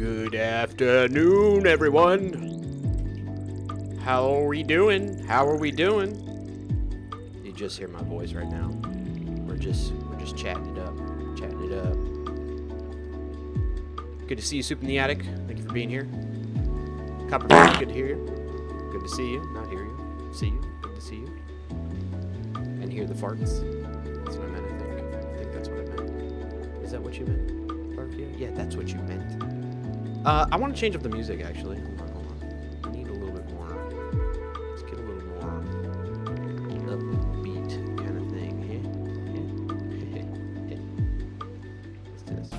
Good afternoon, everyone. How are we doing? How are we doing? You just hear my voice right now. We're just chatting it up. Chatting it up. Good to see you, Soup in the Attic. Thank you for being here. Copper, good to hear you. Good to see you. Not hear you. See you. Good to see you. And hear the farts. That's what I meant, I think. I think that's what I meant. Is that what you meant? Barfio? Yeah, that's what you meant. I want to change up the music, actually. Hold on. I need a little bit more. Let's get a little more upbeat kind of thing. Let's do this.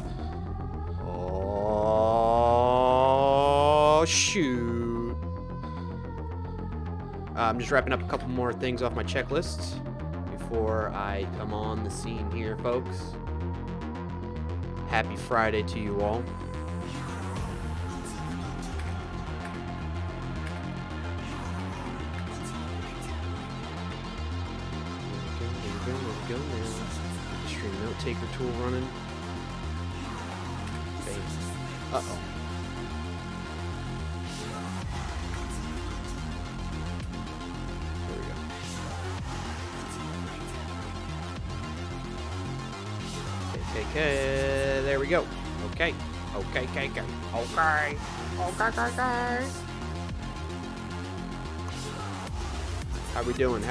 Oh, shoot. I'm just wrapping up a couple more things off my checklist before I come on the scene here, folks. Happy Friday to you all. Go now. Stream Note Taker tool running. Okay. Uh-oh. There we go. Okay. There we go. Okay. Okay. How we doing? Oh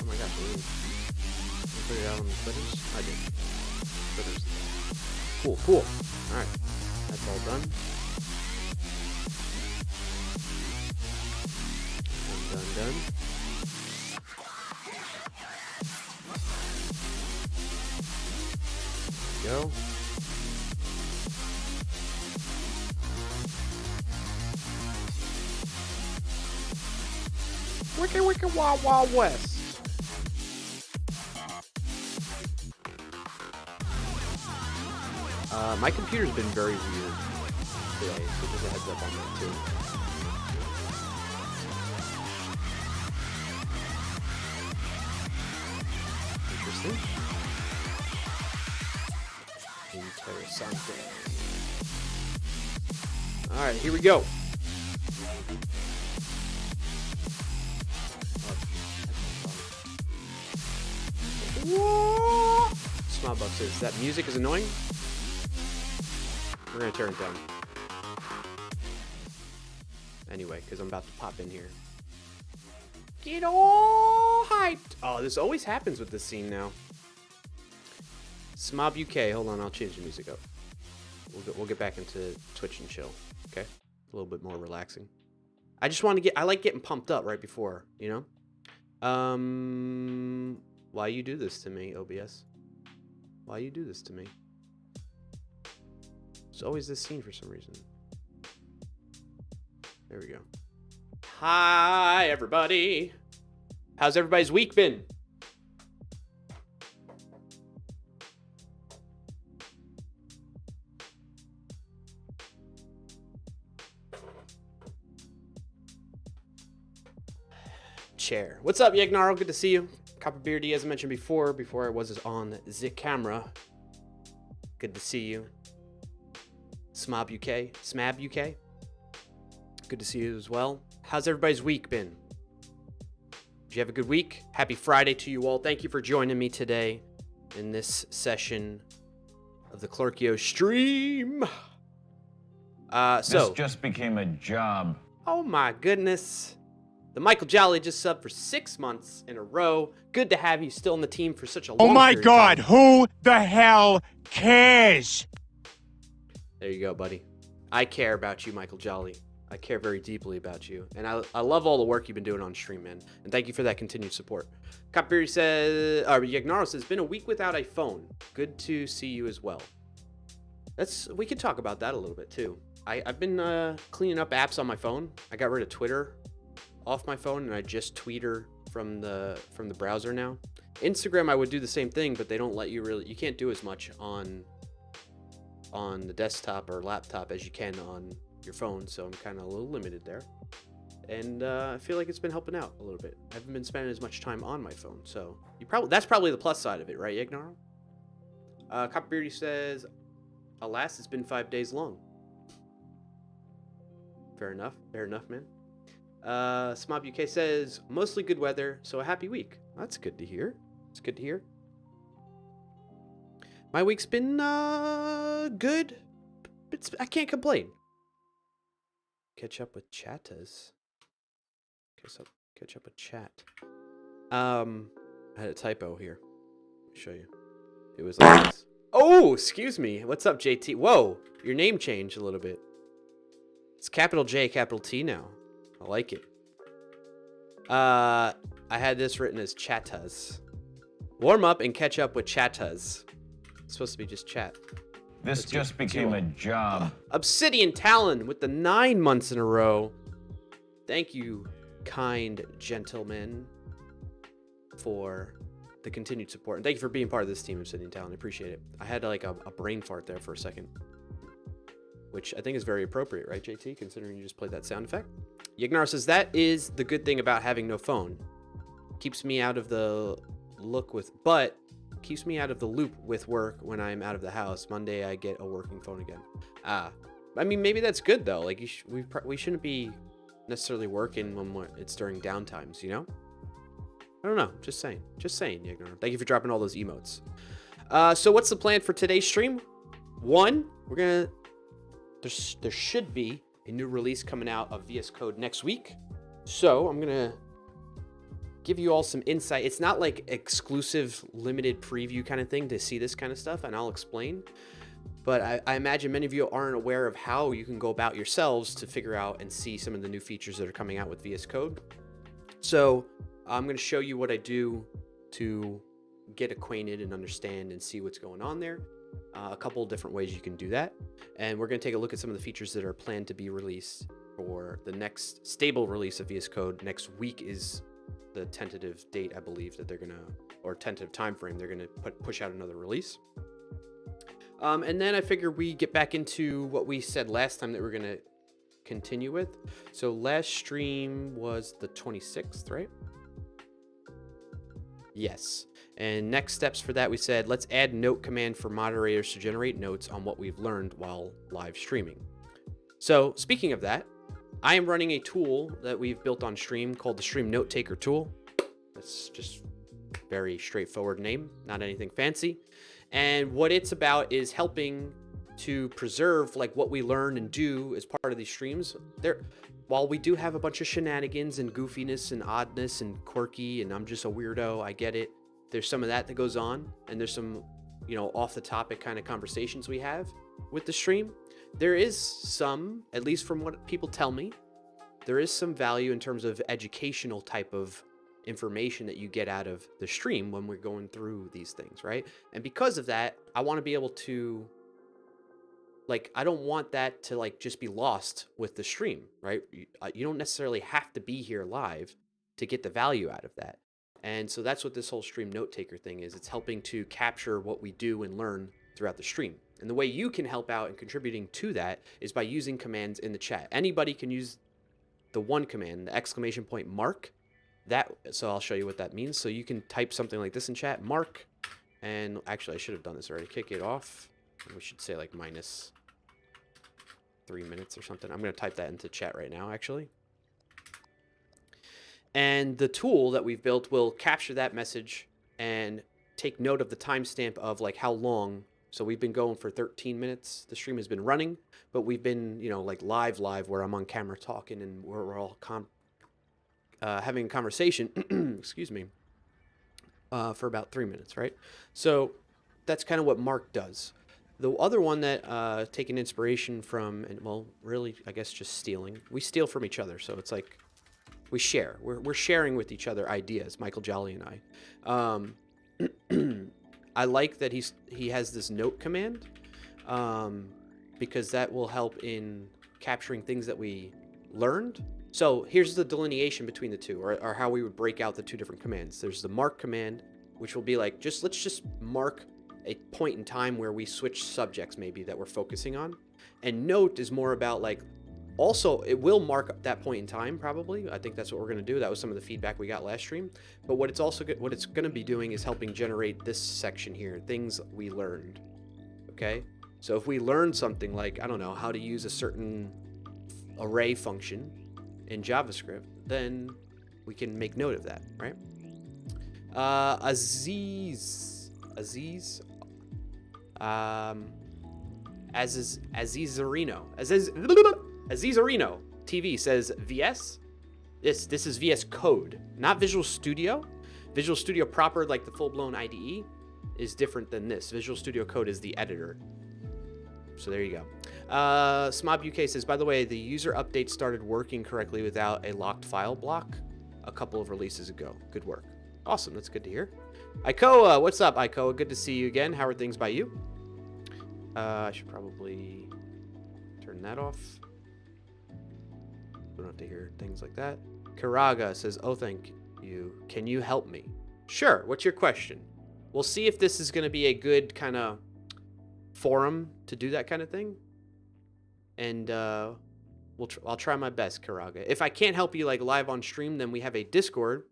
my gosh, really? I put it out on the Twitters? I did. Twitters. Cool. Alright. That's all done. Done. Go. Wicka Wild Wild West. My computer's been very weird today, so just a heads up on that too. Interesting. Interessante. Alright, here we go. Smallbuck says that music is annoying. We're gonna turn it down. Anyway, because I'm about to pop in here. Get all hyped. Oh, this always happens with this scene now. Smob UK. Hold on, I'll change the music up. We'll get back into Twitch and chill. Okay, a little bit more relaxing. I just want to get. I like getting pumped up right before, you know. Why you do this to me, OBS? Why you do this to me? It's always this scene for some reason. There we go. Hi, everybody. How's everybody's week been? Chair. What's up, Yagnarl? Good to see you. Copperbeardy, as I mentioned before I was on the camera. Good to see you. Smab UK. Good to see you as well. How's everybody's week been? Did you have a good week? Happy Friday to you all. Thank you for joining me today in this session of the Clerkio stream. This just became a job. Oh my goodness. The Michael Jolly just subbed for 6 months in a row. Good to have you still on the team for such a long Oh my period of God, time. who the hell cares? There you go, buddy. I care about you, Michael Jolly. I care very deeply about you. And I love all the work you've been doing on stream, man. And thank you for that continued support. Copberry says, Yagnaro says, been a week without a phone. Good to see you as well. We could talk about that a little bit too. I've been cleaning up apps on my phone. I got rid of Twitter off my phone, and I just Tweeter from the browser now. Instagram, I would do the same thing, but they don't let you really. You can't do as much on on the desktop or laptop as you can on your phone, so I'm kind of a little limited there. And I feel like it's been helping out a little bit. I haven't been spending as much time on my phone, so that's probably the plus side of it, right, Ignaro? Copper Beauty says, alas, it's been 5 days long. Fair enough, man. Smob UK says, mostly good weather, so a happy week. That's good to hear. It's good to hear. My week's been good. I can't complain. Catch up with chattas. Catch up with chat. I had a typo here. Let me show you. It was like this. Oh, excuse me. What's up, JT? Whoa, your name changed a little bit. It's capital J, capital T now. I like it. I had this written as chattas. Warm up and catch up with chattas. It's supposed to be just chat. This just became a job. Obsidian Talon with the 9 months in a row. Thank you, kind gentlemen, for the continued support. And thank you for being part of this team, Obsidian Talon. I appreciate it. I had like a brain fart there for a second, which I think is very appropriate, right, JT, considering you just played that sound effect? Yignar says, that is the good thing about having no phone. Keeps me out of the keeps me out of the loop with work when I'm out of the house. Monday, I get a working phone again. I mean, maybe that's good, though. Like, we shouldn't be necessarily working when it's during downtimes, you know? I don't know. Just saying, Yignar. Thank you for dropping all those emotes. So what's the plan for today's stream? One, there should be a new release coming out of VS Code next week. So I'm going to give you all some insight. It's not like exclusive limited preview kind of thing to see this kind of stuff, and I'll explain. But I imagine many of you aren't aware of how you can go about yourselves to figure out and see some of the new features that are coming out with VS Code. So I'm going to show you what I do to get acquainted and understand and see what's going on there. A couple of different ways you can do that. And we're going to take a look at some of the features that are planned to be released for the next stable release of VS Code. Next week is the tentative date, I believe, that they're going to, or tentative time frame, they're going to push out another release. And then I figure we get back into what we said last time that we're going to continue with. So last stream was the 26th, right? Yes. And next steps for that, we said, let's add note command for moderators to generate notes on what we've learned while live streaming. So speaking of that, I am running a tool that we've built on stream called the Stream Note Taker tool. That's just very straightforward name, not anything fancy. And what it's about is helping to preserve like what we learn and do as part of these streams. While we do have a bunch of shenanigans and goofiness and oddness and quirky, and I'm just a weirdo, I get it. There's some of that goes on, and there's some, off the topic kind of conversations we have with the stream. There is some, at least from what people tell me, there is some value in terms of educational type of information that you get out of the stream when we're going through these things, right? And because of that, I want to be able to, I don't want that to just be lost with the stream, right? You don't necessarily have to be here live to get the value out of that. And so that's what this whole Stream Note Taker thing is. It's helping to capture what we do and learn throughout the stream. And the way you can help out in contributing to that is by using commands in the chat. Anybody can use the one command, the ! mark. So I'll show you what that means. So you can type something like this in chat, mark, and actually I should have done this already. Kick it off. We should say minus 3 minutes or something. I'm going to type that into chat right now, actually. And the tool that we've built will capture that message and take note of the timestamp of how long. So we've been going for 13 minutes. The stream has been running, but we've been, live where I'm on camera talking and we're all having a conversation, excuse me, for about 3 minutes, right? So that's kind of what Mark does. The other one that taking inspiration from, and well, really, I guess just stealing. We steal from each other, so it's we share. We're sharing with each other ideas, Michael Jolly and I. I like that he has this note command because that will help in capturing things that we learned. So here's the delineation between the two, or how we would break out the two different commands. There's the mark command, which will be let's just mark a point in time where we switch subjects maybe that we're focusing on. And note is more about like, also it will mark up that point in time probably. I think that's what we're going to do. That was some of the feedback we got last stream. But what it's also what it's going to be doing is helping generate this section here, things we learned. Okay? So if we learn something like, I don't know, how to use a certain array function in JavaScript, then we can make note of that, right? Azizarino TV says VS. This is VS Code, not Visual Studio. Visual Studio proper, like the full-blown IDE, is different than this. Visual Studio Code is the editor. So there you go. Smob UK says, by the way, the user update started working correctly without a locked file block a couple of releases ago. Good work. Awesome. That's good to hear. Ikoa, what's up, Ikoa? Good to see you again. How are things by you? I should probably turn that off. We don't have to hear things like that. Karaga says, oh, thank you. Can you help me? Sure. What's your question? We'll see if this is going to be a good kind of forum to do that kind of thing. And I'll try my best, Karaga. If I can't help you like live on stream, then we have a Discord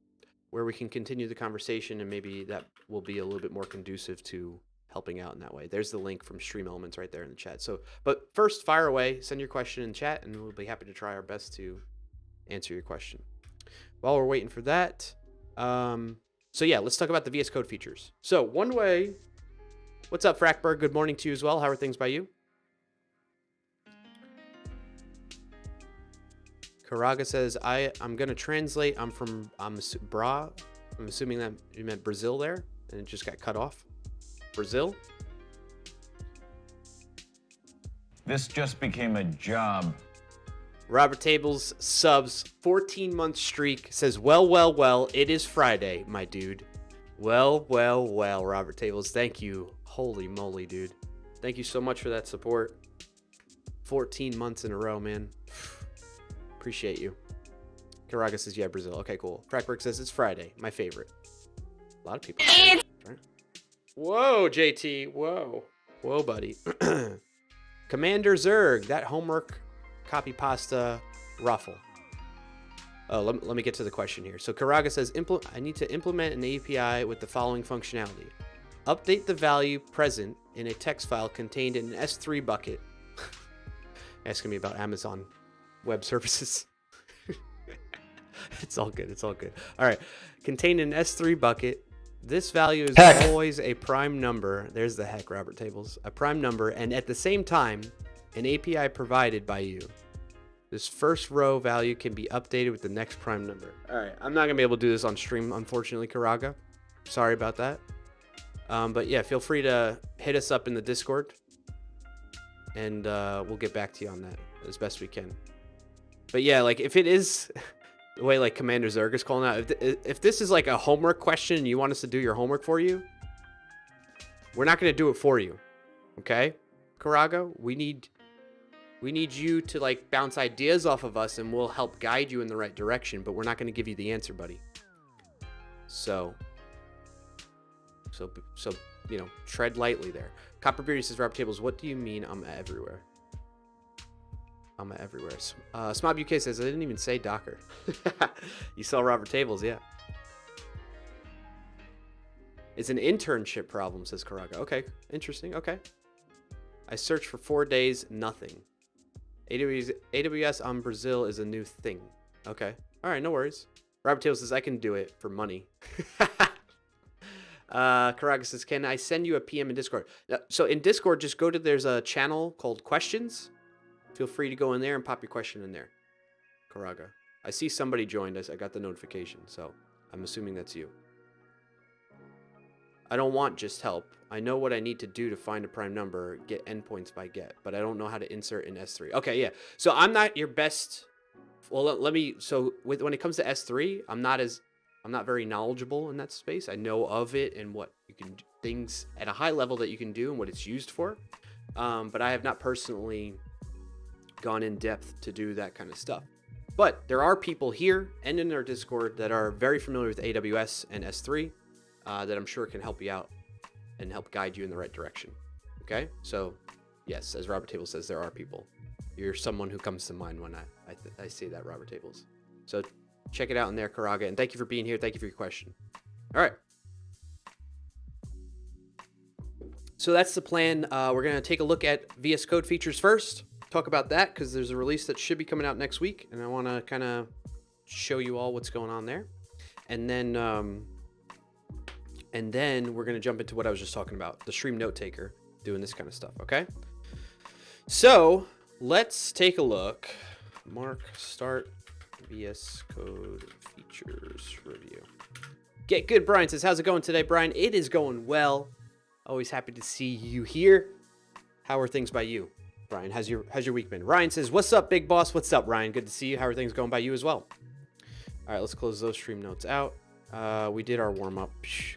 where we can continue the conversation, and maybe that will be a little bit more conducive to helping out in that way. There's the link from Stream Elements right there in the chat. So, but first, fire away, send your question in chat, and we'll be happy to try our best to answer your question. While we're waiting for that, so yeah, let's talk about the VS Code features. So one way, what's up, Frackberg? Good morning to you as well. How are things by you? Karaga says, I'm going to translate. I'm assuming that you meant Brazil there, and it just got cut off. Brazil? This just became a job. Robert Tables subs 14-month streak says, well, it is Friday, my dude. Well, Robert Tables. Thank you. Holy moly, dude. Thank you so much for that support. 14 months in a row, man. Appreciate you. Karaga says, yeah, Brazil. Okay, cool. Frackberg says, it's Friday. My favorite. A lot of people. Right? Whoa, JT. Whoa, buddy. Commander Zerg. That homework copy pasta ruffle. Oh, let me get to the question here. So Karaga says, I need to implement an API with the following functionality. Update the value present in a text file contained in an S3 bucket. Asking me about Amazon Web Services. It's all good. All right. Contained in an S3 bucket. This value is always a prime number. There's the heck, Robert Tables. A prime number, and at the same time, an API provided by you. This first row value can be updated with the next prime number. All right. I'm not going to be able to do this on stream, unfortunately, Karaga. Sorry about that. But yeah, feel free to hit us up in the Discord, and we'll get back to you on that as best we can. But yeah, like if it is the way like Commander Zerg is calling out, if this is like a homework question and you want us to do your homework for you, we're not going to do it for you. Okay, Karaga, we need you to like bounce ideas off of us, and we'll help guide you in the right direction, but we're not going to give you the answer, buddy. So you know, tread lightly there. Copperbeard says, Robert Tables, what do you mean I'm everywhere? I'm everywhere. Smob UK says, I didn't even say Docker. You saw Robert Tables, yeah. It's an internship problem, says Karaga. Okay, interesting. Okay. I searched for 4 days, nothing. AWS on Brazil is a new thing. Okay. All right, no worries. Robert Tables says, I can do it for money. Karaga says, can I send you a PM in Discord? So in Discord, just go to, there's a channel called Questions. Feel free to go in there and pop your question in there. Karaga. I see somebody joined us. I got the notification, so I'm assuming that's you. I don't want just help. I know what I need to do to find a prime number, get endpoints by get, but I don't know how to insert in S3. Okay, yeah. So I'm not your best. Well, let me. So when it comes to S3, I'm not very knowledgeable in that space. I know of it and what you can do, things at a high level that you can do and what it's used for. But I have not personally gone in depth to do that kind of stuff. But there are people here and in our Discord that are very familiar with AWS and S3 that I'm sure can help you out and help guide you in the right direction. Okay? So, yes, as Robert Tables says, there are people. You're someone who comes to mind when I say that, Robert Tables. So check it out in there, Karaga, and thank you for being here. Thank you for your question. All right. So that's the plan. We're going to take a look at VS Code features first. Talk about that because there's a release that should be coming out next week, and I want to kind of show you all what's going on there. And then we're going to jump into what I was just talking about, the Stream Note Taker, doing this kind of stuff, okay? So let's take a look. Mark, start VS Code features review. Get good, Brian says, how's it going today, Brian? It is going well. Always happy to see you here. How are things by you, Brian? How's your week been? Ryan says, what's up, big boss? What's up, Ryan? Good to see you. How are things going by you as well? All right, let's close those stream notes out. We did our warm-up.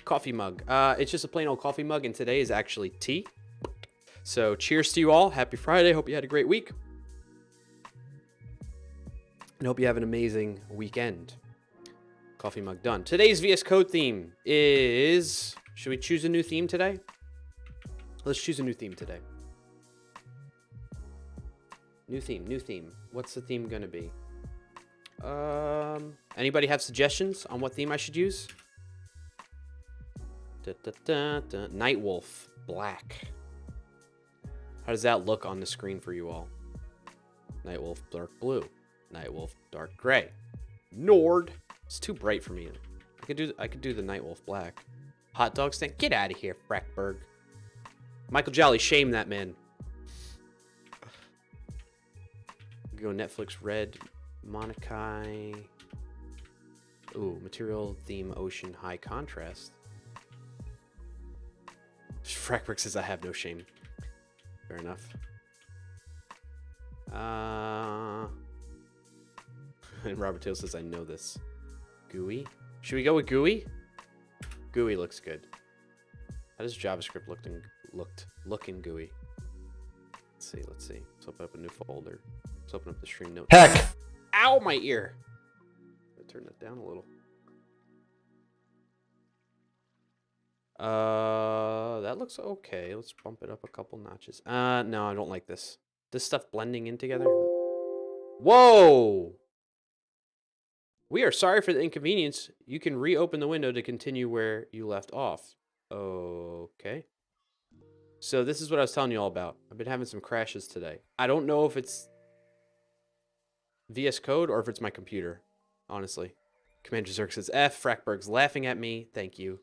Coffee mug. It's just a plain old coffee mug, and today is actually tea. So cheers to you all. Happy Friday. Hope you had a great week. And hope you have an amazing weekend. Coffee mug done. Today's VS Code theme is... Should we choose a new theme today? Let's choose a new theme today. New theme. What's the theme going to be? Anybody have suggestions on what theme I should use? Night Wolf Black. How does that look on the screen for you all? Night Wolf Dark Blue. Night Wolf Dark Gray. Nord. It's too bright for me. I could do the Night Wolf Black. Hot dog stand. Get out of here, Frackberg. Michael Jolly, shame that man. Go Netflix Red. Monakai. Ooh, material theme ocean high contrast. Frackberg says I have no shame. Fair enough. And Robert Taylor says I know this. GUI. Should we go with GUI? GUI looks good. How does JavaScript look in GUI? Let's see. Let's open up a new folder. Let's open up the stream notes. Heck! Ow, my ear. Turn that down a little. That looks okay. Let's bump it up a couple notches. No, I don't like this. This stuff blending in together. Whoa! We are sorry for the inconvenience. You can reopen the window to continue where you left off. Okay. So this is what I was telling you all about. I've been having some crashes today. I don't know if it's VS Code or if it's my computer, honestly. Commander Zerk says, F. Frackberg's laughing at me. Thank you.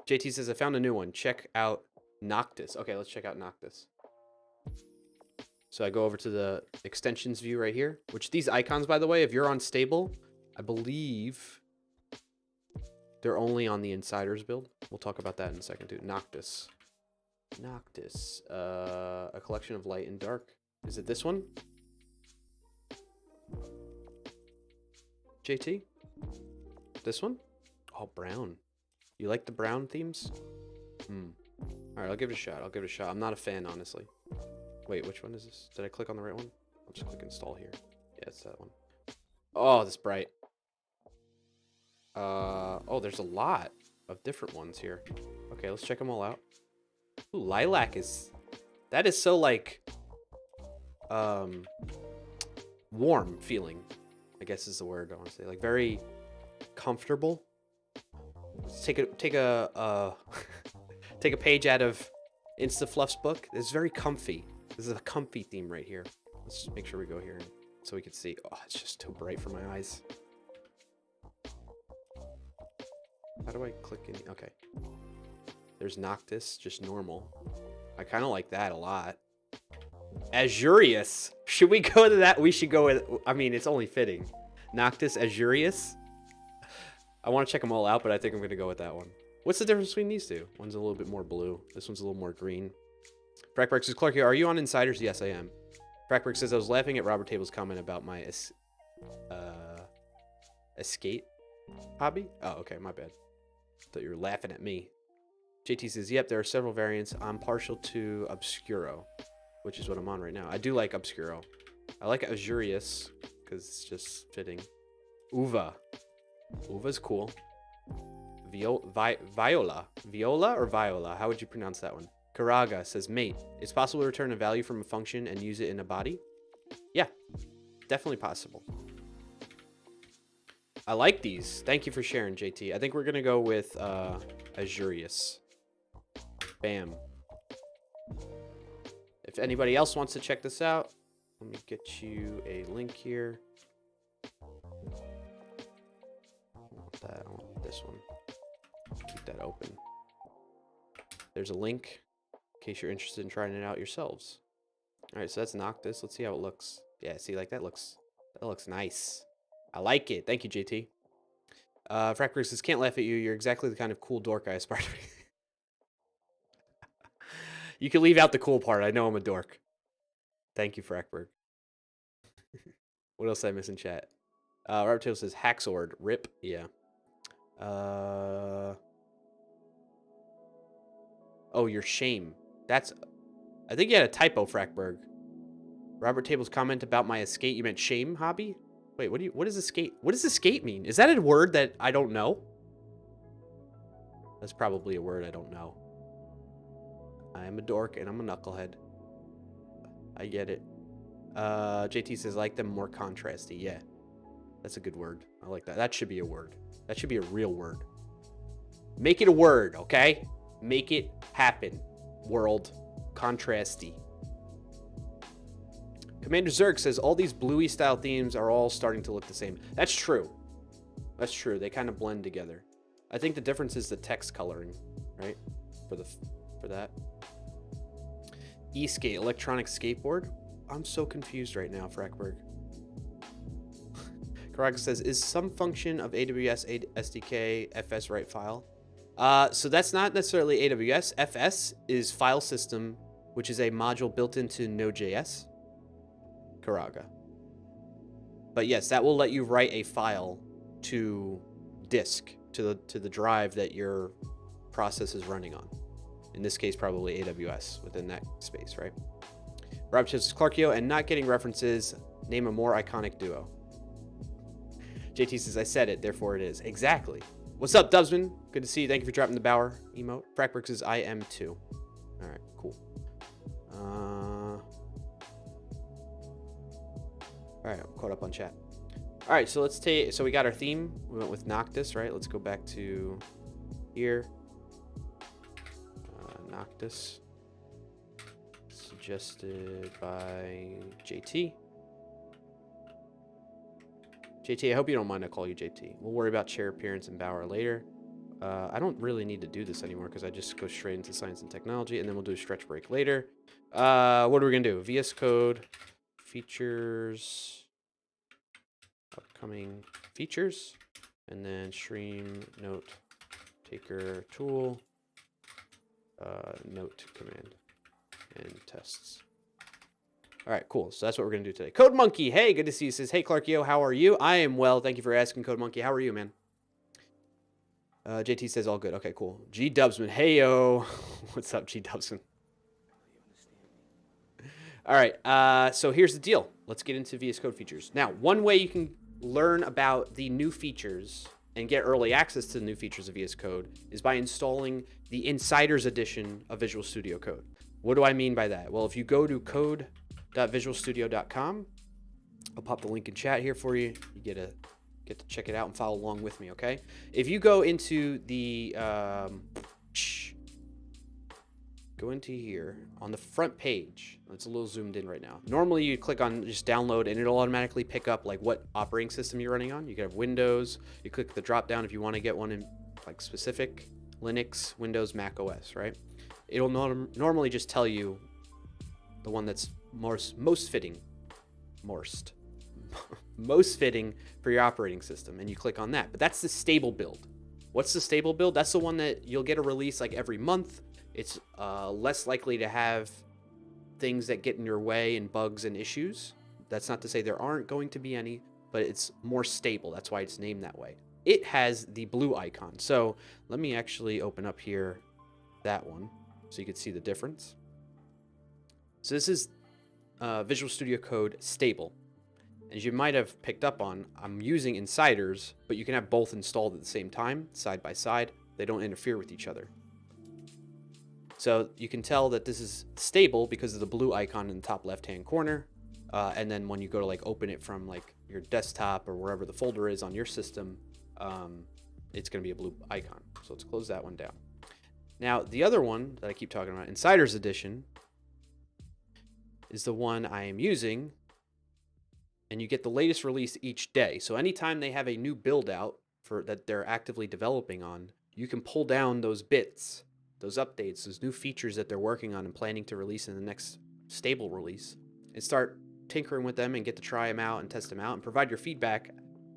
JT says, I found a new one. Check out Noctis. Okay, let's check out Noctis. So I go over to the extensions view right here, which these icons, by the way, if you're on stable, I believe they're only on the insiders build. We'll talk about that in a second too. Noctis. A collection of light and dark. Is it this one? JT? This one? Oh, brown. You like the brown themes? All right, I'll give it a shot. I'm not a fan, honestly. Wait, which one is this? Did I click on the right one? I'll just click install here. Yeah, it's that one. Oh, this bright. Oh, there's a lot of different ones here. Okay, let's check them all out. Ooh, lilac is... That is so, like... warm feeling, I guess is the word I want to say. Like, very comfortable. Let's take a take a page out of InstaFluff's book. It's very comfy. This is a comfy theme right here. Let's make sure we go here so we can see. Oh, it's just too bright for my eyes. How do I click in? Okay. There's Noctis, just normal. I kind of like that a lot. Azurius. Should we go to that? We should go with, I mean, it's only fitting. Noctis, Azurius. I want to check them all out, but I think I'm going to go with that one. What's the difference between these two? One's a little bit more blue. This one's a little more green. Frackberg says, Clark, are you on Insiders? Yes, I am. Frackberg says, I was laughing at Robert Table's comment about my escape hobby. Oh, okay, my bad. Thought you were laughing at me. JT says, yep, there are several variants. I'm partial to Obscuro, which is what I'm on right now. I do like Obscuro. I like Azurius because it's just fitting. Uva. Uva's cool. Viola or Viola? How would you pronounce that one? Karaga says, mate, it's possible to return a value from a function and use it in a body? Yeah, definitely possible. I like these. Thank you for sharing, JT. I think we're going to go with Azurius. Bam. If anybody else wants to check this out, let me get you a link here. I want that. I want this one. Keep that open. There's a link in case you're interested in trying it out yourselves. All right, so that's Noctis. Let's see how it looks. Yeah, see, like that looks nice. I like it. Thank you, JT. Frackberg says, can't laugh at you. You're exactly the kind of cool dork I aspire to be. You can leave out the cool part. I know I'm a dork. Thank you, Frackberg. What else did I miss in chat? Robert Taylor says, Hacksword. Rip. Yeah. Oh, your shame. That's... I think you had a typo, Frackberg. Robert Table's comment about my escape. You meant shame hobby? Wait, what does escape? What does escape mean? Is that a word that I don't know? That's probably a word I don't know. I am a dork and I'm a knucklehead. I get it. JT says, I like them more contrasty. Yeah, that's a good word. I like that. That should be a word. That should be a real word. Make it a word, okay? Make it happen. World. Contrasty. Commander Zerg says, all these bluey style themes are all starting to look the same. That's true. That's true. They kind of blend together. I think the difference is the text coloring, right? For that. E-skate, electronic skateboard. I'm so confused right now, Frackberg. Karaga says, is some function of AWS SDK FS write file? So that's not necessarily AWS. FS is file system, which is a module built into Node.js. Karaga. But yes, that will let you write a file to disk, to the drive that your process is running on. In this case, probably AWS within that space, right? Rob says, Clarkio, and not getting references, name a more iconic duo. JT says, I said it, therefore it is. Exactly. What's up, Dubsman? Good to see you. Thank you for dropping the Bauer emote. Frackberg says, I am too. All right, cool. All right, I'm caught up on chat. All right, so let's take, so we got our theme. We went with Noctis, right? Let's go back to here. Noctis. Suggested by JT. JT, I hope you don't mind I call you JT. We'll worry about chair appearance and Bauer later. I don't really need to do this anymore because I just go straight into science and technology, and then we'll do a stretch break later. What are we going to do? VS Code, features, upcoming features, and then stream note taker tool, note command, and tests. All right, cool. So that's what we're going to do today. Code Monkey, hey, good to see you. Says, hey, Clarkio, how are you? I am well. Thank you for asking, Code Monkey. How are you, man? JT says all good. Okay, cool. G Dubsman, hey, yo. What's up, G Dubsman? All right, so here's the deal. Let's get into VS Code features. Now, one way you can learn about the new features and get early access to the new features of VS Code is by installing the Insider's Edition of Visual Studio Code. What do I mean by that? Well, if you go to code.visualstudio.com, I'll pop the link in chat here for you. You get to check it out and follow along with me, okay? If you go into the go into here on the front page, it's a little zoomed in right now. Normally you click on just download and it'll automatically pick up like what operating system you're running on. You can have Windows. You click the drop down if you want to get one in like specific Linux, Windows, Mac OS, right? It'll normally just tell you the one that's most fitting for your operating system, and you click on that. But that's the stable build. What's the stable build? That's the one that you'll get a release like every month. It's less likely to have things that get in your way and bugs and issues. That's not to say there aren't going to be any, but it's more stable. That's why it's named that way. It has the blue icon. So let me actually open up here that one so you can see the difference. So this is Visual Studio Code Stable. As you might have picked up on, I'm using insiders, but you can have both installed at the same time, side by side. They don't interfere with each other. So you can tell that this is stable because of the blue icon in the top left-hand corner. And then when you go to like open it from like your desktop or wherever the folder is on your system, it's going to be a blue icon. So let's close that one down. Now, the other one that I keep talking about, Insiders Edition, is the one I am using. And you get the latest release each day. So anytime they have a new build out for that they're actively developing on, you can pull down those bits, those updates, those new features that they're working on and planning to release in the next stable release, and start tinkering with them and get to try them out and test them out and provide your feedback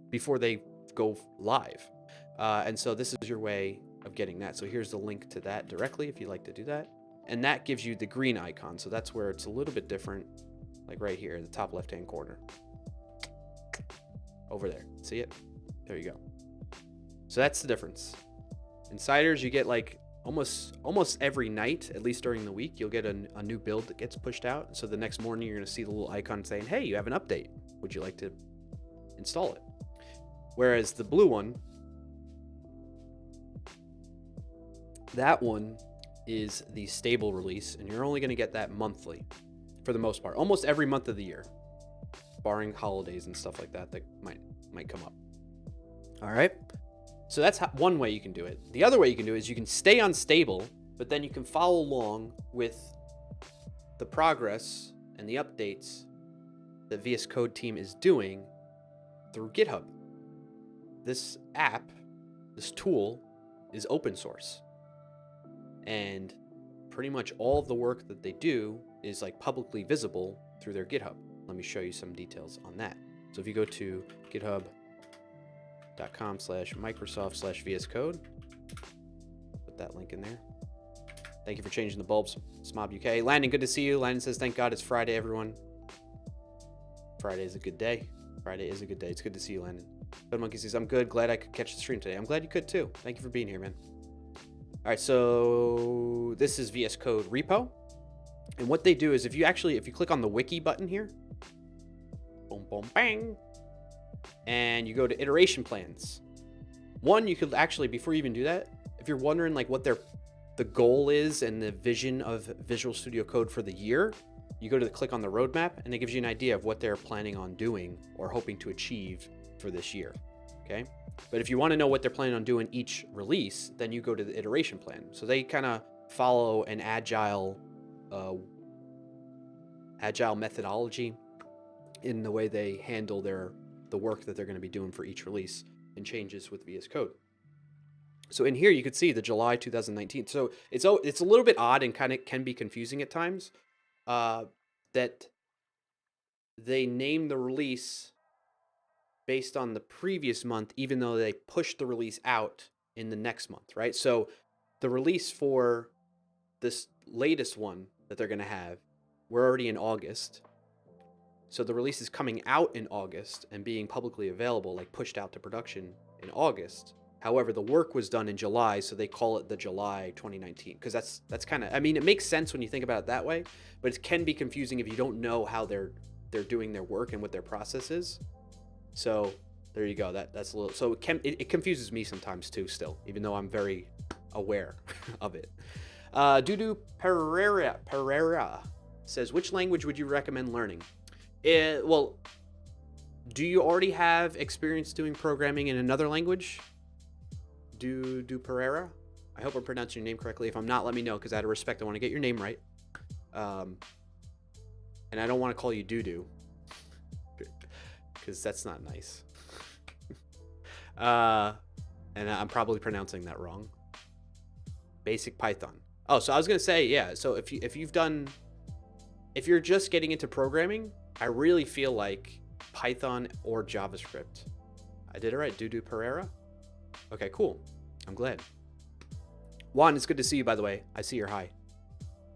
before they go live. And so this is your way of getting that. So here's the link to that directly if you'd like to do that. And that gives you the green icon. So that's where it's a little bit different, like right here in the top left-hand corner. Over there. See it? There you go. So that's the difference. Insiders, you get like almost every night, at least during the week, you'll get a new build that gets pushed out. So the next morning, you're going to see the little icon saying, hey, you have an update. Would you like to install it? Whereas the blue one, that one is the stable release, and you're only going to get that monthly for the most part, almost every month of the year, barring holidays and stuff like that might come up. All right. So that's one way you can do it. The other way you can do it is you can stay on stable, but then you can follow along with the progress and the updates that VS Code team is doing through GitHub. This app, this tool, is open source. And pretty much all of the work that they do is like publicly visible through their GitHub. Let me show you some details on that. So if you go to github.com/Microsoft/VS Code, put that link in there. Thank you for changing the bulbs, Smob UK. Landon, good to see you. Landon says, thank God it's Friday, everyone. Friday is a good day. Friday is a good day. It's good to see you, Landon. Bud Monkey says, I'm good. Glad I could catch the stream today. I'm glad you could too. Thank you for being here, man. All right, so this is VS Code repo. And what they do is if you click on the wiki button here, boom, boom, bang, and you go to iteration plans. One, you could actually, before you even do that, if you're wondering like what the goal is and the vision of Visual Studio Code for the year, you go to click on the roadmap and it gives you an idea of what they're planning on doing or hoping to achieve for this year. Okay. But if you want to know what they're planning on doing each release, then you go to the iteration plan. So they kind of follow an agile methodology in the way they handle the work that they're going to be doing for each release and changes with VS Code. So in here you could see the July 2019. So it's a little bit odd and kind of can be confusing at times that they name the release based on the previous month, even though they pushed the release out in the next month, right? So the release for this latest one that they're going to have, we're already in August. So the release is coming out in August and being publicly available, like pushed out to production in August. However, the work was done in July, so they call it the July 2019, because that's kind of, I mean, it makes sense when you think about it that way, but it can be confusing if you don't know how they're doing their work and what their process is. So there you go. That's a little. So it confuses me sometimes too. Still, even though I'm very aware of it. Dudu Pereira says, which language would you recommend learning? Well, do you already have experience doing programming in another language? Dudu Pereira. I hope I'm pronouncing your name correctly. If I'm not, let me know, because out of respect, I want to get your name right. And I don't want to call you Dudu, because that's not nice. And I'm probably pronouncing that wrong. Basic Python. Oh, so I was gonna say, yeah. So if you're just getting into programming, I really feel like Python or JavaScript. I did it right, Dudu Pereira. Okay, cool. I'm glad. Juan, it's good to see you, by the way. I see you're high.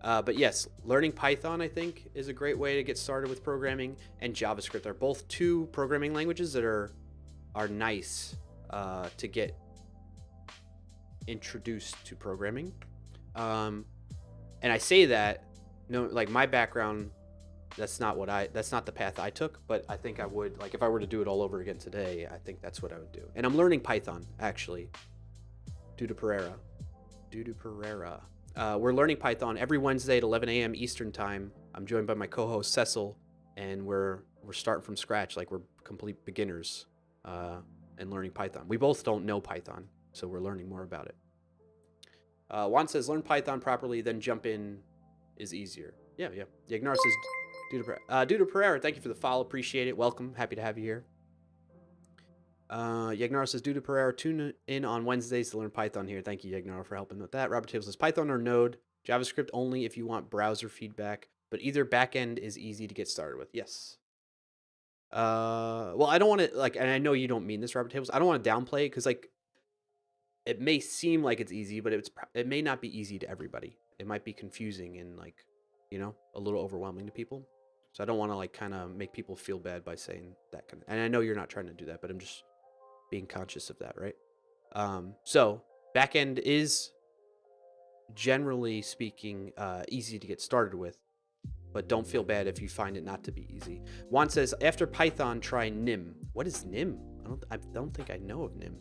But yes, learning Python, I think, is a great way to get started with programming, and JavaScript are both two programming languages that are nice to get introduced to programming. And I say that, like my background that's not the path I took, but I think I would, like, if I were to do it all over again today, I think that's what I would do. And I'm learning Python, actually. Due to Pereira. We're learning Python every Wednesday at 11 a.m. Eastern time. I'm joined by my co-host Cecil, and we're starting from scratch, like we're complete beginners, and learning Python. We both don't know Python, so we're learning more about it. Juan says, learn Python properly, then jump in is easier. Yeah. Yagnar says, due to Pereira, thank you for the follow. Appreciate it. Welcome. Happy to have you here. Yagnar says, due to Pereira, tune in on Wednesdays to learn Python here. Thank you, Yagnar, for helping with that. Robert Taylor says, Python or Node, JavaScript only if you want browser feedback, but either backend is easy to get started with. Yes. Well, I don't want to, like, and I know you don't mean this, Robert Tables. I don't want to downplay it because, like, it may seem like it's easy, but it may not be easy to everybody. It might be confusing and, like, you know, a little overwhelming to people. So I don't want to, like, kind of make people feel bad by saying that kind of, and I know you're not trying to do that, but I'm just being conscious of that, right? So backend is, generally speaking, easy to get started with, but don't feel bad if you find it not to be easy. Juan says, after Python, try Nim. What is Nim? I don't think I know of Nim.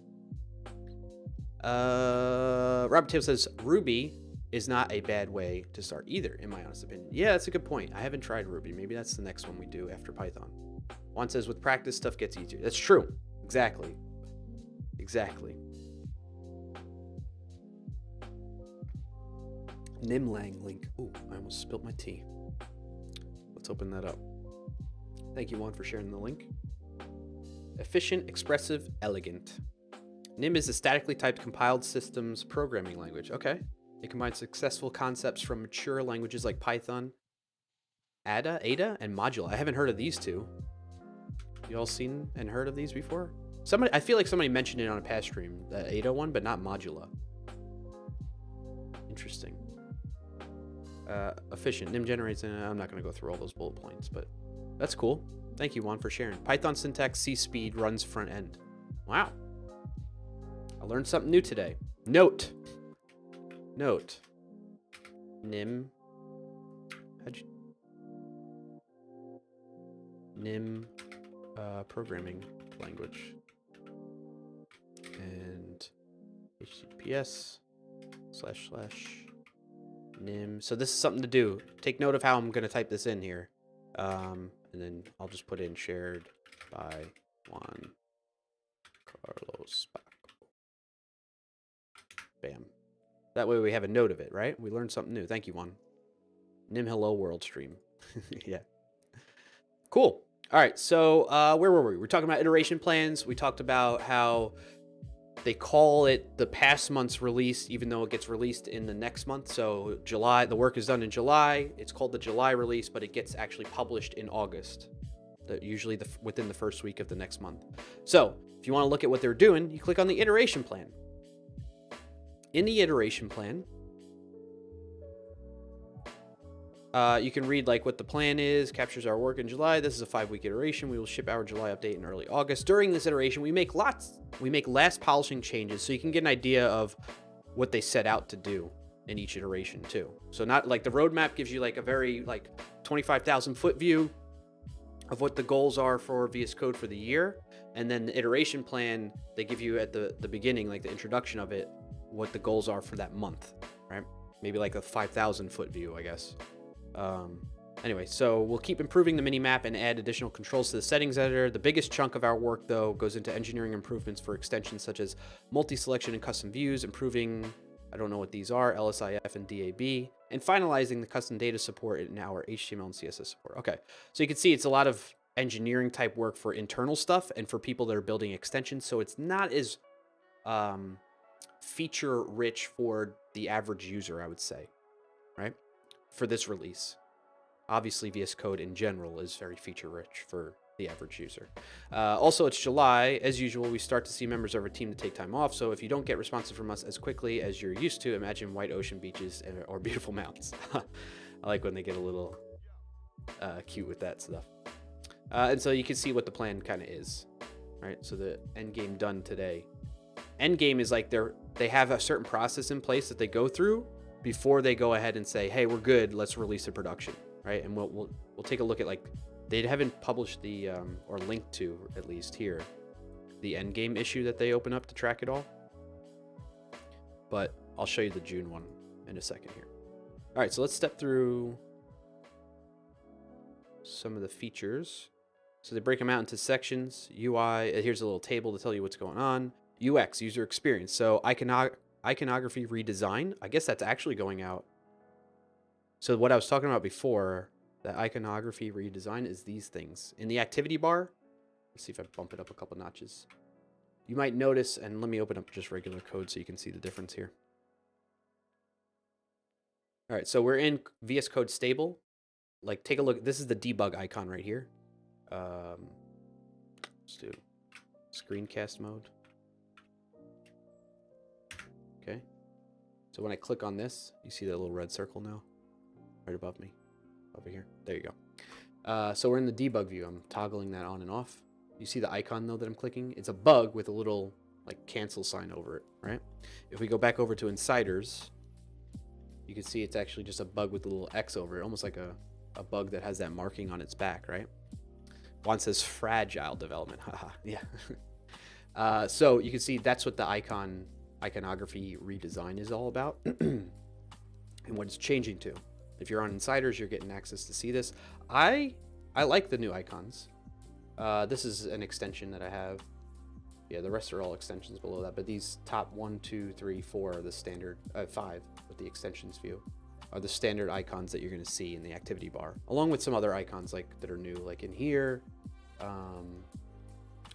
Robert Taylor says, Ruby is not a bad way to start either, in my honest opinion. Yeah, that's a good point. I haven't tried Ruby. Maybe that's the next one we do after Python. Juan says, with practice, stuff gets easier. That's true. Exactly. Nimlang link. Ooh, I almost spilt my tea. Let's open that up. Thank you, Juan, for sharing the link. Efficient, expressive, elegant. Nim is a statically typed compiled systems programming language. Okay. It combines successful concepts from mature languages like Python, Ada, and Modula. I haven't heard of these two. You all seen and heard of these before? I feel like somebody mentioned it on a past stream, the Ada one, but not Modula. Interesting. Efficient. Nim generates, and I'm not going to go through all those bullet points, but that's cool. Thank you, Juan, for sharing. Python syntax, C speed, runs front end. Wow. I learned something new today. Note. Nim. Nim programming language. And https://nim. So this is something to do. Take note of how I'm going to type this in here. And then I'll just put in shared by JuanCarlospaco. Bam. That way we have a note of it, right? We learned something new. Thank you, Juan. Nim Hello World stream. Yeah. Cool. All right. So where were we? We're talking about iteration plans. We talked about how they call it the past month's release, even though it gets released in the next month. So July, the work is done in July. It's called the July release, but it gets actually published in August, usually within the first week of the next month. So if you want to look at what they're doing, you click on the iteration plan. In the iteration plan, you can read like what the plan is, captures our work in July. This is a 5-week iteration. We will ship our July update in early August. During this iteration, we make last polishing changes so you can get an idea of what they set out to do in each iteration too. So not like the roadmap gives you like a very like 25,000 foot view of what the goals are for VS Code for the year. And then the iteration plan, they give you at the beginning, like the introduction of it, what the goals are for that month, right? Maybe like a 5,000 foot view, I guess. Anyway, so we'll keep improving the mini map and add additional controls to the settings editor. The biggest chunk of our work, though, goes into engineering improvements for extensions such as multi-selection and custom views, improving, I don't know what these are, LSIF and DAB, and finalizing the custom data support in our HTML and CSS support. Okay, so you can see it's a lot of engineering type work for internal stuff and for people that are building extensions, so it's not as feature rich for the average user, I would say, right? For this release. Obviously, VS Code in general is very feature rich for the average user. Also, it's July. As usual, we start to see members of our team to take time off. So if you don't get responses from us as quickly as you're used to, imagine white ocean beaches or beautiful mountains. I like when they get a little cute with that stuff. And so you can see what the plan kind of is, right? So the end game done today. End game is like they have a certain process in place that they go through before they go ahead and say, hey, we're good, let's release a production. right? And we'll take a look at, like, they haven't published the or linked to, at least here, the end game issue that they open up to track it all. But I'll show you the June one in a second here. All right, so let's step through some of the features. So they break them out into sections. UI, here's a little table to tell you what's going on. UX, user experience. So iconography redesign. I guess that's actually going out. So what I was talking about before, that iconography redesign is these things. In the activity bar, let's see if I bump it up a couple notches. You might notice, and let me open up just regular code so you can see the difference here. All right, so we're in VS Code stable. Like, take a look. This is the debug icon right here. Let's do screencast mode. Okay. So when I click on this, you see that little red circle now, right above me, over here. There you go. So we're in the debug view. I'm toggling that on and off. You see the icon though that I'm clicking? It's a bug with a little like cancel sign over it, right? If we go back over to insiders, you can see it's actually just a bug with a little X over it, almost like a bug that has that marking on its back, right? One says fragile development. Haha, yeah. So you can see that's what the iconography redesign is all about and what it's changing to. If you're on insiders, you're getting access to see this. I like the new icons. This is an extension that I have. Yeah, the rest are all extensions below that, but these top 1, 2, 3, 4 are the standard, 5 with the extensions view are the standard icons that you're going to see in the activity bar, along with some other icons like that are new, like in here.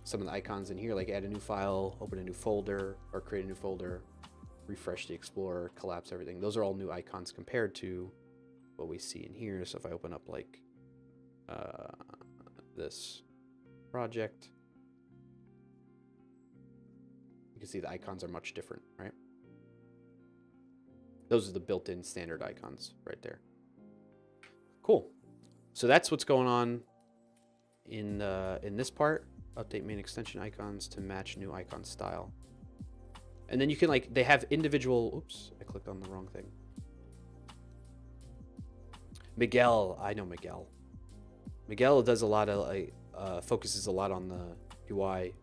Some of the icons in here, like add a new file, open a new folder, or create a new folder, refresh the Explorer, collapse everything. Those are all new icons compared to what we see in here. So if I open up like this project, you can see the icons are much different, right? Those are the built-in standard icons right there. Cool. So that's what's going on in this part. Update main extension icons to match new icon style. And then you can, like, they have individual, oops, I clicked on the wrong thing. Miguel, I know Miguel. Miguel does a lot of, focuses a lot on the UI,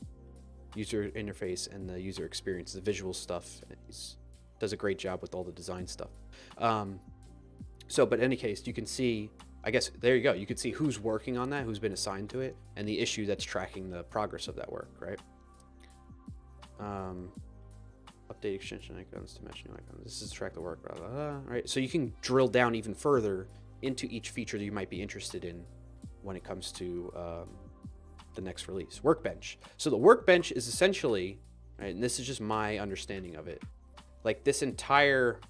user interface, and the user experience, the visual stuff. He's does a great job with all the design stuff. But in any case, you can see, I guess, there you go. You can see who's working on that, who's been assigned to it, and the issue that's tracking the progress of that work, right? Update extension icons to match new icons. This is track the work, blah, blah, blah, right? So you can drill down even further into each feature that you might be interested in when it comes to the next release. Workbench. So the workbench is essentially, right, and this is just my understanding of it, like this entire,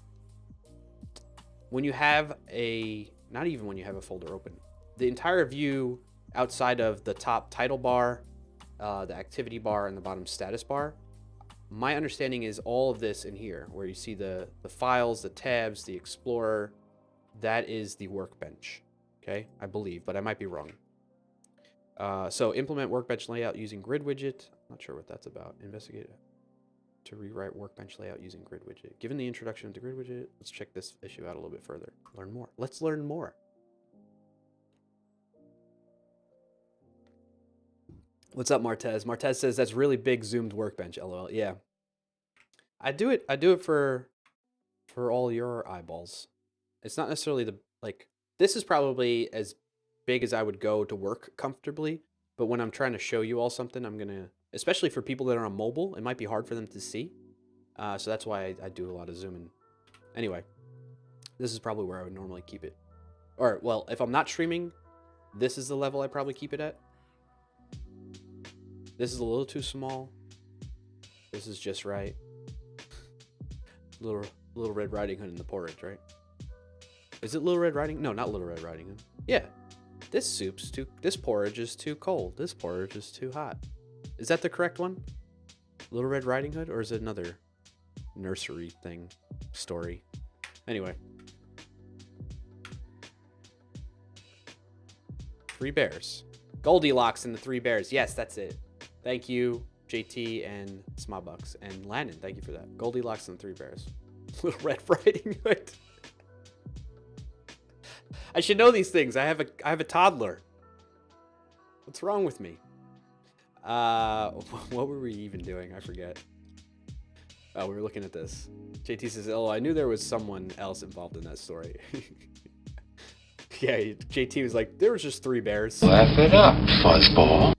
when you have a, not even when you have a folder open, the entire view outside of the top title bar, the activity bar, and the bottom status bar, my understanding is all of this in here, where you see the files, the tabs, the Explorer, that is the workbench, okay? I believe, but I might be wrong. So implement workbench layout using grid widget. Not sure what that's about. Investigate it. To rewrite workbench layout using grid widget. Given the introduction to grid widget, let's check this issue out a little bit further. Learn more. Let's learn more. What's up, Martez? Martez says that's really big zoomed workbench. LOL. Yeah. I do it for all your eyeballs. It's not necessarily the, like, this is probably as big as I would go to work comfortably, but when I'm trying to show you all something, I'm gonna, especially for people that are on mobile, it might be hard for them to see. So that's why I do a lot of zooming. Anyway, this is probably where I would normally keep it. Or, well, if I'm not streaming, this is the level I probably keep it at. This is a little too small. This is just right. Little Red Riding Hood in the porridge, right? Is it Little Red Riding? No, not Little Red Riding Hood. Yeah. This porridge is too cold. This porridge is too hot. Is that the correct one? Little Red Riding Hood? Or is it another nursery thing, story? Anyway. 3 bears. Goldilocks and the 3 bears. Yes, that's it. Thank you, JT and Smabucks. And Lannon, thank you for that. Goldilocks and the 3 bears. Little Red Riding Hood. I should know these things. I have a toddler. What's wrong with me? What were we even doing? I forget. Oh, we were looking at this. JT says, "Oh, I knew there was someone else involved in that story." Yeah, JT was like, "There was just 3 bears." Laugh it up, fuzzball.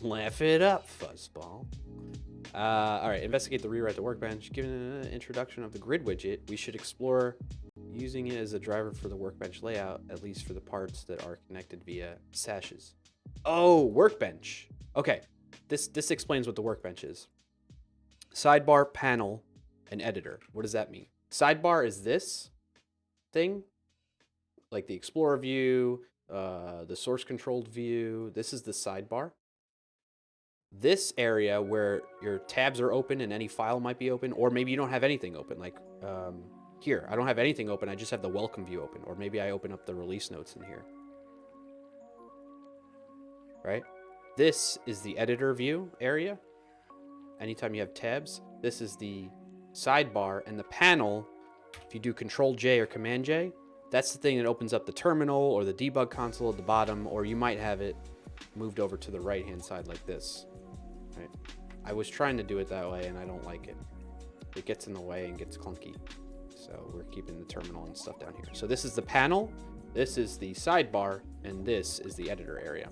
Laugh it up, fuzzball. All right, investigate the rewrite the workbench. Given an introduction of the grid widget, we should explore using it as a driver for the workbench layout, at least for the parts that are connected via sashes. Oh, workbench. Okay, this explains what the workbench is. Sidebar, panel, and editor. What does that mean? Sidebar is this thing, like the Explorer view, the source controlled view. This is the sidebar. This area where your tabs are open and any file might be open, or maybe you don't have anything open. Like here, I don't have anything open. I just have the welcome view open, or maybe I open up the release notes in here. Right? This is the editor view area. Anytime you have tabs, this is the sidebar, and the panel, if you do Control J or Command J, that's the thing that opens up the terminal or the debug console at the bottom, or you might have it moved over to the right-hand side like this. Right? I was trying to do it that way, and I don't like it. It gets in the way and gets clunky. So we're keeping the terminal and stuff down here. So this is the panel, this is the sidebar, and this is the editor area.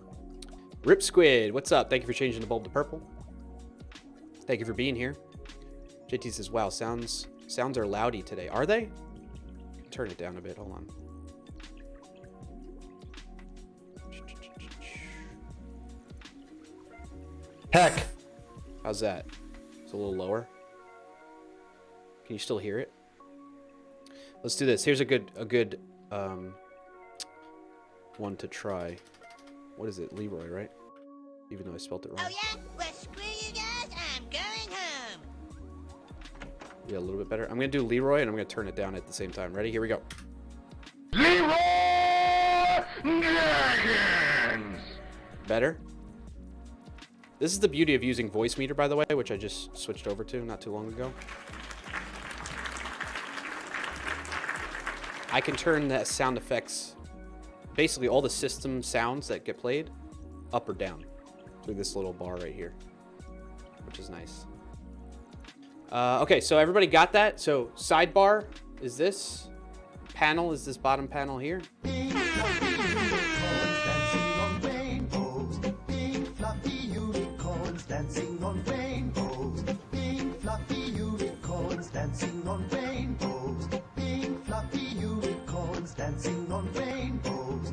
Rip Squid, what's up? Thank you for changing the bulb to purple. Thank you for being here. JT says, wow, sounds are loudy today. Are they? Turn it down a bit. Hold on. Heck. How's that? It's a little lower. Can you still hear it? Let's do this. Here's a good one to try. What is it? Leroy, right? Even though I spelled it wrong. Oh yeah? Well, screw you guys. I'm going home. Yeah, a little bit better. I'm going to do Leroy, and I'm going to turn it down at the same time. Ready? Here we go. Leroy Dragons! Better? This is the beauty of using Voice Meter, by the way, which I just switched over to not too long ago. I can turn the sound effects, basically all the system sounds that get played, up or down through this little bar right here, which is nice. Okay, so everybody got that? So sidebar is this. Panel is this bottom panel here.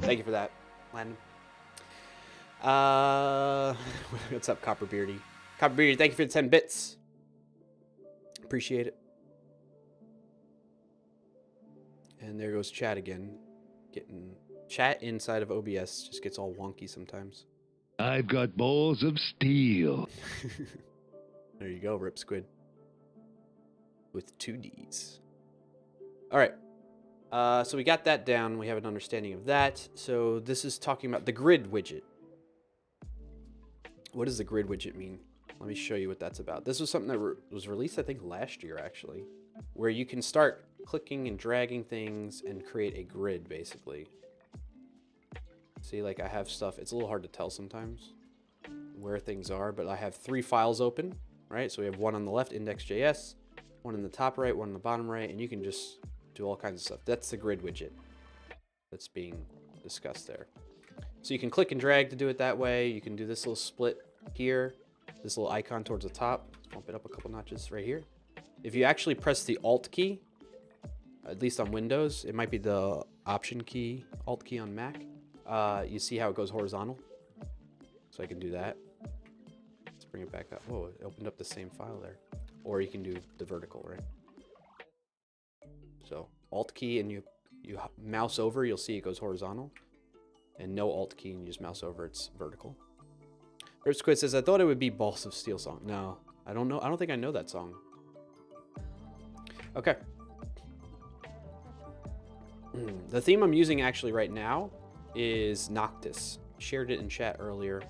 Thank you for that, Landon. What's up, Copperbeardy? Copperbeardy, thank you for the 10 bits. Appreciate it. And there goes chat again. Chat inside of OBS just gets all wonky sometimes. I've got balls of steel. There you go, Rip Squid. With 2 Ds. All right. So we got that down. We have an understanding of that. So this is talking about the grid widget. What does the grid widget mean? Let me show you what that's about. This was something that was released, I think, last year, actually, where you can start clicking and dragging things and create a grid, basically. See, like I have stuff. It's a little hard to tell sometimes where things are, but I have 3 files open, right? So we have one on the left, index.js, one in the top right, one in the bottom right, and you can just do all kinds of stuff. That's the grid widget that's being discussed there. So you can click and drag to do it that way. You can do this little split here, this little icon towards the top. Let's bump it up a couple notches right here. If you actually press the Alt key, at least on Windows, it might be the Option key, Alt key on Mac. You see how it goes horizontal? So I can do that. Let's bring it back up. Oh, it opened up the same file there. Or you can do the vertical, right? So Alt key and you mouse over, you'll see it goes horizontal. And no Alt key and you just mouse over, it's vertical. Rip Squid says, I thought it would be Balls of Steel song. No, I don't know. I don't think I know that song. Okay. The theme I'm using actually right now is Noctis. Shared it in chat earlier.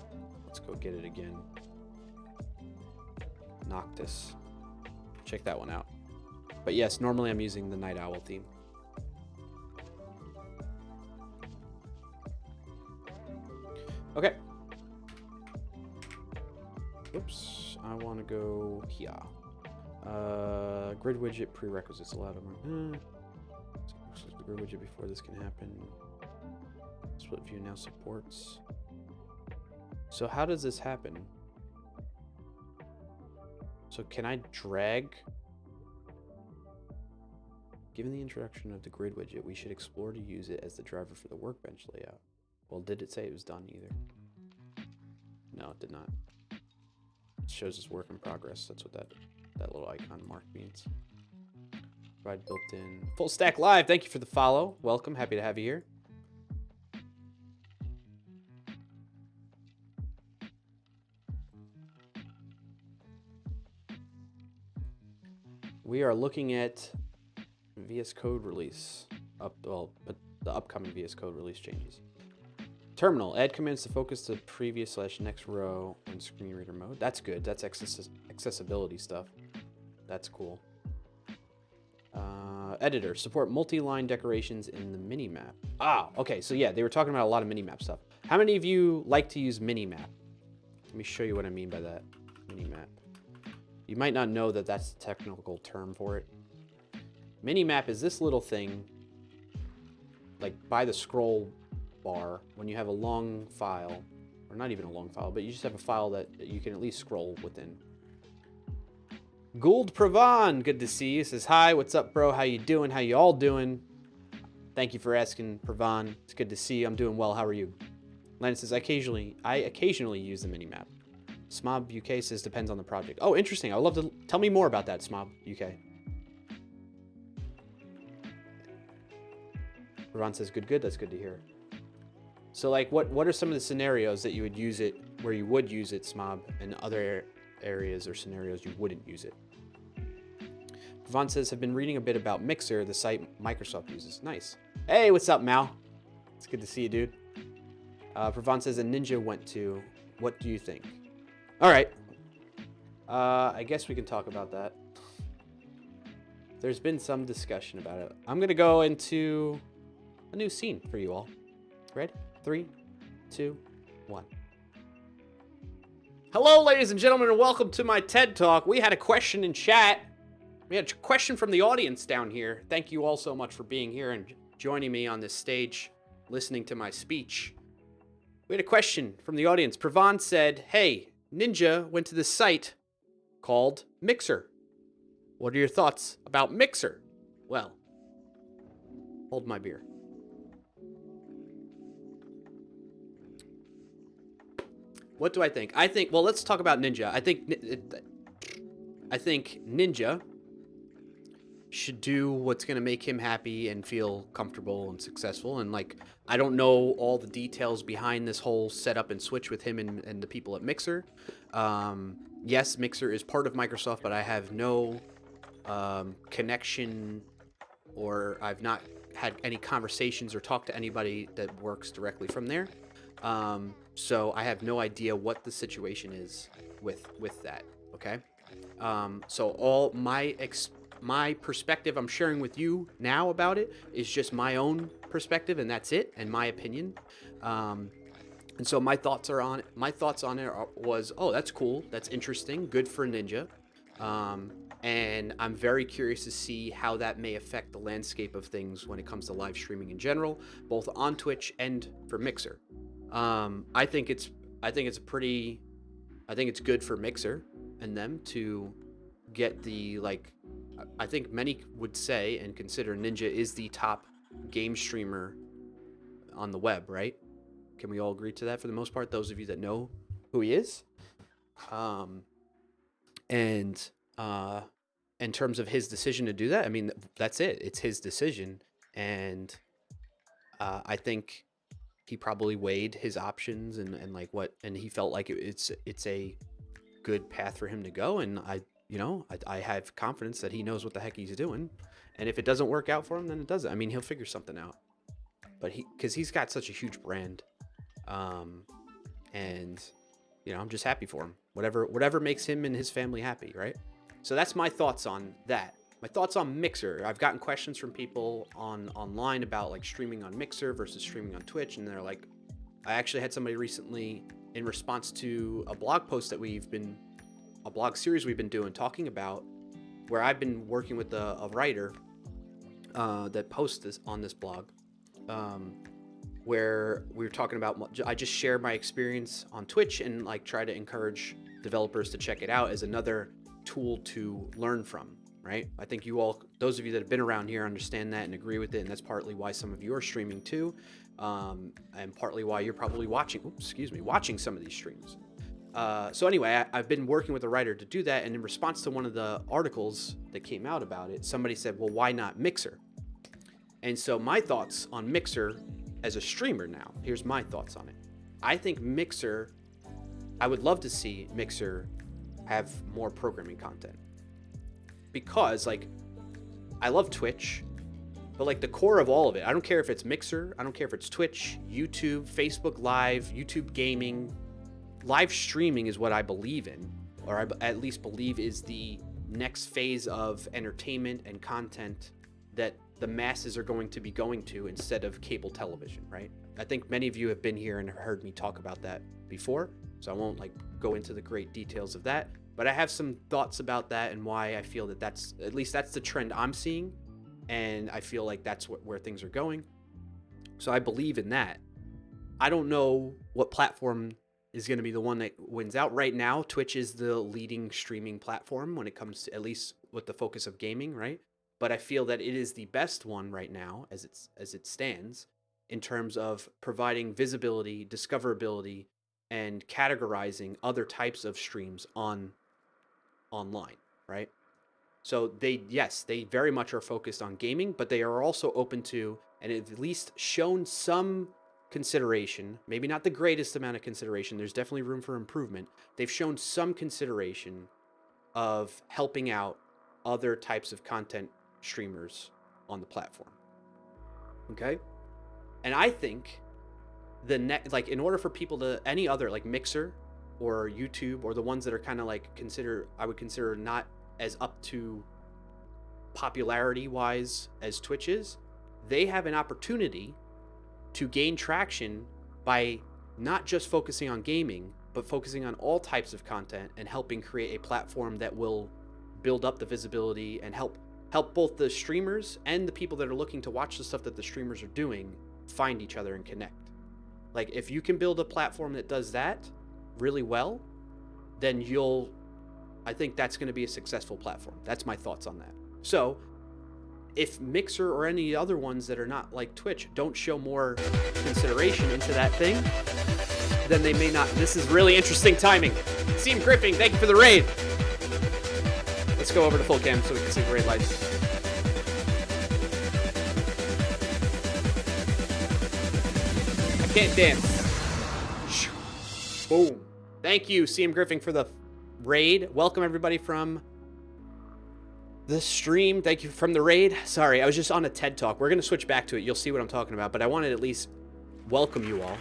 Let's go get it again. Noctis. Check that one out. But yes, normally I'm using the Night Owl theme. Okay. Oops. I want to go here. Grid widget prerequisites allowed on. The grid widget before this can happen. Split view now supports. So how does this happen? So can I drag? Given the introduction of the grid widget, we should explore to use it as the driver for the workbench layout. Well, did it say it was done either? No, it did not. It shows us work in progress. That's what that little icon mark means. Provide built-in full stack live. Thank you for the follow. Welcome. Happy to have you here. We are looking at VS Code release. But the upcoming VS Code release changes. Terminal. Add commands to focus to previous / next row in screen reader mode. That's good. That's accessibility stuff. That's cool. Editor. Support multi-line decorations in the minimap. Ah, okay. So yeah, they were talking about a lot of minimap stuff. How many of you like to use minimap? Let me show you what I mean by that. Minimap. You might not know that that's the technical term for it. Minimap is this little thing, like by the scroll bar, when you have a long file, or not even a long file, but you just have a file that you can at least scroll within. Gould Pravan, good to see you. Says, hi, what's up, bro? How you doing? How you all doing? Thank you for asking, Pravan. It's good to see you. I'm doing well. How are you? Lennon says, I occasionally use the minimap. Smob UK says, depends on the project. Oh, interesting. I would love to tell me more about that, Smob UK. Pravan says, good. That's good to hear. So, like, what are some of the scenarios that you would use it, where you would use it, Smob, and other areas or scenarios you wouldn't use it? Pravan says, have been reading a bit about Mixer, the site Microsoft uses. Nice. Hey, what's up, Mal? It's good to see you, dude. Pravan says, a ninja went to. What do you think? All right. I guess we can talk about that. There's been some discussion about it. I'm going to go into a new scene for you all. Ready? 3, 2, 1. Hello, ladies and gentlemen, and welcome to my TED Talk. We had a question in chat. We had a question from the audience down here. Thank you all so much for being here and joining me on this stage, listening to my speech. We had a question from the audience. Pravan said, hey, Ninja went to this site called Mixer. What are your thoughts about Mixer? Well, hold my beer. What do I think? Well, let's talk about Ninja. I think Ninja should do what's going to make him happy and feel comfortable and successful. And, like, I don't know all the details behind this whole setup and switch with him and the people at Mixer. Yes, Mixer is part of Microsoft, but I have no connection, or I've not had any conversations or talked to anybody that works directly from there. So I have no idea what the situation is with that. Okay. So all my perspective I'm sharing with you now about it is just my own perspective, and that's it, and my opinion. And so my thoughts on it was, oh, that's cool, that's interesting, good for Ninja. And I'm very curious to see how that may affect the landscape of things when it comes to live streaming in general, both on Twitch and for Mixer. I think it's good for Mixer and them to get the, like, I think many would say and consider Ninja is the top game streamer on the web, right? Can we all agree to that for the most part? Those of you that know who he is. And in terms of his decision to do that, I mean, that's it. It's his decision. And I think he probably weighed his options and like what, and he felt like it's a good path for him to go. And I have confidence that he knows what the heck he's doing. And if it doesn't work out for him, then it doesn't. I mean, he'll figure something out. But because he's got such a huge brand, and I'm just happy for him. Whatever makes him and his family happy, right? So that's my thoughts on that. My thoughts on Mixer. I've gotten questions from people online about, like, streaming on Mixer versus streaming on Twitch, and they're like, I actually had somebody recently, in response to a blog post that a blog series we've been doing, talking about where I've been working with a writer that posts this on this blog, where we were talking about, I just share my experience on Twitch and like try to encourage developers to check it out as another tool to learn from, right? I think you all, those of you that have been around here, understand that and agree with it, and that's partly why some of you are streaming too, and partly why you're probably watching some of these streams. So anyway, I've been working with a writer to do that, and in response to one of the articles that came out about it, somebody said, well, why not Mixer? And so my thoughts on Mixer as a streamer now, here's my thoughts on it. I think Mixer, I would love to see Mixer have more programming content, because like, I love Twitch, but like the core of all of it, I don't care if it's Mixer, I don't care if it's Twitch, YouTube, Facebook Live, YouTube gaming, live streaming is what I believe in, or I at least believe is the next phase of entertainment and content that the masses are going to be going to instead of cable television, right? I think many of you have been here and heard me talk about that before, so I won't like go into the great details of that, but I have some thoughts about that and why I feel that that's the trend I'm seeing, and I feel like that's where things are going. So I believe in that. I don't know what platform is going to be the one that wins out. Right now, Twitch is the leading streaming platform when it comes to, at least with the focus of gaming, right? But I feel that it is the best one right now as it stands in terms of providing visibility, discoverability, and categorizing other types of streams online, right? So they very much are focused on gaming, but they are also open to, and have at least shown some consideration, maybe not the greatest amount of consideration, there's definitely room for improvement. They've shown some consideration of helping out other types of content streamers on the platform. Okay? And I think in order for people to, any other like Mixer or YouTube or the ones that are kind of like I would consider not as up to popularity wise as Twitch is, they have an opportunity to gain traction by not just focusing on gaming, but focusing on all types of content and helping create a platform that will build up the visibility and help both the streamers and the people that are looking to watch the stuff that the streamers are doing find each other and connect. Like, if you can build a platform that does that really well, then I think that's going to be a successful platform. That's my thoughts on that. So if Mixer or any other ones that are not like Twitch don't show more consideration into that thing, then they may not. This is really interesting timing. Seam Griffing, thank you for the raid. Let's go over to full cam so we can see the raid lights. I can't dance. Boom. Thank you, CM Griffing, for the raid. Welcome everybody from the stream. Thank you from the raid. Sorry, I was just on a TED Talk. We're going to switch back to it. You'll see what I'm talking about, but I wanted to at least welcome you all.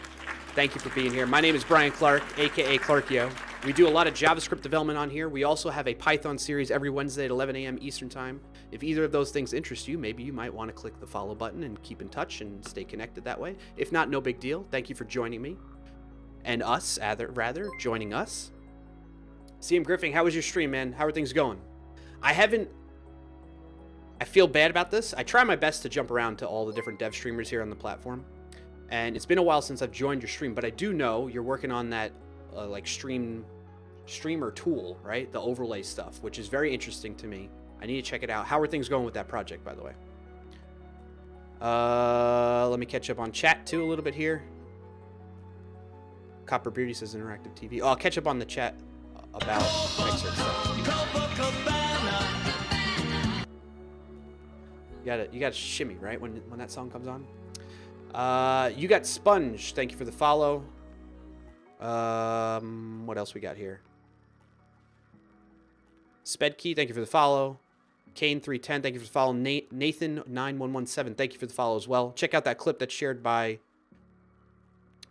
Thank you for being here. My name is Brian Clark, aka Clarkio. We do a lot of JavaScript development on here. We also have a Python series every Wednesday at 11 a.m. Eastern Time. If either of those things interest you, maybe you might want to click the follow button and keep in touch and stay connected that way. If not, no big deal. Thank you for joining me. And us, rather, joining us. CM Griffing, how was your stream, man? How are things going? I feel bad about this. I try my best to jump around to all the different dev streamers here on the platform. And it's been a while since I've joined your stream, but I do know you're working on that like streamer tool, right? The overlay stuff, which is very interesting to me. I need to check it out. How are things going with that project, by the way? Let me catch up on chat too a little bit here. Copper Beauty says interactive TV. Oh, I'll catch up on the chat about Mixer stuff. You got to shimmy, right? When that song comes on. You got Sponge. Thank you for the follow. What else we got here? Spedkey, thank you for the follow. Kane310, thank you for the follow. Nathan9117, thank you for the follow as well. Check out that clip that's shared by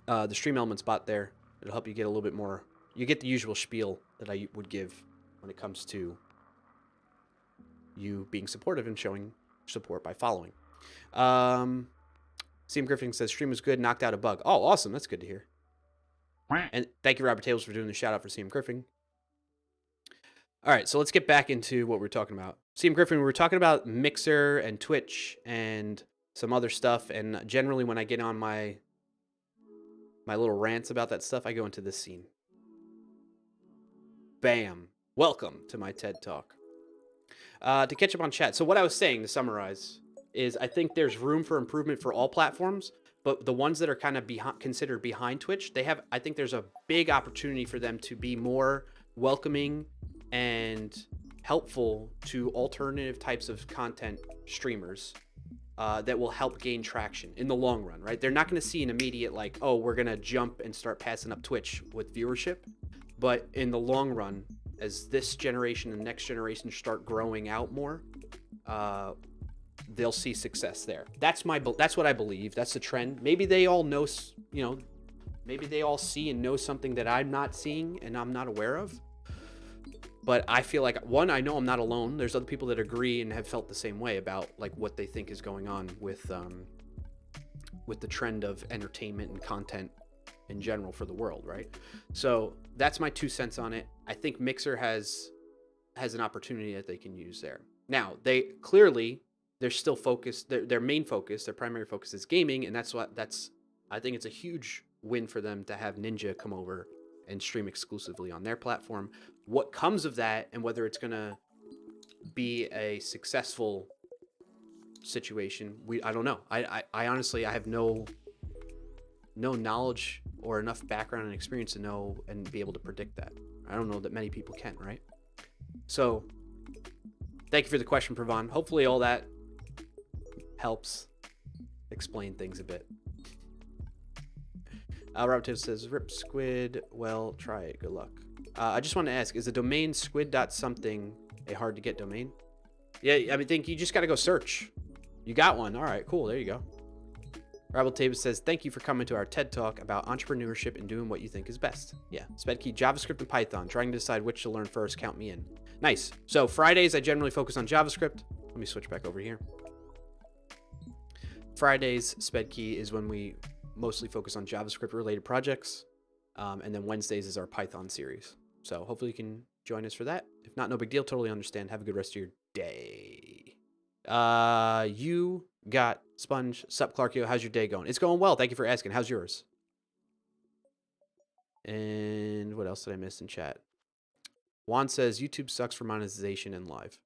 the Stream Elements bot there. It'll help you get a little bit more. You get the usual spiel that I would give when it comes to you being supportive and showing support by following. CM Griffin says stream was good, knocked out a bug. Oh, awesome. That's good to hear. And thank you, Robert Tables, for doing the shout out for CM Griffin. All right, so let's get back into what we're talking about. CM Griffin, we were talking about Mixer and Twitch and some other stuff. And generally, when I get on my little rants about that stuff, I go into this scene. Bam. Welcome to my TED Talk. To catch up on chat. So what I was saying, to summarize, is I think there's room for improvement for all platforms, but the ones that are kind of considered behind Twitch, I think there's a big opportunity for them to be more welcoming and helpful to alternative types of content streamers that will help gain traction in the long run, right? They're not going to see an immediate like, oh, we're going to jump and start passing up Twitch with viewership. But in the long run, as this generation and next generation start growing out more, they'll see success there. That's what I believe. That's the trend. Maybe they all know, maybe they all see and know something that I'm not seeing and I'm not aware of. But I feel like, one, I know I'm not alone. There's other people that agree and have felt the same way about like what they think is going on with the trend of entertainment and content in general for the world, right? So that's my 2 cents on it. I think Mixer has an opportunity that they can use there. Now, they're still focused. Their main focus, their primary focus is gaming, and I think it's a huge win for them to have Ninja come over and stream exclusively on their platform. What comes of that and whether it's going to be a successful situation, I don't know. I honestly, I have no knowledge or enough background and experience to know and be able to predict that. I don't know that many people can, right? So thank you for the question, Pravon. Hopefully all that helps explain things a bit. Robert says, rip squid, well, try it, good luck. I just want to ask, is the domain squid.something a hard to get domain? Yeah, I think you just got to go search. You got one. All right, cool. There you go. Robert Tabus says, thank you for coming to our TED Talk about entrepreneurship and doing what you think is best. Yeah, Spedkey, JavaScript and Python, trying to decide which to learn first, count me in. Nice. So Fridays, I generally focus on JavaScript. Let me switch back over here. Fridays, Spedkey, is when we mostly focus on JavaScript related projects. And then Wednesdays is our Python series. So hopefully you can join us for that. If not, no big deal. Totally understand. Have a good rest of your day. You got Sponge. Sup, Clarkio. How's your day going? It's going well. Thank you for asking. How's yours? And what else did I miss in chat? Juan says YouTube sucks for monetization and live.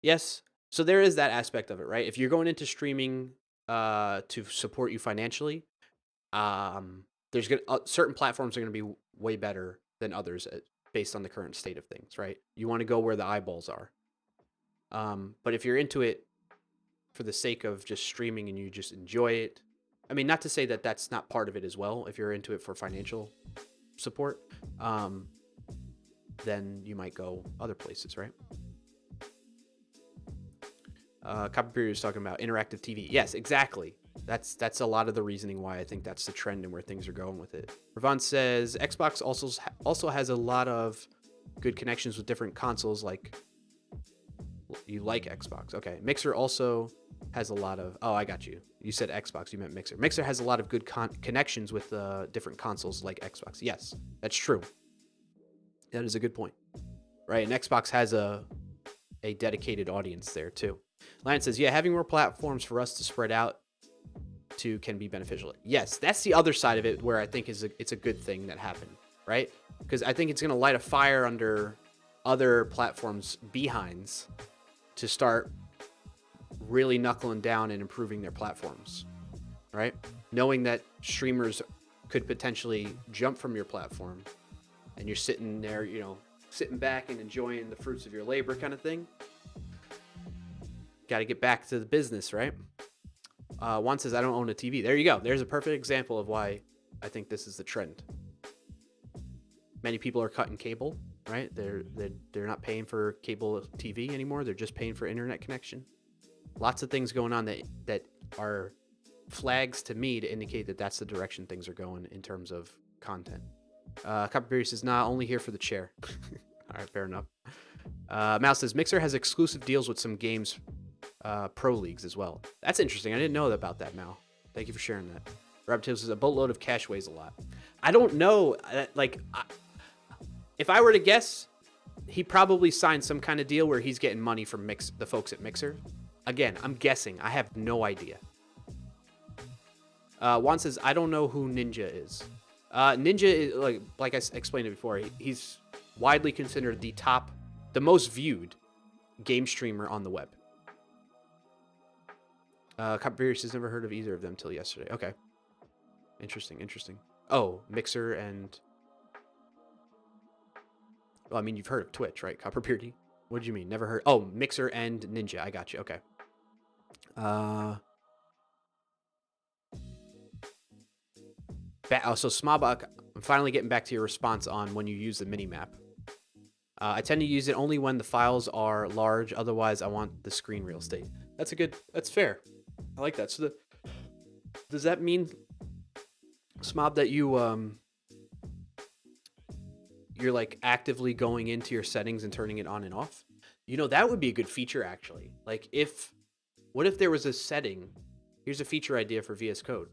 Yes. So there is that aspect of it, right? If you're going into streaming to support you financially, there's certain platforms are going to be way better than others based on the current state of things, right? You want to go where the eyeballs are. But if you're into it for the sake of just streaming and you just enjoy it, I mean, not to say that that's not part of it as well. If you're into it for financial support, then you might go other places, right? Copper was talking about interactive TV. Yes, exactly. That's a lot of the reasoning why I think that's the trend and where things are going with it. Ravon says Xbox also has a lot of good connections with different consoles. Like you like Xbox, okay? Mixer also has a lot of. Oh, I got you. You said Xbox, you meant Mixer. Mixer has a lot of good connections with different consoles like Xbox. Yes, that's true. That is a good point, right? And Xbox has a dedicated audience there too. Lance says, yeah, having more platforms for us to spread out to can be beneficial. Yes, that's the other side of it where I think it's a good thing that happened, right? Because I think it's going to light a fire under other platforms' behinds to start really knuckling down and improving their platforms, right? Knowing that streamers could potentially jump from your platform and you're sitting there, sitting back and enjoying the fruits of your labor kind of thing. Got to get back to the business, right? Juan says, I don't own a TV. There you go. There's a perfect example of why I think this is the trend. Many people are cutting cable, right? They're not paying for cable TV anymore. They're just paying for internet connection. Lots of things going on that are flags to me to indicate that that's the direction things are going in terms of content. Copperberry says, nah, only here for the chair. All right, fair enough. Mouse says, Mixer has exclusive deals with some games, pro leagues as well. That's interesting. I didn't know about that, Mal. Thank you for sharing that. Rob Taylor says a boatload of cash weighs a lot. I don't know. If I were to guess, he probably signed some kind of deal where he's getting money from the folks at Mixer. Again, I'm guessing. I have no idea. Juan says, I don't know who Ninja is. Ninja is, like I explained it before, he's widely considered the most viewed game streamer on the web. Copperbeard has never heard of either of them till yesterday. Okay. Interesting. Oh, Mixer and... Well, I mean, you've heard of Twitch, right, Copperbeardy? What did you mean? Never heard? Oh, Mixer and Ninja. I got you. Okay. So Smobak, I'm finally getting back to your response on when you use the minimap. I tend to use it only when the files are large. Otherwise, I want the screen real estate. That's fair. I like that. So does that mean, Smob, that you're like actively going into your settings and turning it on and off? You know, that would be a good feature, actually. Like, what if there was a setting? Here's a feature idea for VS Code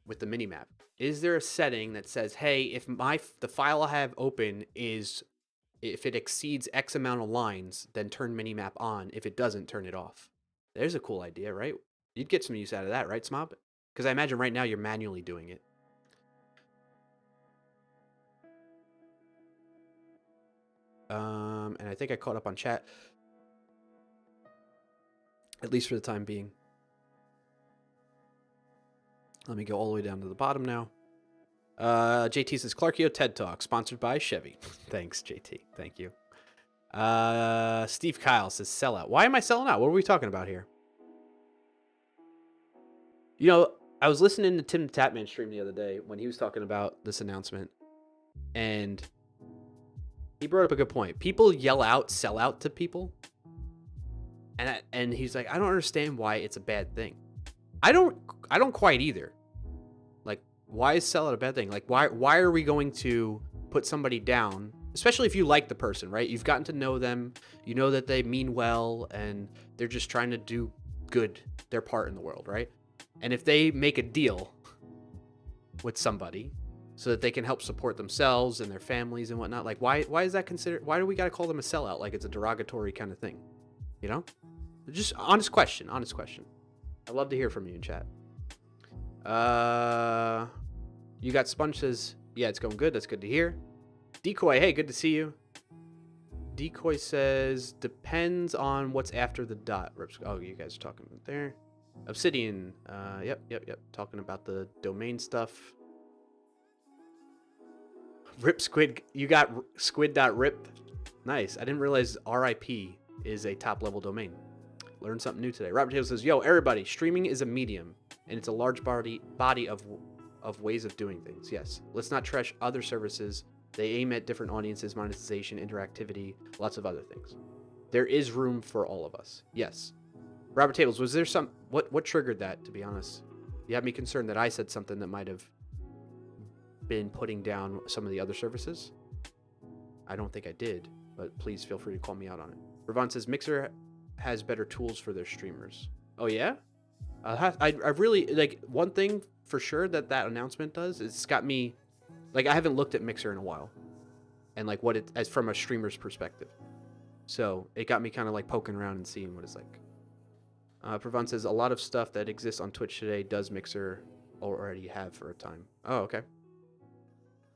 with the minimap. Is there a setting that says, hey, if the file I have open if it exceeds X amount of lines, then turn minimap on. If it doesn't, turn it off. There's a cool idea, right? You'd get some use out of that, right, Smob? Because I imagine right now you're manually doing it. And I think I caught up on chat, at least for the time being. Let me go all the way down to the bottom now. JT says, Clarkio TED Talk, sponsored by Chevy. Thanks, JT. Thank you. Steve Kyle says, sell out. Why am I selling out? What are we talking about here? You know, I was listening to Tim Tapman stream the other day when he was talking about this announcement, and he brought up a good point. People yell out, sell out to people. And he's like, I don't understand why it's a bad thing. I don't quite either. Like, why is sell out a bad thing? Like, why are we going to put somebody down, especially if you like the person, right? You've gotten to know them. You know that they mean well and they're just trying to do good, their part in the world, right? And if they make a deal with somebody so that they can help support themselves and their families and whatnot, like, why is that considered? Why do we got to call them a sellout? Like, it's a derogatory kind of thing, you know? Just honest question. I'd love to hear from you in chat. You got Sponge says, yeah, it's going good. That's good to hear. Decoy, hey, good to see you. Decoy says, depends on what's after the dot. Oh, you guys are talking about there. Obsidian, yep. Talking about the domain stuff. Rip Squid, you got squid.rip. Nice. I didn't realize RIP is a top level domain. Learned something new today. Robert Taylor says, yo, everybody, streaming is a medium, and it's a large body of ways of doing things. Yes. Let's not trash other services. They aim at different audiences, monetization, interactivity, lots of other things. There is room for all of us. Yes. Robert Tables, was there what triggered that, to be honest? You have me concerned that I said something that might have been putting down some of the other services. I don't think I did, but please feel free to call me out on it. Ravon says, Mixer has better tools for their streamers. Oh, yeah? I really, like, one thing for sure that announcement does is it's got me, like, I haven't looked at Mixer in a while. And, like, as from a streamer's perspective. So it got me kind of, like, poking around and seeing what it's like. Pravon says, a lot of stuff that exists on Twitch today does Mixer already have for a time. Oh, okay.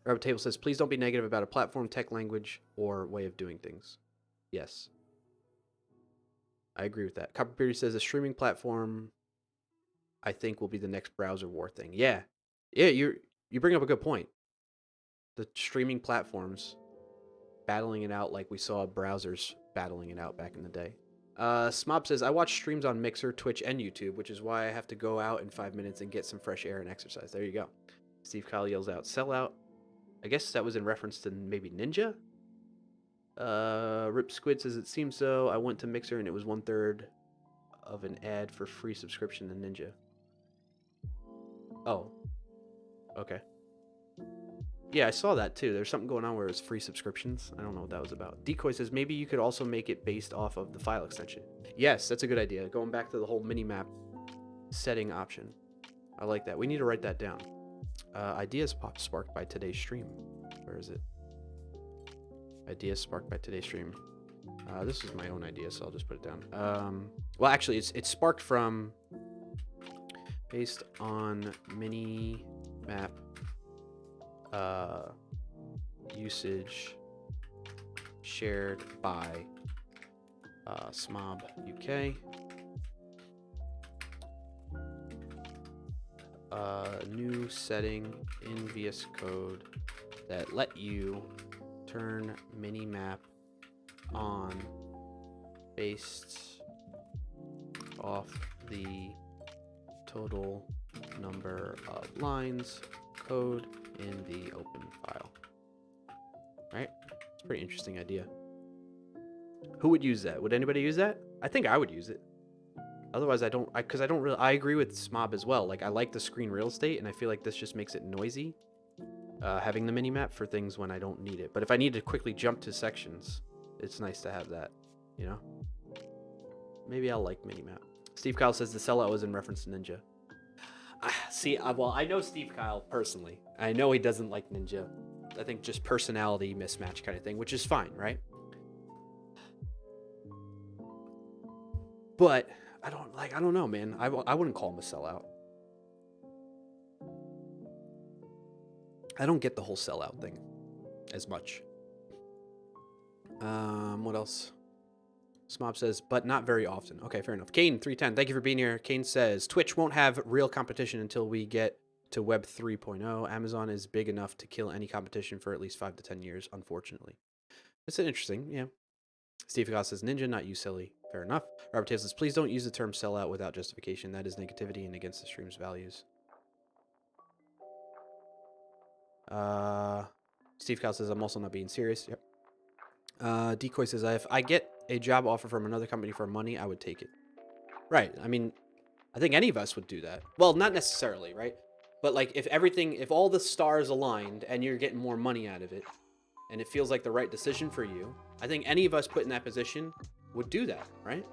Robert Table says, please don't be negative about a platform, tech language, or way of doing things. Yes. I agree with that. Copperbeard says, a streaming platform, I think, will be the next browser war thing. Yeah. Yeah, you bring up a good point. The streaming platforms battling it out like we saw browsers battling it out back in the day. Smob says, I watch streams on Mixer, Twitch, and YouTube, which is why I have to go out in 5 minutes and get some fresh air and exercise. There you go. Steve Kyle yells out, sell out. I guess that was in reference to maybe Ninja? Rip Squid says, it seems so. I went to Mixer and it was 1/3 of an ad for free subscription to Ninja. Oh. Okay. Yeah, I saw that too. There's something going on where it's free subscriptions. I don't know what that was about. Decoy says, maybe you could also make it based off of the file extension. Yes, that's a good idea. Going back to the whole minimap setting option. I like that. We need to write that down. Ideas sparked by today's stream. Where is it? Ideas sparked by today's stream. This is my own idea, so I'll just put it down. Well, actually, it's sparked from based on mini map usage shared by Smob UK. New setting in VS Code that let you turn minimap on based off the total number of lines code in the open file. Right? It's a pretty interesting idea. Who would use that? Would anybody use that? I think I would use it. Otherwise, I don't really. I agree with Smob as well. Like, I like the screen real estate, and I feel like this just makes it noisy. Having the minimap for things when I don't need it. But if I need to quickly jump to sections, it's nice to have that, you know? Maybe I'll like minimap. Steve Kyle says the sellout was in reference to Ninja. See, well, I know Steve Kyle personally. I know he doesn't like Ninja. I think just personality mismatch kind of thing, which is fine, right? But I don't know, man. I wouldn't call him a sellout. I don't get the whole sellout thing as much. What else? Smob says, but not very often. Okay, fair enough. Kane 310, thank you for being here. Kane says, Twitch won't have real competition until we get to Web 3.0. Amazon is big enough to kill any competition for at least 5 to 10 years, unfortunately. It's an interesting, yeah. Steve Goss says, Ninja, not you, silly. Fair enough. Robert Taylor says, please don't use the term sellout without justification. That is negativity and against the stream's values. Steve Kyle says, I'm also not being serious. Yep. Decoy says, if I get a job offer from another company for money, I would take it. Right. I mean, I think any of us would do that. Well, not necessarily, right? But like if all the stars aligned and you're getting more money out of it and it feels like the right decision for you, I think any of us put in that position would do that, right?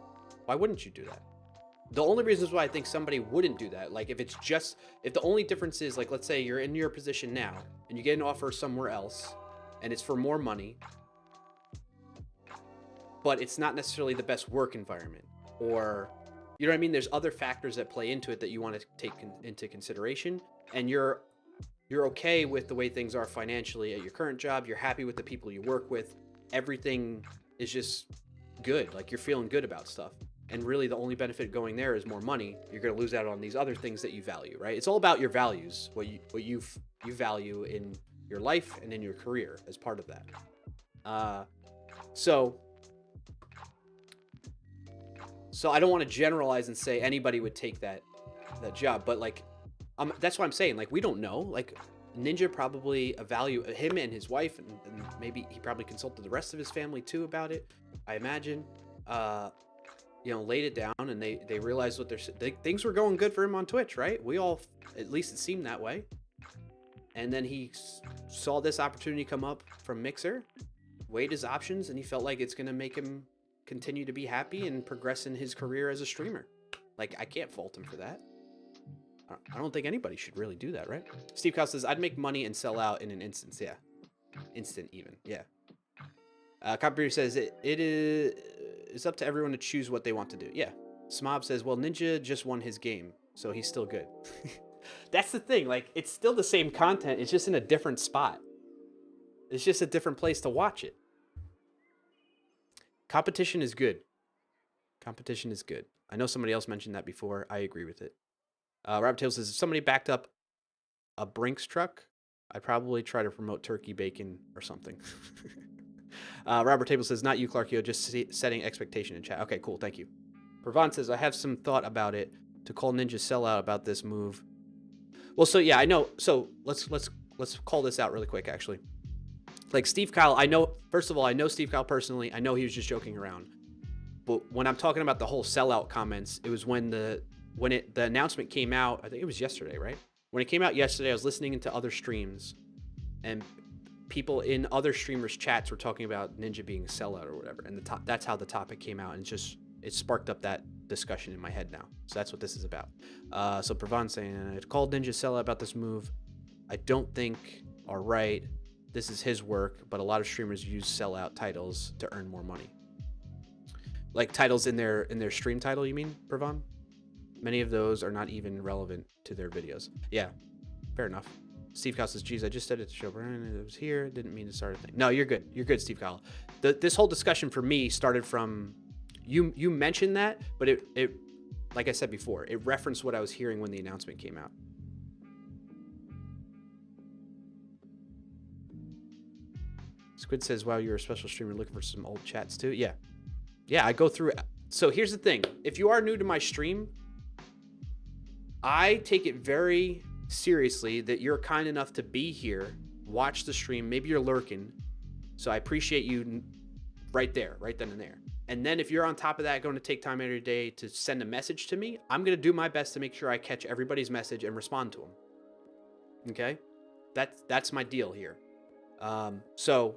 Why wouldn't you do that? The only reasons why I think somebody wouldn't do that, like if the only difference is, like, let's say you're in your position now and you get an offer somewhere else and it's for more money, but it's not necessarily the best work environment, or, you know what I mean? There's other factors that play into it that you want to take into consideration, and you're okay with the way things are financially at your current job. You're happy with the people you work with. Everything is just good. Like, you're feeling good about stuff. And really the only benefit going there is more money. You're going to lose out on these other things that you value, right? It's all about your values, what you value in your life and in your career as part of that. So I don't want to generalize and say anybody would take that job, but like, that's what I'm saying. Like, we don't know. Like, Ninja probably him and his wife, and maybe he probably consulted the rest of his family too about it, I imagine. Laid it down, and they realized what things were going good for him on Twitch, right? We all, at least it seemed that way. And then he saw this opportunity come up from Mixer, weighed his options, and he felt like it's going to make him continue to be happy and progress in his career as a streamer. Like, I can't fault him for that. I don't think anybody should really do that, right? Steve Kyle says, I'd make money and sell out in an instance. Yeah. Instant even. Yeah. Copper says, it's up to everyone to choose what they want to do. Yeah. Smob says, well, Ninja just won his game, so he's still good. That's the thing. Like, it's still the same content. It's just in a different spot. It's just a different place to watch it. Competition is good. Competition is good. I know somebody else mentioned that before. I agree with it. Robert Taylor says, if somebody backed up a Brinks truck, I'd probably try to promote turkey bacon or something. Robert Taylor says, not you, Clarkio, just setting expectation in chat. Okay, cool. Thank you. Pravant says, I have some thought about it to call Ninja sellout about this move. Well, so yeah, I know. So let's call this out really quick, actually. Like, Steve Kyle, first of all, I know Steve Kyle personally. I know he was just joking around. But when I'm talking about the whole sellout comments, it was when the announcement came out. I think it was yesterday, right? When it came out yesterday, I was listening into other streams, and people in other streamers' chats were talking about Ninja being a sellout or whatever. And that's how the topic came out, and it sparked up that discussion in my head now. So that's what this is about. So Pravon saying, I called Ninja Sellout about this move. I don't think are right. This is his work, but a lot of streamers use sellout titles to earn more money. Like titles in their stream title, you mean, Pravon? Many of those are not even relevant to their videos. Yeah, fair enough. Steve Kyle says, geez, I just said it to show Brian it was here. Didn't mean to start a thing. No, you're good. You're good, Steve Kyle. This whole discussion for me started from you mentioned that, but it like I said before, it referenced what I was hearing when the announcement came out. Squid says, wow, you're a special streamer looking for some old chats too. Yeah, I go through. So here's the thing. If you are new to my stream, I take it very seriously that you're kind enough to be here, watch the stream. Maybe you're lurking. So I appreciate you right there, right then and there. And then if you're on top of that, going to take time out of your day to send a message to me, I'm going to do my best to make sure I catch everybody's message and respond to them. Okay? That's my deal here. So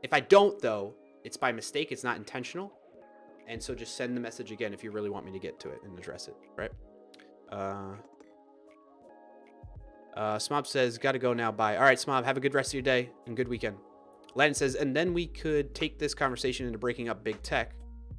if I don't, though, it's by mistake. It's not intentional. And so just send the message again if you really want me to get to it and address it, right? Smob says, gotta go now, bye. All right, Smob, have a good rest of your day and good weekend. Len says, and then we could take this conversation into breaking up big tech.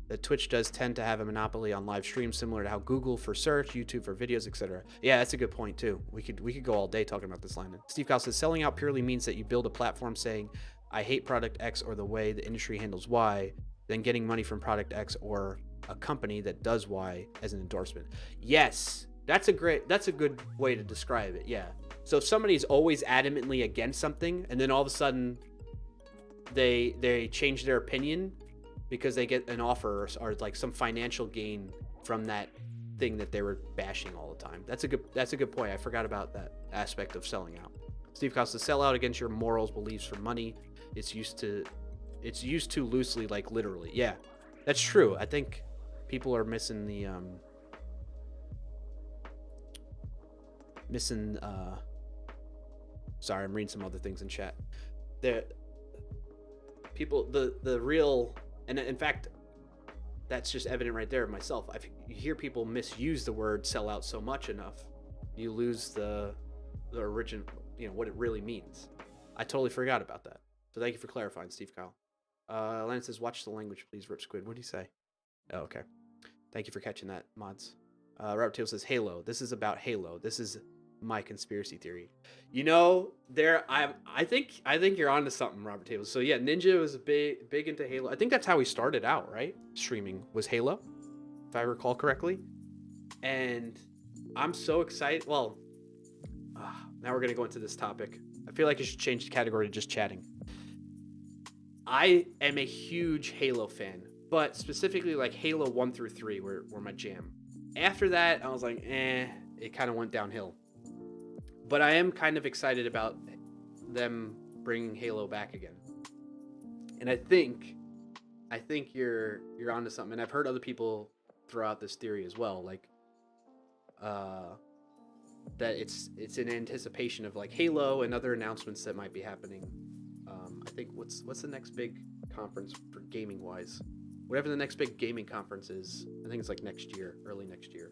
That Twitch does tend to have a monopoly on live streams, similar to how Google for search, YouTube for videos, etc. Yeah, that's a good point too. We could go all day talking about this line. Steve Kyle says, selling out purely means that you build a platform saying, I hate product X or the way the industry handles Y, then getting money from product X or a company that does Y as an endorsement. Yes, that's a good way to describe it. Yeah. So if somebody's always adamantly against something and then all of a sudden they change their opinion because they get an offer or like some financial gain from that thing that they were bashing all the time. That's a good point. I forgot about that aspect of selling out. Steve Costa, sell out against your morals, beliefs for money. It's used too loosely, like literally. Yeah, that's true. I think people are missing the sorry, I'm reading some other things in chat. The real, and in fact, that's just evident right there myself. You hear people misuse the word sell out so much enough, you lose the origin, what it really means. I totally forgot about that. So thank you for clarifying, Steve Kyle. Lance says, watch the language, please, Rip Squid. What do you say? Oh, okay. Thank you for catching that, mods. Robert Taylor says, Halo. This is about Halo. This is my conspiracy theory. I think you're onto something, Robert Taylor. So yeah, Ninja was big into Halo. I think that's how he started out, right? Streaming was Halo, if I recall correctly. And I'm so excited. Well, now we're gonna go into this topic. I feel like I should change the category to just chatting. I am a huge Halo fan, but specifically like Halo 1 through 3 were my jam. After that, I was like, it kind of went downhill. But I am kind of excited about them bringing Halo back again. And I think you're onto something. And I've heard other people throw out this theory as well, like that it's in anticipation of like Halo and other announcements that might be happening. I think what's the next big conference for gaming wise? Whatever the next big gaming conference is, I think it's like next year, early next year.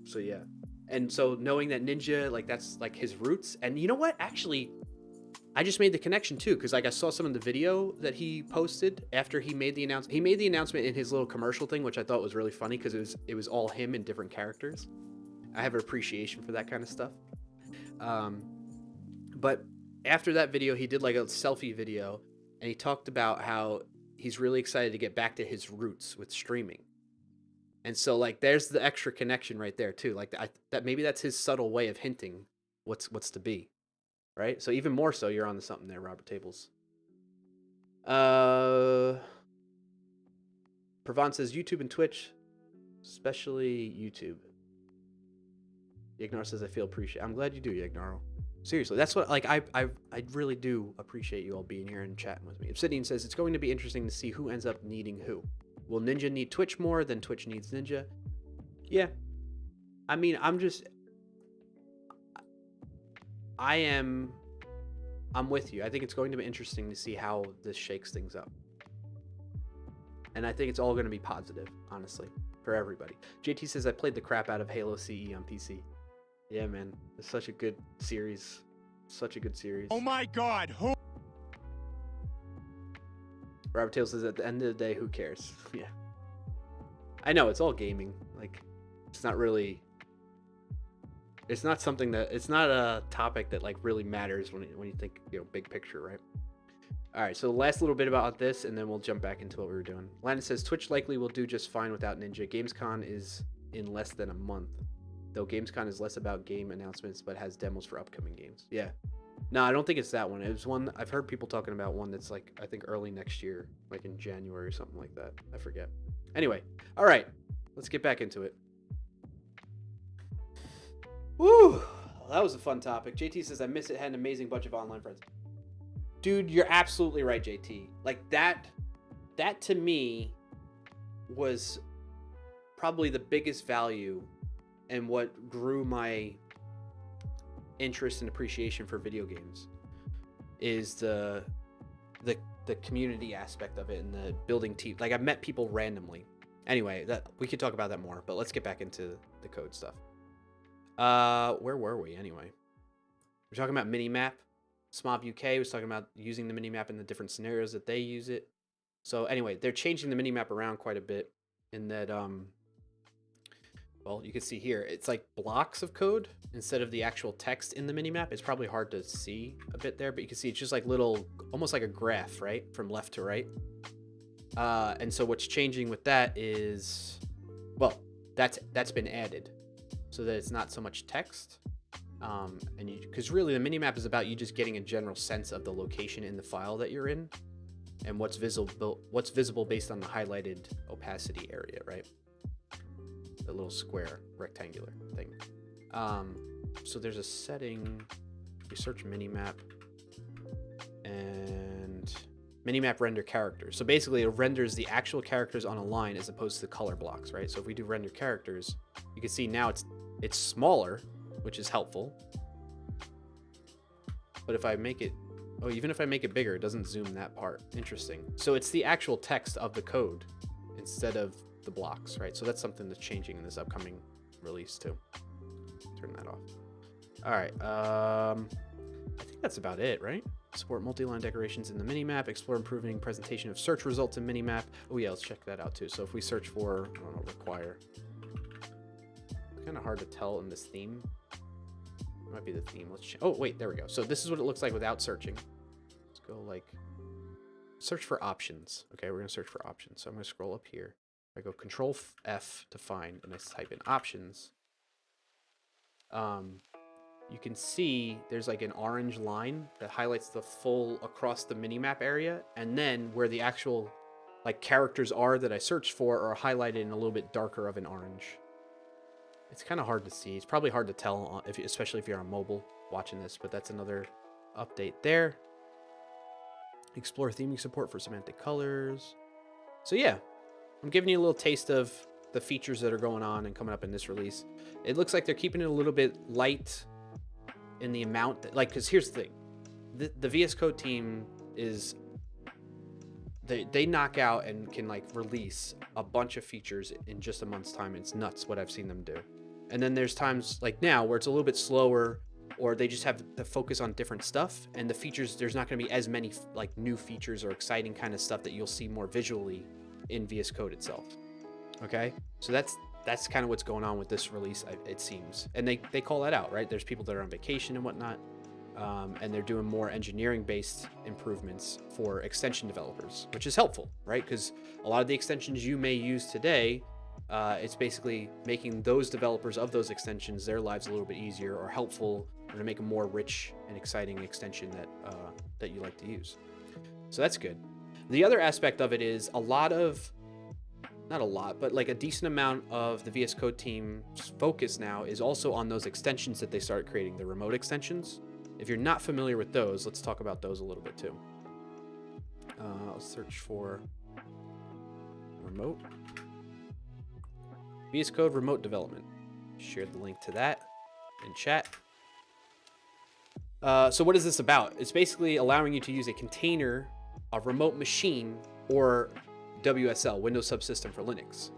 So yeah. And so knowing that Ninja, like that's like his roots. And you know what? Actually, I just made the connection too, because like I saw some of the video that he posted after he made the announcement. He made the announcement in his little commercial thing, which I thought was really funny because it was all him and different characters. I have an appreciation for that kind of stuff. But after that video, he did like a selfie video, and he talked about how he's really excited to get back to his roots with streaming. And so like there's the extra connection right there too. Like that maybe that's his subtle way of hinting what's to be. Right? So even more so, you're on to something there, Robert Tables. Pravon says YouTube and Twitch, especially YouTube. Yagnar says, I feel appreciated. I'm glad you do, Yagnaro. Seriously, that's what, like, I really do appreciate you all being here and chatting with me. Obsidian says, it's going to be interesting to see who ends up needing who. Will Ninja need Twitch more than Twitch needs Ninja? Yeah. I mean, I'm with you. I think it's going to be interesting to see how this shakes things up. And I think it's all going to be positive, honestly, for everybody. JT says, I played the crap out of Halo CE on PC. Yeah, man. It's such a good series. Such a good series. Oh my God, who? Robert Taylor says, at the end of the day, who cares? Yeah. I know, it's all gaming. Like, it's not really... It's not something that... It's not a topic that, like, really matters when you think, you know, big picture, right? All right, so the last little bit about this, and then we'll jump back into what we were doing. Landon says, Twitch likely will do just fine without Ninja. Gamescom is in less than a month. Though Gamescom is less about game announcements, but has demos for upcoming games. Yeah. No, I don't think it's that one. It was one... I've heard people talking about one that's, like, I think early next year. Like in January or something like that. I forget. Anyway. All right. Let's get back into it. Woo! That was a fun topic. JT says, I miss it. Had an amazing bunch of online friends. Dude, you're absolutely right, JT. Like, that to me was probably the biggest value and what grew my interest and appreciation for video games is the community aspect of it and the building team. Like, I've met people randomly. Anyway, that we could talk about that more, but let's get back into the code stuff. Where were we anyway? We're talking about minimap. Smob UK was talking about using the minimap in the different scenarios that they use it. So anyway, they're changing the minimap around quite a bit in that, well, you can see here, it's like blocks of code instead of the actual text in the minimap. It's probably hard to see a bit there, but you can see it's just like little, almost like a graph, right? From left to right. And so what's changing with that is, well, that's been added so that it's not so much text. And because really the minimap is about you just getting a general sense of the location in the file that you're in and what's visible based on the highlighted opacity area, right? The little square rectangular thing. So there's a setting, you search minimap and minimap render characters. So basically it renders the actual characters on a line as opposed to color blocks, right? So if we do render characters, you can see now it's smaller, which is helpful. But if I make it, oh, even if I make it bigger, it doesn't zoom that part. Interesting. So it's the actual text of the code instead of the blocks, right? So that's something that's changing in this upcoming release too. Turn that off. All right. I think that's about it, right? Support multi-line decorations in the minimap. Explore improving presentation of search results in minimap. Oh yeah, let's check that out too. So if we search for, I don't know, require. It's kind of hard to tell in this theme. It might be the theme. Let's oh wait, there we go. So this is what it looks like without searching. Let's go like search for options. Okay, we're gonna search for options. So I'm gonna scroll up here. I go Control F to find, and I type in options. You can see there's like an orange line that highlights the full across the minimap area, and then where the actual like characters are that I searched for are highlighted in a little bit darker of an orange. It's kind of hard to see. It's probably hard to tell, especially if you're on mobile watching this, but that's another update there. Explore theming support for semantic colors. So yeah, I'm giving you a little taste of the features that are going on and coming up in this release. It looks like they're keeping it a little bit light in the amount that, like, because here's the thing. The VS Code team is, they knock out and can like release a bunch of features in just a month's time. It's nuts what I've seen them do. And then there's times like now where it's a little bit slower, or they just have to focus on different stuff, and the features, there's not going to be as many like new features or exciting kind of stuff that you'll see more visually in VS Code itself. Okay, so that's kind of what's going on with this release, it seems, and they call that out, right? There's people that are on vacation and whatnot, and they're doing more engineering-based improvements for extension developers, which is helpful, right? Because a lot of the extensions you may use today, it's basically making those developers of those extensions, their lives a little bit easier or helpful, or to make a more rich and exciting extension that you like to use. So that's good. The other aspect of it is not a lot, but like a decent amount of the VS Code team's focus now is also on those extensions that they started creating, the remote extensions. If you're not familiar with those, let's talk about those a little bit too. I'll search for remote. VS Code remote development. Shared the link to that in chat. So what is this about? It's basically allowing you to use a container, a remote machine, or WSL, Windows Subsystem for Linux.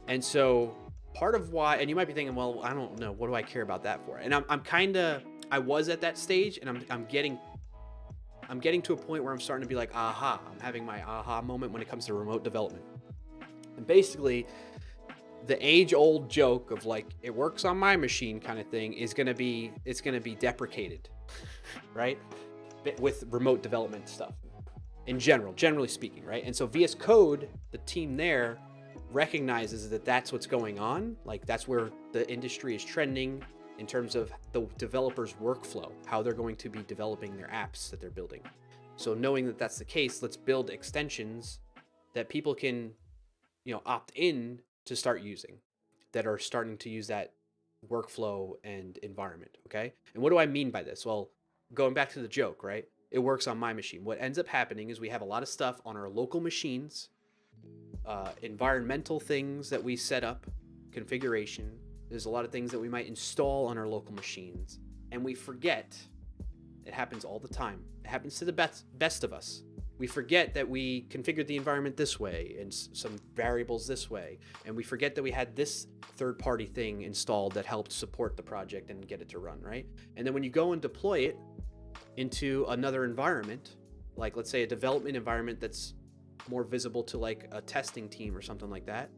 And so part of why, and you might be thinking, well, I don't know, what do I care about that for? And I'm kind of, I was at that stage, and I'm getting to a point where I'm starting to be like, aha, I'm having my aha moment when it comes to remote development. And basically, the age-old joke of like, it works on my machine kind of thing is going to be, it's going to be deprecated, right? With remote development stuff in generally speaking, right? And so VS Code, the team there, recognizes that that's what's going on. Like, that's where the industry is trending in terms of the developer's workflow, how they're going to be developing their apps that they're building. So knowing that that's the case, let's build extensions that people can, opt in to start using, that are starting to use that workflow and environment, okay? And what do I mean by this? Well, going back to the joke, right? It works on my machine. What ends up happening is we have a lot of stuff on our local machines, environmental things that we set up, configuration. There's a lot of things that we might install on our local machines, and we forget. It happens all the time. It happens to the best of us. We forget that we configured the environment this way and some variables this way, and we forget that we had this third-party thing installed that helped support the project and get it to run, right? And then when you go and deploy it into another environment, like let's say a development environment that's more visible to like a testing team or something like that,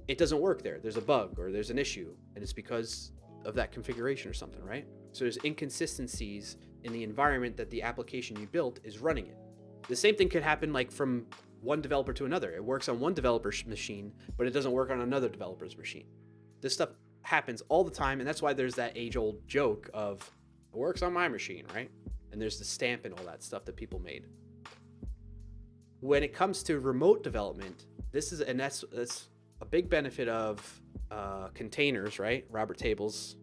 it doesn't work there. There's a bug or there's an issue, and it's because of that configuration or something, right? So there's inconsistencies in the environment that the application you built is running in. The same thing could happen like from one developer to another. It works on one developer's machine, but it doesn't work on another developer's machine. This stuff happens all the time, and that's why there's that age-old joke of, it works on my machine, right? And there's the stamp and all that stuff that people made. When it comes to remote development, that's a big benefit of containers, right? Robert Tables,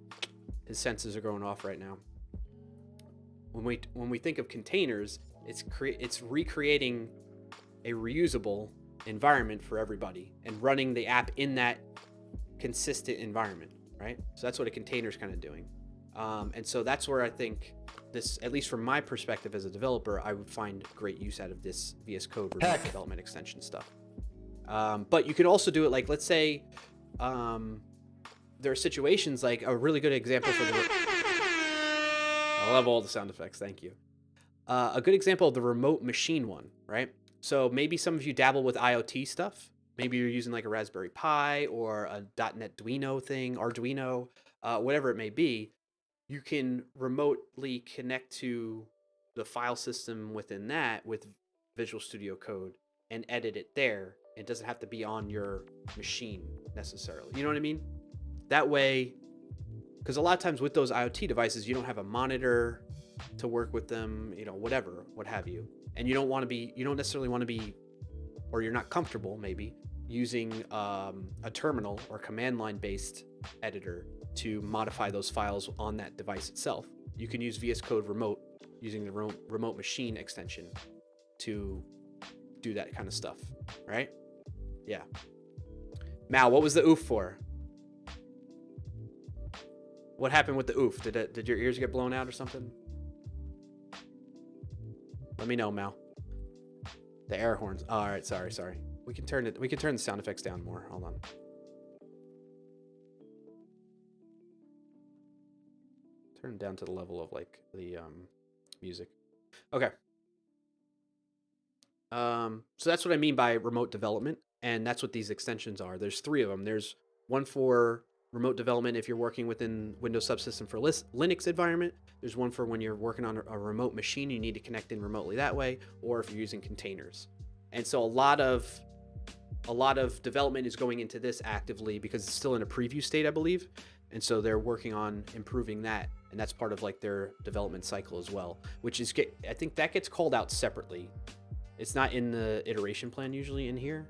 his senses are going off right now. When we think of containers, it's recreating a reusable environment for everybody and running the app in that consistent environment, right? So that's what a container is kind of doing. And so that's where I think this, at least from my perspective as a developer, I would find great use out of this VS Code remote development extension stuff. But you can also do it like, let's say there are situations like a really good example for the... I love all the sound effects, thank you. A good example of the remote machine one, right? So maybe some of you dabble with IoT stuff. Maybe you're using like a Raspberry Pi or a .NET Arduino thing, Arduino, whatever it may be. You can remotely connect to the file system within that with Visual Studio Code and edit it there. It doesn't have to be on your machine necessarily. You know what I mean? That way, because a lot of times with those IoT devices, you don't have a monitor to work with them, whatever, what have you. And you don't necessarily want to be, or you're not comfortable maybe, using a terminal or command line based editor to modify those files on that device itself. You can use VS Code Remote using the remote machine extension to do that kind of stuff, right? Yeah. Mal, what was the oof for? What happened with the oof? Did your ears get blown out or something? Let me know, Mal. The air horns. Oh, all right, sorry. We can turn the sound effects down more. Hold on. Turn it down to the level of like the music. Okay. So that's what I mean by remote development, and that's what these extensions are. There's 3 of them. There's one for remote development if you're working within Windows Subsystem for Linux environment. There's one for when you're working on a remote machine, you need to connect in remotely that way, or if you're using containers. And so a lot of development is going into this actively because it's still in a preview state, I believe. And so they're working on improving that, and that's part of like their development cycle as well, which is, I think that gets called out separately. It's not in the iteration plan usually in here.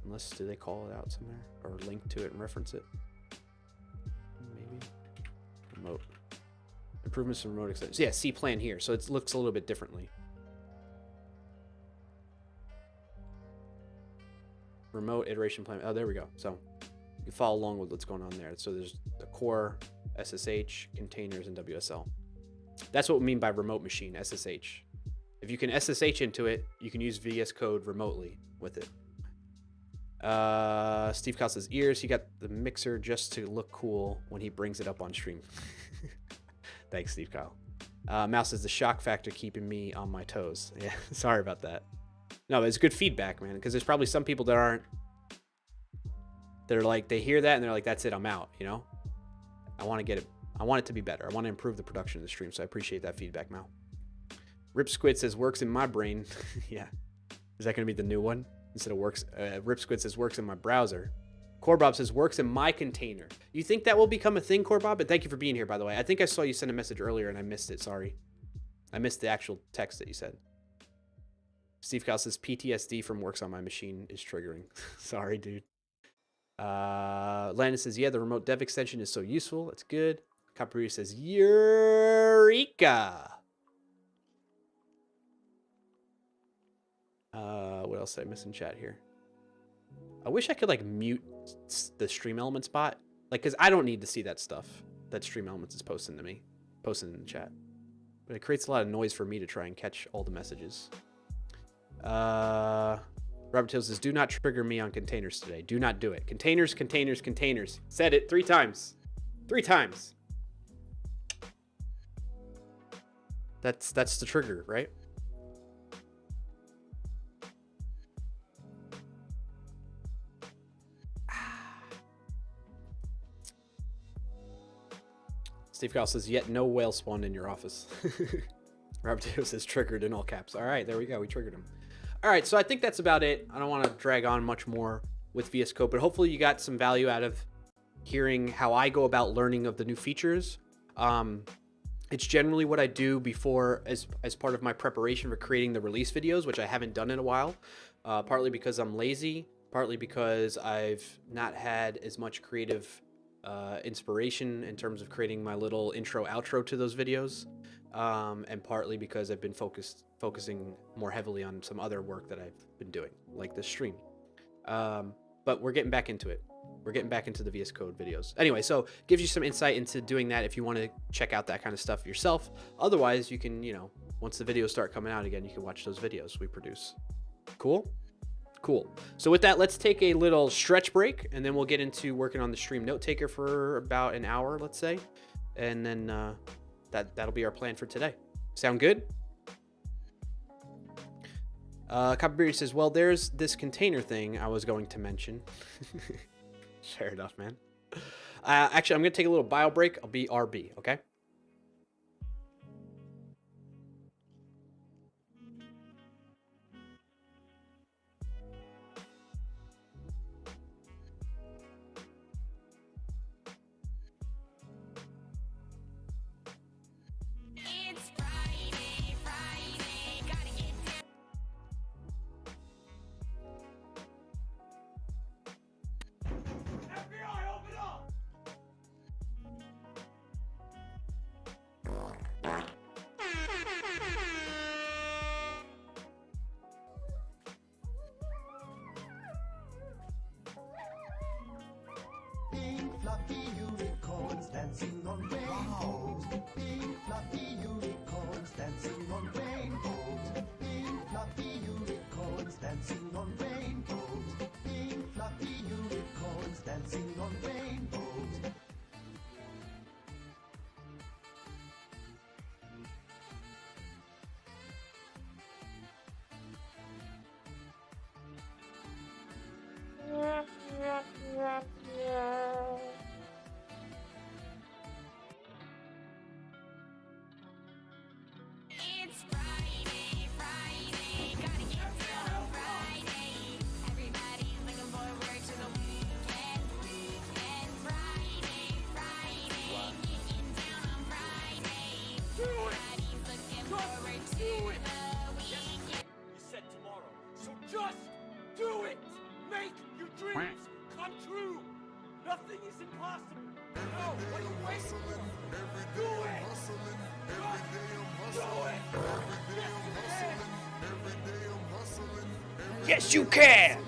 Unless, do they call it out somewhere or link to it and reference it? Maybe. Remote. Improvements in remote extensions. Yeah, C plan here. So it looks a little bit differently. Remote iteration plan. Oh, there we go. So you follow along with what's going on there. So there's the core, SSH, containers, and WSL. That's what we mean by remote machine, SSH. If you can SSH into it, you can use VS Code remotely with it. Steve Kyle says ears. He got the mixer just to look cool when he brings it up on stream. Thanks, Steve Kyle. Mouse says the shock factor keeping me on my toes. Yeah, sorry about that. No, it's good feedback, man, because there's probably some people that aren't. They're like, they hear that and they're like, that's it, I'm out, you know? I want to get it. I want it to be better. I want to improve the production of the stream, so I appreciate that feedback, Mal. Rip Squid says works in my brain. Yeah. Is that going to be the new one? Instead of works, Rip Squid says works in my browser. Corbob says works in my container. You think that will become a thing, Corbob? And thank you for being here, by the way. I think I saw you send a message earlier and I missed it. Sorry. I missed the actual text that you said. Steve Kyle says PTSD from works on my machine is triggering. Sorry, dude. Landon says, yeah, the remote dev extension is so useful. That's good. Caprice says, Eureka. What else did I miss in chat here? I wish I could like mute the Stream Elements bot. Like, cause I don't need to see that stuff that Stream Elements is posting to me, posting in the chat. But it creates a lot of noise for me to try and catch all the messages. Robert Hill says, do not trigger me on containers today. Do not do it. Containers, containers, containers. Said it 3 times. 3 times. That's the trigger, right? Steve Kyle says, yet no whale spawned in your office. Robert Hill says, triggered in all caps. All right, there we go. We triggered him. All right, so I think that's about it. I don't want to drag on much more with VS Code, but hopefully you got some value out of hearing how I go about learning of the new features. It's generally what I do before as part of my preparation for creating the release videos, which I haven't done in a while, partly because I'm lazy, partly because I've not had as much creative inspiration in terms of creating my little intro outro to those videos, and partly because I've been focusing more heavily on some other work that I've been doing, like this stream. But we're getting back into it. We're getting back into the VS Code videos. Anyway, so gives you some insight into doing that if you want to check out that kind of stuff yourself. Otherwise, you can, you know, once the videos start coming out again, you can watch those videos we produce. Cool? Cool. So with that, let's take a little stretch break, and then we'll get into working on the stream note taker for about an hour, let's say. And then that'll be our plan for today. Sound good? Copperberry says, well, there's this container thing I was going to mention. Fair enough, man. Actually, I'm going to take a little bio break. I'll be RB, okay? It's Friday, gotta get down. FBI, open up! Pink fluffy unicorns dancing on rainbows. Pink fluffy unicorns dancing on rainbows. Pink fluffy unicorns dancing on rainbows. Pink fluffy unicorns dancing on rainbows. It's Friday, gotta get down on Friday. Everybody's looking forward to the weekend. Friday, getting down on Friday. Everybody's looking forward to the weekend. You said tomorrow, so just do it! Make your dreams come true! Nothing is impossible! No, what are you waiting for? Do it! Just do it! Yes, you can!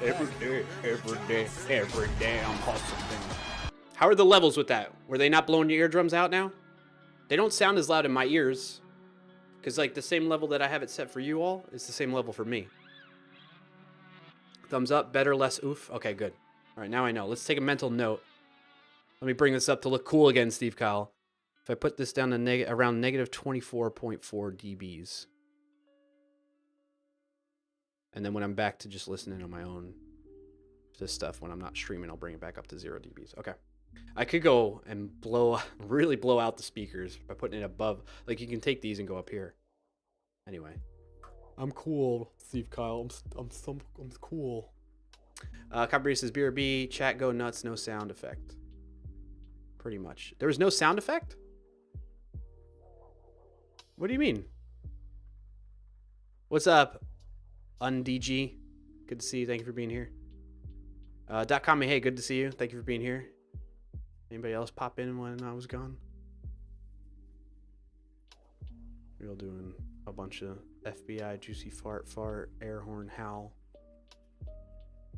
Every day I'm hustling. How are the levels with that? Were they not blowing your eardrums out now? They don't sound as loud in my ears. Because, like, the same level that I have it set for you all is the same level for me. Thumbs up, better, less oof. Okay, good. All right, now I know. Let's take a mental note. Let me bring this up to look cool again, Steve Kyle. If I put this down to around negative 24.4 dBs. And then when I'm back to just listening on my own, this stuff, when I'm not streaming, I'll bring it back up to 0 dBs. Okay. I could go and really blow out the speakers by putting it above. Like, you can take these and go up here. Anyway. I'm cool, Steve Kyle. I'm cool. Copy says, BRB, chat go nuts, no sound effect. Pretty much. There was no sound effect? What do you mean? What's up, UnDG? Good to see you. Thank you for being here. .com, hey, good to see you. Thank you for being here. Anybody else pop in when I was gone? We're all doing a bunch of FBI, juicy fart, air horn, howl.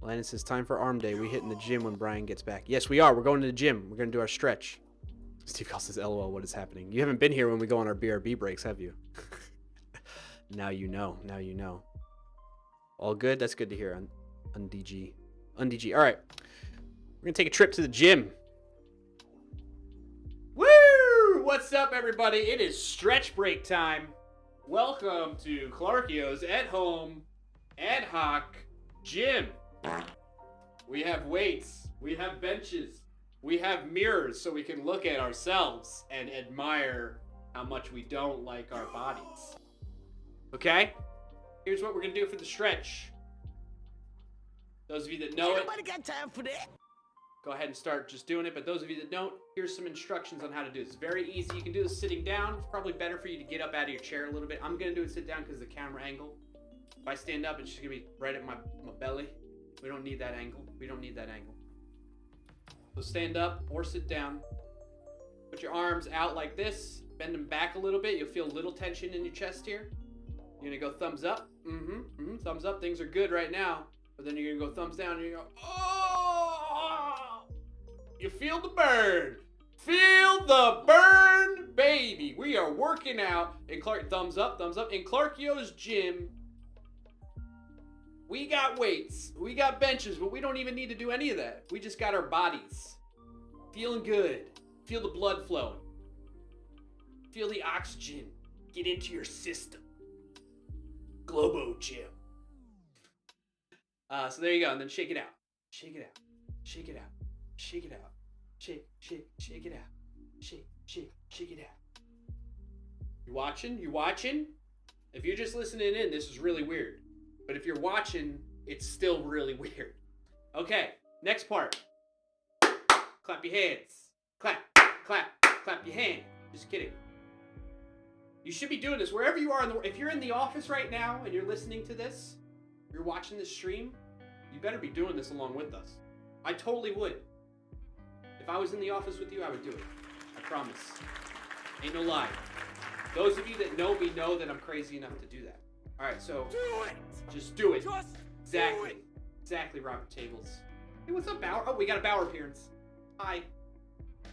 Landon says, time for arm day. We hit in the gym when Brian gets back. Yes, we are. We're going to the gym. We're going to do our stretch. Steve Kyle says, LOL, what is happening? You haven't been here when we go on our BRB breaks, have you? Now you know. Now you know. All good? That's good to hear. UnDG. UnDG. All right. We're going to take a trip to the gym. Woo! What's up, everybody? It is stretch break time. Welcome to Clarkio's at home ad hoc gym. We have weights, we have benches, we have mirrors so we can look at ourselves and admire how much we don't like our bodies. Okay? Here's what we're gonna do for the stretch. Those of you that know it, Nobody got time for that. go ahead and start just doing it. But those of you that don't, here's some instructions on how to do this. It's very easy. You can do this sitting down. It's probably better for you to get up out of your chair a little bit. I'm gonna do it sit down because of the camera angle. If I stand up, it's just gonna be right at my belly. We don't need that angle. We don't need that angle. So stand up or sit down. Put your arms out like this. Bend them back a little bit. You'll feel a little tension in your chest here. You're gonna go thumbs up. Thumbs up. Things are good right now. But then you're gonna go thumbs down and you go, oh! You feel the burn. Feel the burn, baby. We are working out in thumbs up, in Clarkio's gym. We got weights, we got benches, but we don't even need to do any of that. We just got our bodies. Feeling good. Feel the blood flowing. Feel the oxygen get into your system. Globo Gym. So there you go, and then shake it out. Shake it out. Shake it out. Shake it out. Shake it out. Shake it out. You watching? You watching? If you're just listening in, this is really weird. But if you're watching, it's still really weird. Okay, next part. Clap your hands. Clap, clap, clap your hand. Just kidding. You should be doing this wherever you are. If you're in the office right now and you're listening to this, you're watching this stream, you better be doing this along with us. I totally would. If I was in the office with you, I would do it. I promise. Ain't no lie. Those of you that know me know that I'm crazy enough to do that. All right, so Do it. just do it. Just Exactly. do it. Exactly, Robert Tables. Hey, what's up, Bauer? Oh, we got a Bauer appearance. Hi.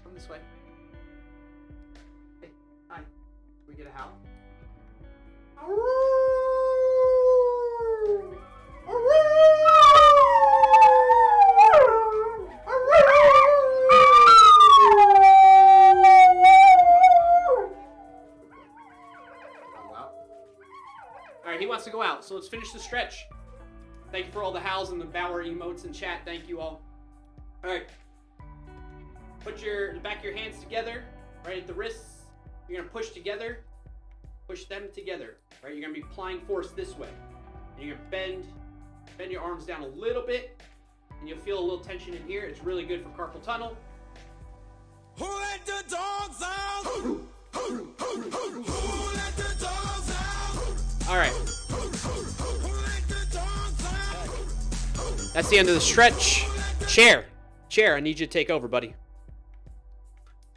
Come this way. Hey, hi. Can we get a howl? All right, he wants to go out, so let's finish the stretch. Thank you for all the howls and the Bauer emotes in chat. Thank you all. All right. Put the back of your hands together, right at the wrists. You're gonna push together. Push them together, right? You're gonna be applying force this way. And you're gonna bend your arms down a little bit, and you'll feel a little tension in here. It's really good for carpal tunnel. Who let the dogs out? Who let the dogs out? All right. Who let the dogs out? That's the end of the stretch. Chair, I need you to take over, buddy.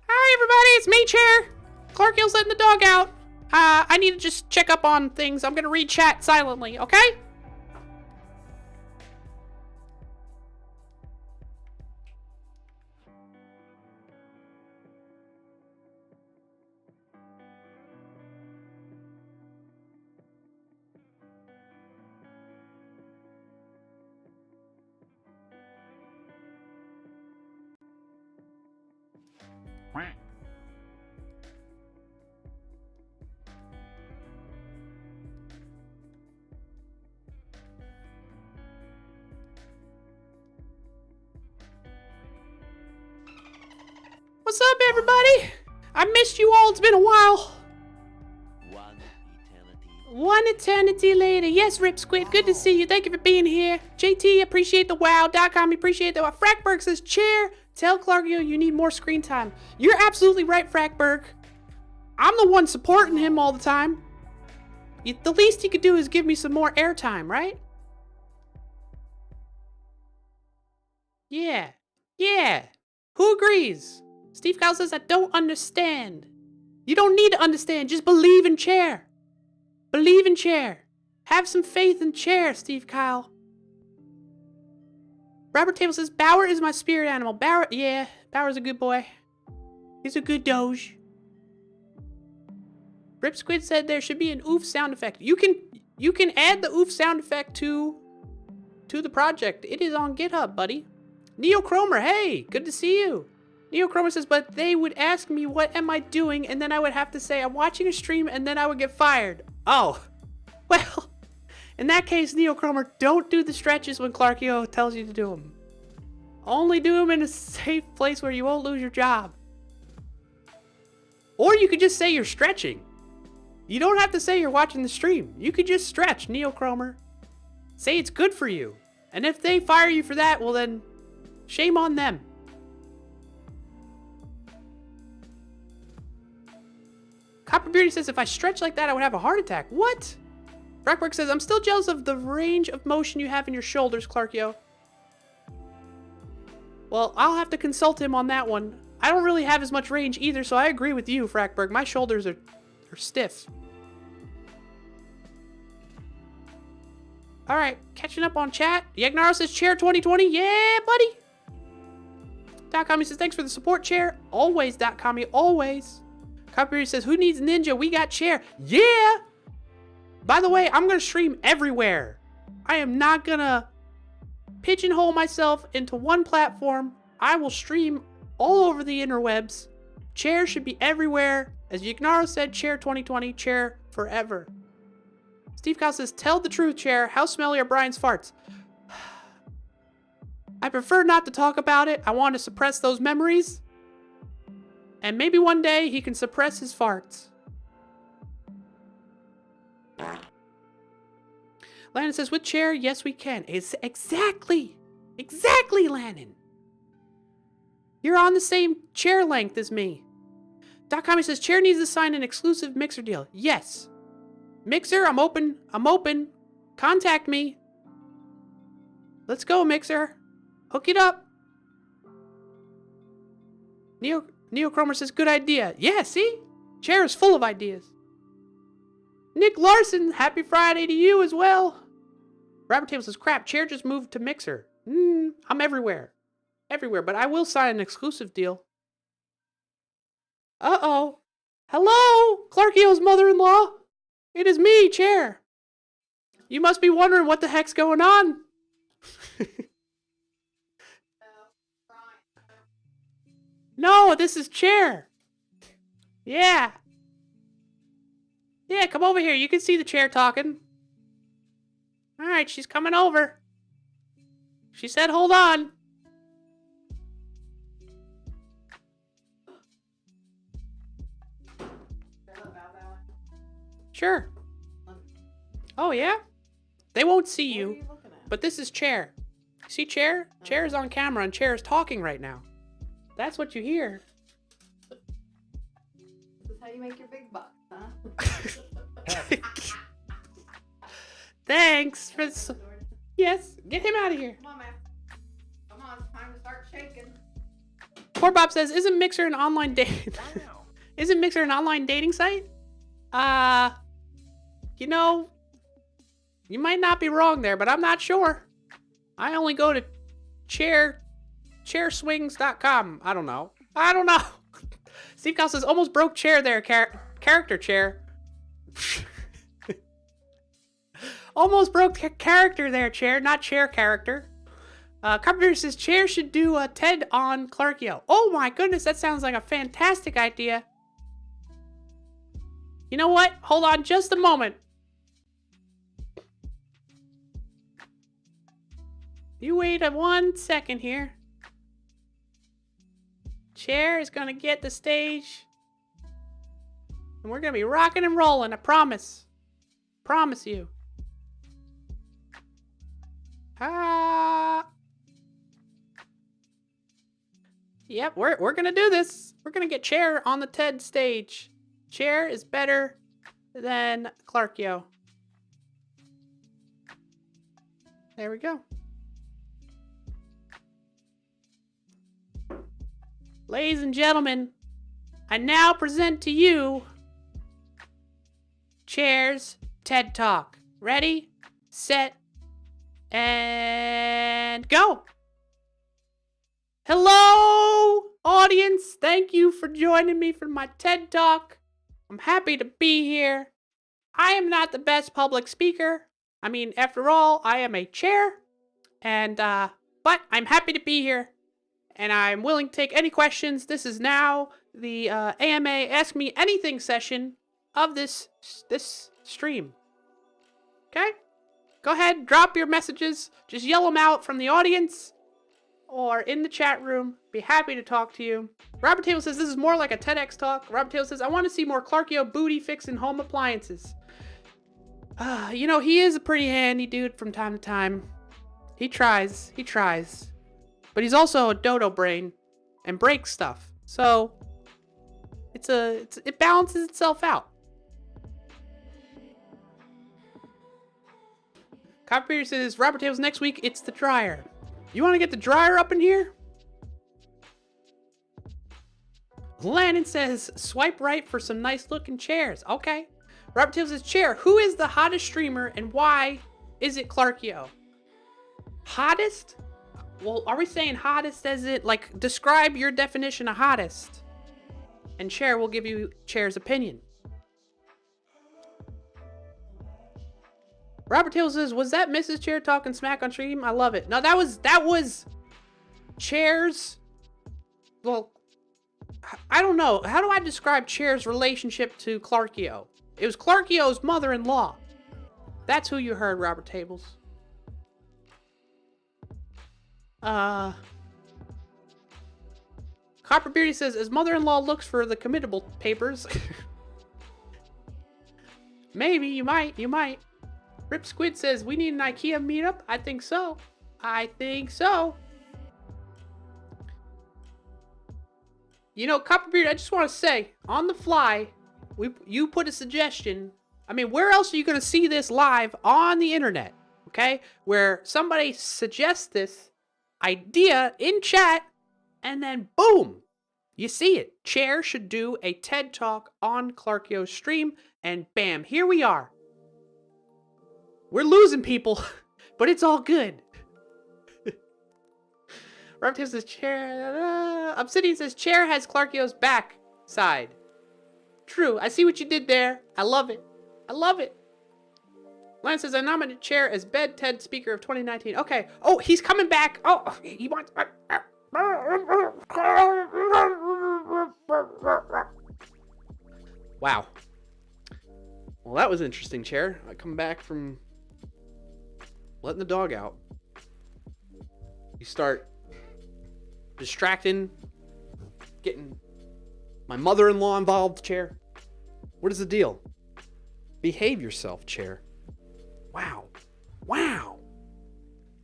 Hi, everybody. It's me, Chair. Clarkio's letting the dog out. I need to just check up on things. I'm gonna read chat silently, okay? What's up, everybody? I missed you all. It's been a while. One eternity later. Yes, Rip Squid. Good to see you. Thank you for being here. JT, appreciate the wow.com. Appreciate the wow. Frackberg says, Chair, tell Clarkio you need more screen time. You're absolutely right, Frackberg. I'm the one supporting him all the time. The least he could do is give me some more airtime, right? Yeah. Yeah. Who agrees? Steve Kyle says, I don't understand. You don't need to understand. Just believe in Chair. Believe in Chair. Have some faith in Chair, Steve Kyle. Robert Table says, Bauer is my spirit animal. Bauer, yeah, Bauer's a good boy. He's a good doge. Rip Squid said there should be an oof sound effect. You can add the oof sound effect to the project. It is on GitHub, buddy. Neocromer, hey, good to see you. Neocromer says, but they would ask me what am I doing, and then I would have to say I'm watching a stream, and then I would get fired. Oh, well, in that case, Neocromer, don't do the stretches when Clarkio tells you to do them. Only do them in a safe place where you won't lose your job. Or you could just say you're stretching. You don't have to say you're watching the stream. You could just stretch, Neocromer. Say it's good for you. And if they fire you for that, well then, shame on them. Copper Beauty says, if I stretch like that, I would have a heart attack. What? Frackberg says, I'm still jealous of the range of motion you have in your shoulders, Clarkio. Well, I'll have to consult him on that one. I don't really have as much range either, so I agree with you, Frackberg. My shoulders are stiff. Alright, catching up on chat. Yagnaro says, Chair 2020. Yeah, buddy. .commie says, thanks for the support, Chair. Always, .commie, always. Copyright says, who needs Ninja? We got Chair. Yeah! By the way, I'm going to stream everywhere. I am not going to pigeonhole myself into one platform. I will stream all over the interwebs. Chair should be everywhere. As Yagnaro said, Chair 2020, Chair forever. Steve Kyle says, tell the truth, Chair. How smelly are Brian's farts? I prefer not to talk about it. I want to suppress those memories. And maybe one day he can suppress his farts. Lannon says, with Chair, yes we can. It's exactly, Lannon. You're on the same chair length as me. .commie says, Chair needs to sign an exclusive Mixer deal. Yes. Mixer, I'm open. Contact me. Let's go, Mixer. Hook it up. Neocromer says, good idea. Yeah, see? Chair is full of ideas. Nick Larson, happy Friday to you as well. Robert Table says, crap, Chair just moved to Mixer. I'm everywhere. Everywhere, but I will sign an exclusive deal. Uh-oh. Hello, Clarkio's mother-in-law. It is me, Chair. You must be wondering what the heck's going on. No, this is Chair. Yeah. Yeah, come over here. You can see the Chair talking. Alright, she's coming over. She said, hold on. Sure. Oh, yeah? They won't see you, but this is Chair. See Chair? Chair is on camera and Chair is talking right now. That's what you hear. This is how you make your big bucks, huh? Thanks for yes, get him out of here. Come on, man. Come on, it's time to start shaking. Poor Bob says, isn't Mixer an online date? Isn't Mixer an online dating site? You know, you might not be wrong there, but I'm not sure. I only go to chairswings.com. I don't know. Steve Kyle says, almost broke Chair there, character Chair. Almost broke character there, Chair, not Chair character. Carpenter says, Chair should do a TED on Clarkio. Oh my goodness, that sounds like a fantastic idea. You know what? Hold on just a moment. You wait 1 second here. Chair is gonna get the stage. And we're gonna be rocking and rolling, I promise. Promise you. Ah. Yep, we're gonna do this. We're gonna get Chair on the TED stage. Chair is better than Clarkio. There we go. Ladies and gentlemen, I now present to you Chair's TED Talk. Ready, set, and go. Hello, audience. Thank you for joining me for my TED Talk. I'm happy to be here. I am not the best public speaker. I mean, after all, I am a chair. And, but I'm happy to be here. And I'm willing to take any questions. This is now the AMA Ask Me Anything session of this stream. Okay? Go ahead, drop your messages. Just yell them out from the audience or in the chat room. Be happy to talk to you. Robert Table says this is more like a TEDx talk. Robert Table says, I want to see more Clarkio booty fixing home appliances. You know, he is a pretty handy dude from time to time. He tries. But he's also a dodo brain and breaks stuff. So it balances itself out. Copper says, Robert Tables next week, it's the dryer. You want to get the dryer up in here? Landon says, swipe right for some nice looking chairs. Okay. Robert Tables says, chair, who is the hottest streamer and why is it Clarkio? Hottest? Well, are we saying hottest as it, like, describe your definition of hottest? And Chair will give you Chair's opinion. Robert Taylor says, was that Mrs. Chair talking smack on stream? I love it. No, that was Chair's, well, I don't know. How do I describe Chair's relationship to Clarkio? It was Clarkio's mother-in-law. That's who you heard, Robert Tables. Copperbeardy says, as mother-in-law looks for the committable papers. Maybe, you might. Rip Squid says, we need an IKEA meetup? I think so. You know, Copperbeard, I just want to say, on the fly, you put a suggestion. I mean, where else are you going to see this live on the internet? Okay? Where somebody suggests this idea in chat, and then boom, you see it. Chair should do a TED Talk on Clarkio's stream, and bam, here we are. We're losing people, but it's all good. Robert says, Chair. Obsidian says, Chair has Clarkio's back side. True, I see what you did there. I love it. Lance says, I nominated Chair as Bed TED Speaker of 2019. Okay. Oh, he's coming back. Oh, he wants... Wow. Well, that was interesting, Chair. I come back from letting the dog out. You start distracting, getting my mother-in-law involved, Chair. What is the deal? Behave yourself, Chair. Wow.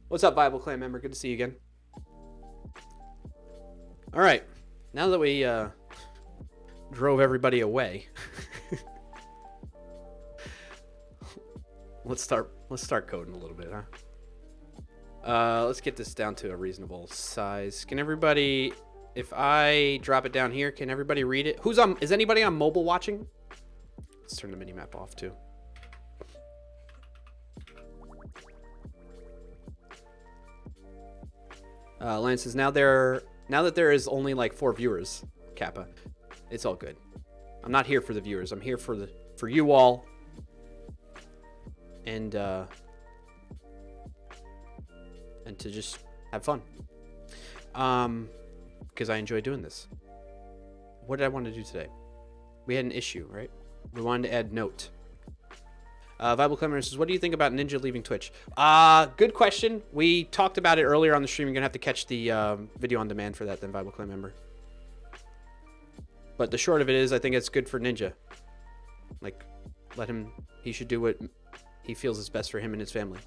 What's up, Bible Clan member? Good to see you again. All right. Now that we drove everybody away, let's start coding a little bit, huh? Let's get this down to a reasonable size. Can everybody, if I drop it down here, can everybody read it? Is anybody on mobile watching? Let's turn the mini map off too. Lance says, now that there is only like 4 viewers, Kappa, it's all good. I'm not here for the viewers. I'm here for you all. And to just have fun. Because I enjoy doing this. What did I want to do today? We had an issue, right? We wanted to add note. Viable Clemmer says, what do you think about Ninja leaving Twitch? Good question. We talked about it earlier on the stream. You're going to have to catch the video on demand for that then, Viable Clan member. But the short of it is, I think it's good for Ninja. Like, he should do what he feels is best for him and his family.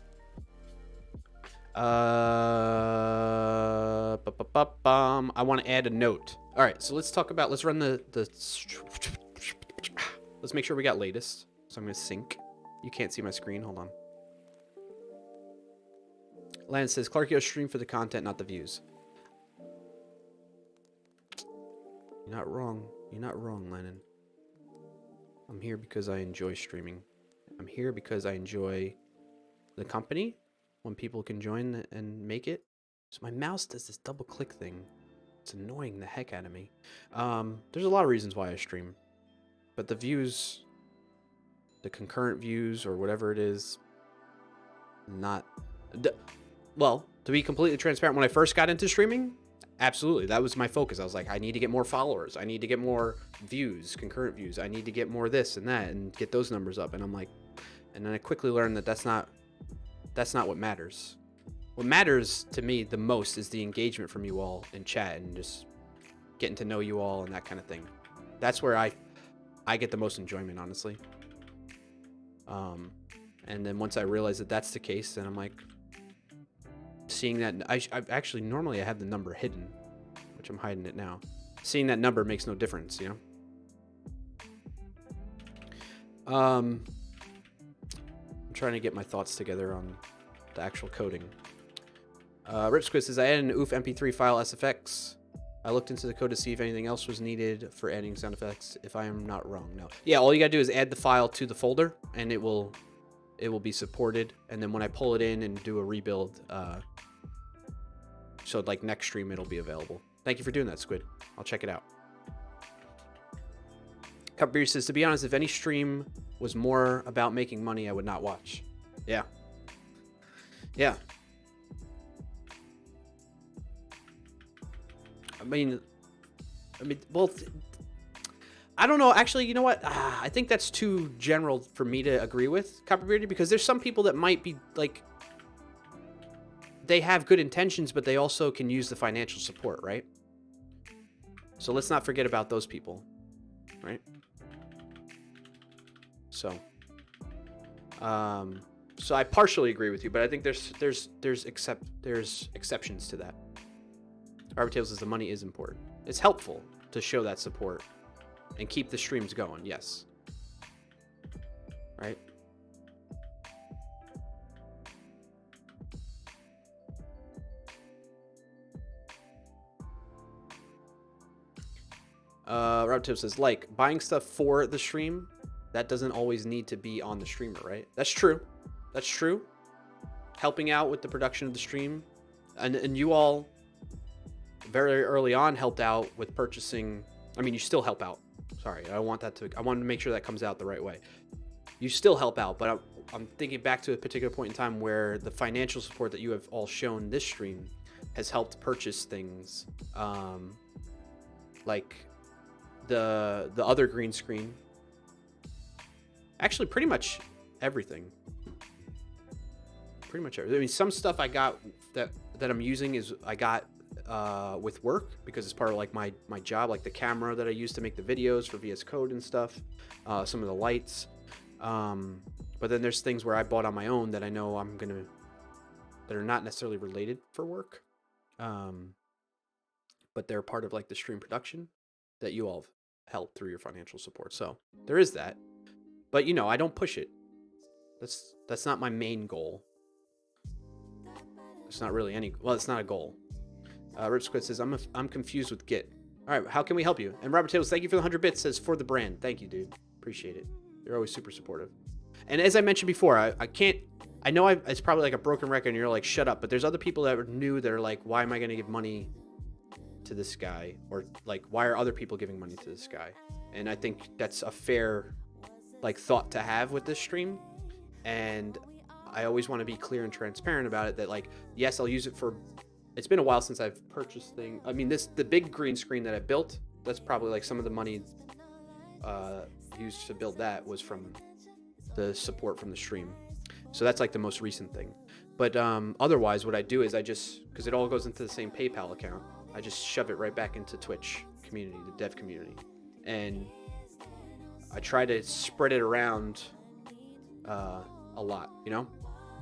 I want to add a note. All right, so let's run let's make sure we got latest. So I'm going to sync. You can't see my screen. Hold on. Lance says, Clarkio stream for the content, not the views. You're not wrong. You're not wrong, Lennon. I'm here because I enjoy streaming. I'm here because I enjoy the company when people can join and make it. So my mouse does this double click thing. It's annoying the heck out of me. There's a lot of reasons why I stream. But the views, the concurrent views or whatever it is, well, to be completely transparent, when I first got into streaming, absolutely, that was my focus. I was like, I need to get more followers. I need to get more views, concurrent views. I need to get more this and that and get those numbers up. And I'm like, and then I quickly learned that that's not what matters. What matters to me the most is the engagement from you all in chat and just getting to know you all and that kind of thing. That's where I get the most enjoyment, honestly. And then once I realized that that's the case, then I'm like, seeing that I actually normally I have the number hidden, which I'm hiding it now. Seeing that number makes no difference, you know. I'm trying to get my thoughts together on the actual coding. Ripsquist says, I added an oof MP3 file SFX. I looked into the code to see if anything else was needed for adding sound effects. If I am not wrong, no. Yeah, all you gotta do is add the file to the folder, and it will be supported. And then when I pull it in and do a rebuild, so like next stream, it'll be available. Thank you for doing that, Squid. I'll check it out. Cupbeer says, to be honest, if any stream was more about making money, I would not watch. Yeah. Yeah. I mean, well, I don't know. Actually, you know what? I think that's too general for me to agree with, Copperbeardy, because there's some people that might be like, they have good intentions, but they also can use the financial support, right? So let's not forget about those people, right? So I partially agree with you, but I think there's exceptions to that. Robert Tails says the money is important. It's helpful to show that support and keep the streams going. Yes. Right. Robert Tails says, like, buying stuff for the stream, that doesn't always need to be on the streamer, right? That's true. That's true. Helping out with the production of the stream. And you all very early on helped out with purchasing. I mean, you still help out. Sorry, I wanted to make sure that comes out the right way. You still help out, but I'm thinking back to a particular point in time where the financial support that you have all shown this stream has helped purchase things, like the other green screen. Actually, pretty much everything. Pretty much everything. I mean, some stuff I got that I'm using is I got with work because it's part of like my job, like the camera that I use to make the videos for VS Code and stuff, some of the lights. But then there's things where I bought on my own that I know that are not necessarily related for work, but they're part of like the stream production that you all have helped through your financial support. So there is that, but you know, I don't push it. That's not my main goal. It's not really it's not a goal. Rich Squid says, I'm confused with Git. All right, how can we help you? And Robert Tails, thank you for the 100 bits, says for the brand. Thank you, dude. Appreciate it. You're always super supportive. And as I mentioned before, I know it's probably like a broken record and you're like, shut up. But there's other people that are new that are like, why am I going to give money to this guy? Or like, why are other people giving money to this guy? And I think that's a fair like thought to have with this stream. And I always want to be clear and transparent about it that like, yes, I'll use it for, it's been a while since I've purchased things. I mean, the big green screen that I built, that's probably like some of the money used to build that was from the support from the stream. So that's like the most recent thing. But otherwise, what I do is because it all goes into the same PayPal account, I just shove it right back into Twitch community, the dev community. and I try to spread it around a lot, you know?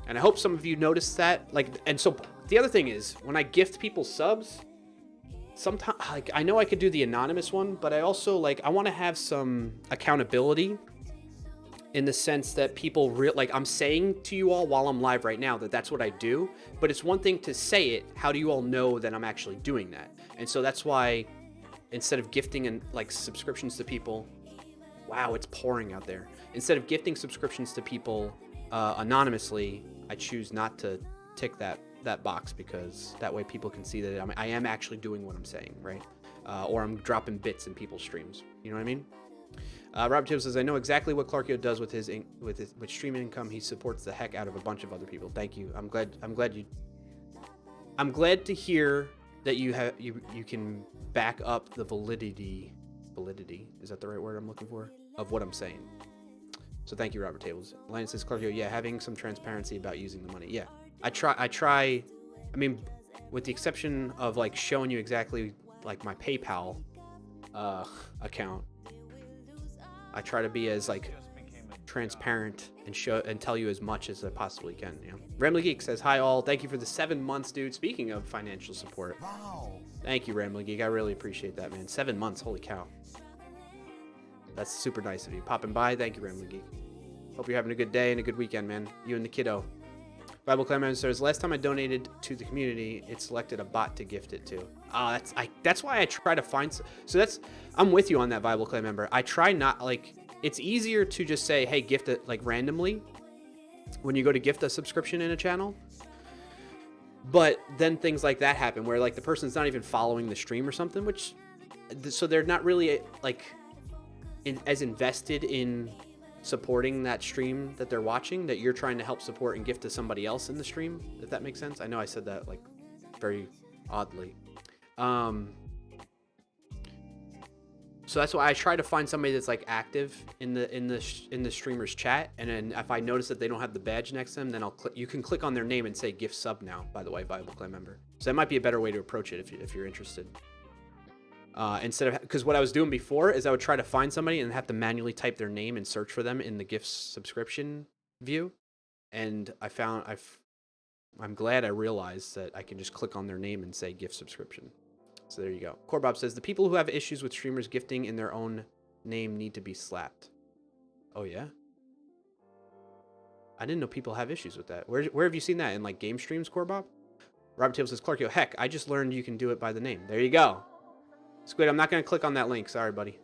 And I hope some of you notice that. Like, and so the other thing is, when I gift people subs, sometimes, like, I know I could do the anonymous one, but I also, like, I want to have some accountability in the sense that people like, I'm saying to you all while I'm live right now that that's what I do, but it's one thing to say it. How do you all know that I'm actually doing that? And so that's why instead of gifting and like subscriptions to people, wow, it's pouring out there. Instead of gifting subscriptions to people anonymously, I choose not to tick that box, because that way people can see that I am actually doing what I'm saying, right? Or I'm dropping bits in people's streams. You know what I mean? Robert Tibbs says, I know exactly what Clarkio does with his stream income. He supports the heck out of a bunch of other people. Thank you. I'm glad to hear that you can back up the validity, is that the right word I'm looking for, of what I'm saying. So thank you, Robert Tables. Landon says, Clarkio, yeah, having some transparency about using the money. Yeah, I try. I mean, with the exception of like showing you exactly like my PayPal account, I try to be as like transparent and show and tell you as much as I possibly can. You know, Ramblin' Geek says, hi all, thank you for the 7 months, dude. Speaking of financial support, wow, thank you, Ramblin' Geek. I really appreciate that, man. 7 months, holy cow. That's super nice of you. Popping by, thank you, Ramblin' Geek. Hope you're having a good day and a good weekend, man. You and the kiddo. Bible Clan says, last time I donated to the community, it selected a bot to gift it to. That's why I try to find. So I'm with you on that, Bible Clan member. I try not, like, it's easier to just say, hey, gift it like randomly when you go to gift a subscription in a channel. But then things like that happen where like the person's not even following the stream or something, so they're not really like as invested in supporting that stream that they're watching that you're trying to help support and gift to somebody else in the stream, if that makes sense. I know I said that like very oddly. So that's why I try to find somebody that's like active in the streamer's chat, and then if I notice that they don't have the badge next to them, then you can click on their name and say gift sub now, by the way, Bible Clan member. So that might be a better way to approach it if you're interested. Instead of, because what I was doing before is I would try to find somebody and have to manually type their name and search for them in the gift subscription view, and I'm glad I realized that I can just click on their name and say gift subscription. So there you go. Corbob says, the people who have issues with streamers gifting in their own name need to be slapped. Oh yeah, I didn't know people have issues with that. Where have you seen that, in like game streams, Corbob? Robert Tables says, Clarkio, heck, I just learned you can do it by the name. There you go. Squid, I'm not going to click on that link. Sorry, buddy.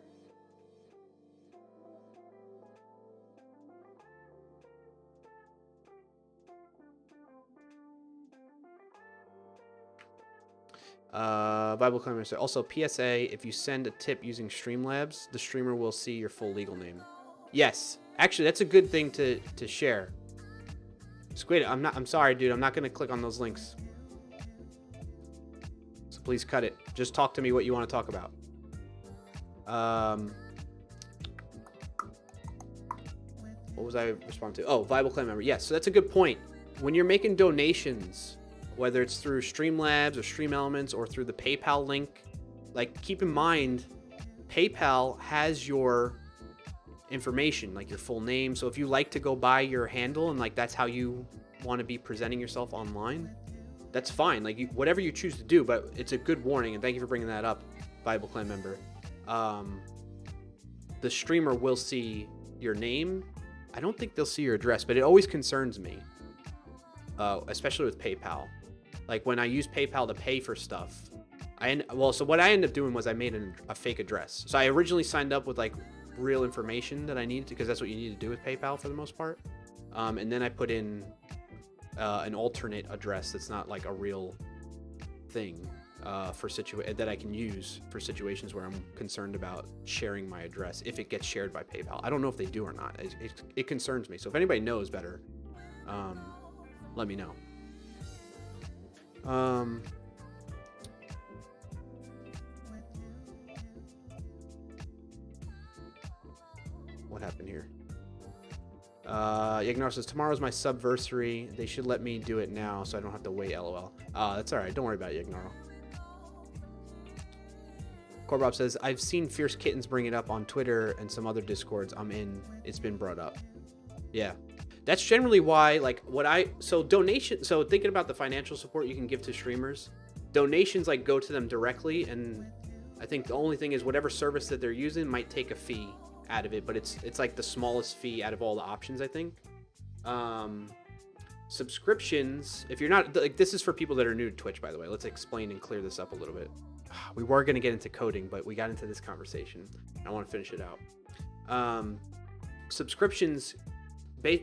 Bible Climber said, also, PSA, if you send a tip using Streamlabs, the streamer will see your full legal name. Yes. Actually, that's a good thing to share. Squid, I'm sorry, dude. I'm not going to click on those links. So please cut it. Just talk to me what you want to talk about. What was I responding to? Oh, Bible Clan member. Yes, so that's a good point. When you're making donations, whether it's through Streamlabs or Stream Elements or through the PayPal link, like, keep in mind, PayPal has your information, like your full name. So if you like to go by your handle and like that's how you want to be presenting yourself online, that's fine. Like, whatever you choose to do, but it's a good warning, and thank you for bringing that up, Bible Clan member. The streamer will see your name. I don't think they'll see your address, but it always concerns me, especially with PayPal. Like, when I use PayPal to pay for stuff, so what I ended up doing was I made a fake address. So I originally signed up with like real information that I needed to, because that's what you need to do with PayPal for the most part. And then I put in an alternate address that's not like a real thing that I can use for situations where I'm concerned about sharing my address if it gets shared by PayPal. I don't know if they do or not. It concerns me. So if anybody knows better, let me know. What happened here? Yagnar says, tomorrow's my subversary. They should let me do it now so I don't have to wait, LOL. That's alright. Don't worry about it, Yagnar. Corbop says, I've seen Fierce Kittens bring it up on Twitter and some other Discords I'm in. It's been brought up. Yeah. That's generally why, like, so thinking about the financial support you can give to streamers, donations, like, go to them directly, and I think the only thing is whatever service that they're using might take a fee out of it, but it's like the smallest fee out of all the options, I think. Subscriptions, if you're not, like, this is for people that are new to Twitch, by the way. Let's explain and clear this up a little bit. We were going to get into coding, but we got into this conversation. I want to finish it out. Subscriptions,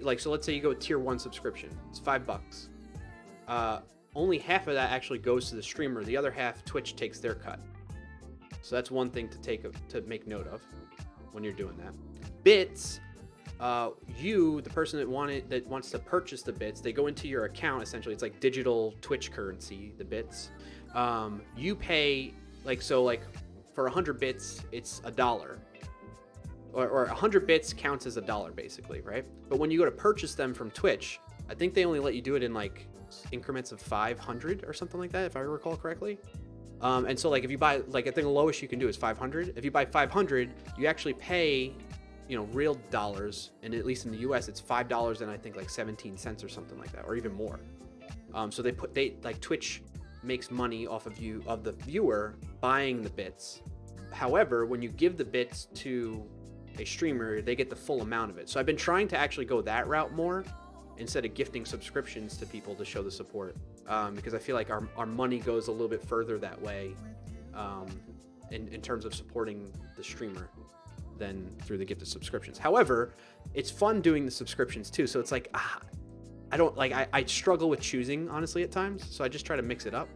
like, so let's say you go with tier 1 subscription. It's $5. Only half of that actually goes to the streamer. The other half, Twitch takes their cut. So that's one thing to make note of when you're doing that. Bits, the person that wants to purchase the bits, they go into your account. Essentially, it's like digital Twitch currency, the bits. You pay, like, so like for 100 bits, it's $1. Or 100 bits counts as $1 basically, right? But when you go to purchase them from Twitch, I think they only let you do it in like increments of 500 or something like that, if I recall correctly. And so, like, if you buy, like, I think the lowest you can do is 500. If you buy 500, you actually pay, real dollars, and at least in the US, it's $5 and I think like 17 cents or something like that, or even more. So Twitch makes money off of the viewer buying the bits. However, when you give the bits to a streamer, they get the full amount of it. So I've been trying to actually go that route more instead of gifting subscriptions to people to show the support, because I feel like our money goes a little bit further that way, in terms of supporting the streamer than through the gifted subscriptions. However, it's fun doing the subscriptions too. So it's like, I struggle with choosing, honestly, at times. So I just try to mix it up.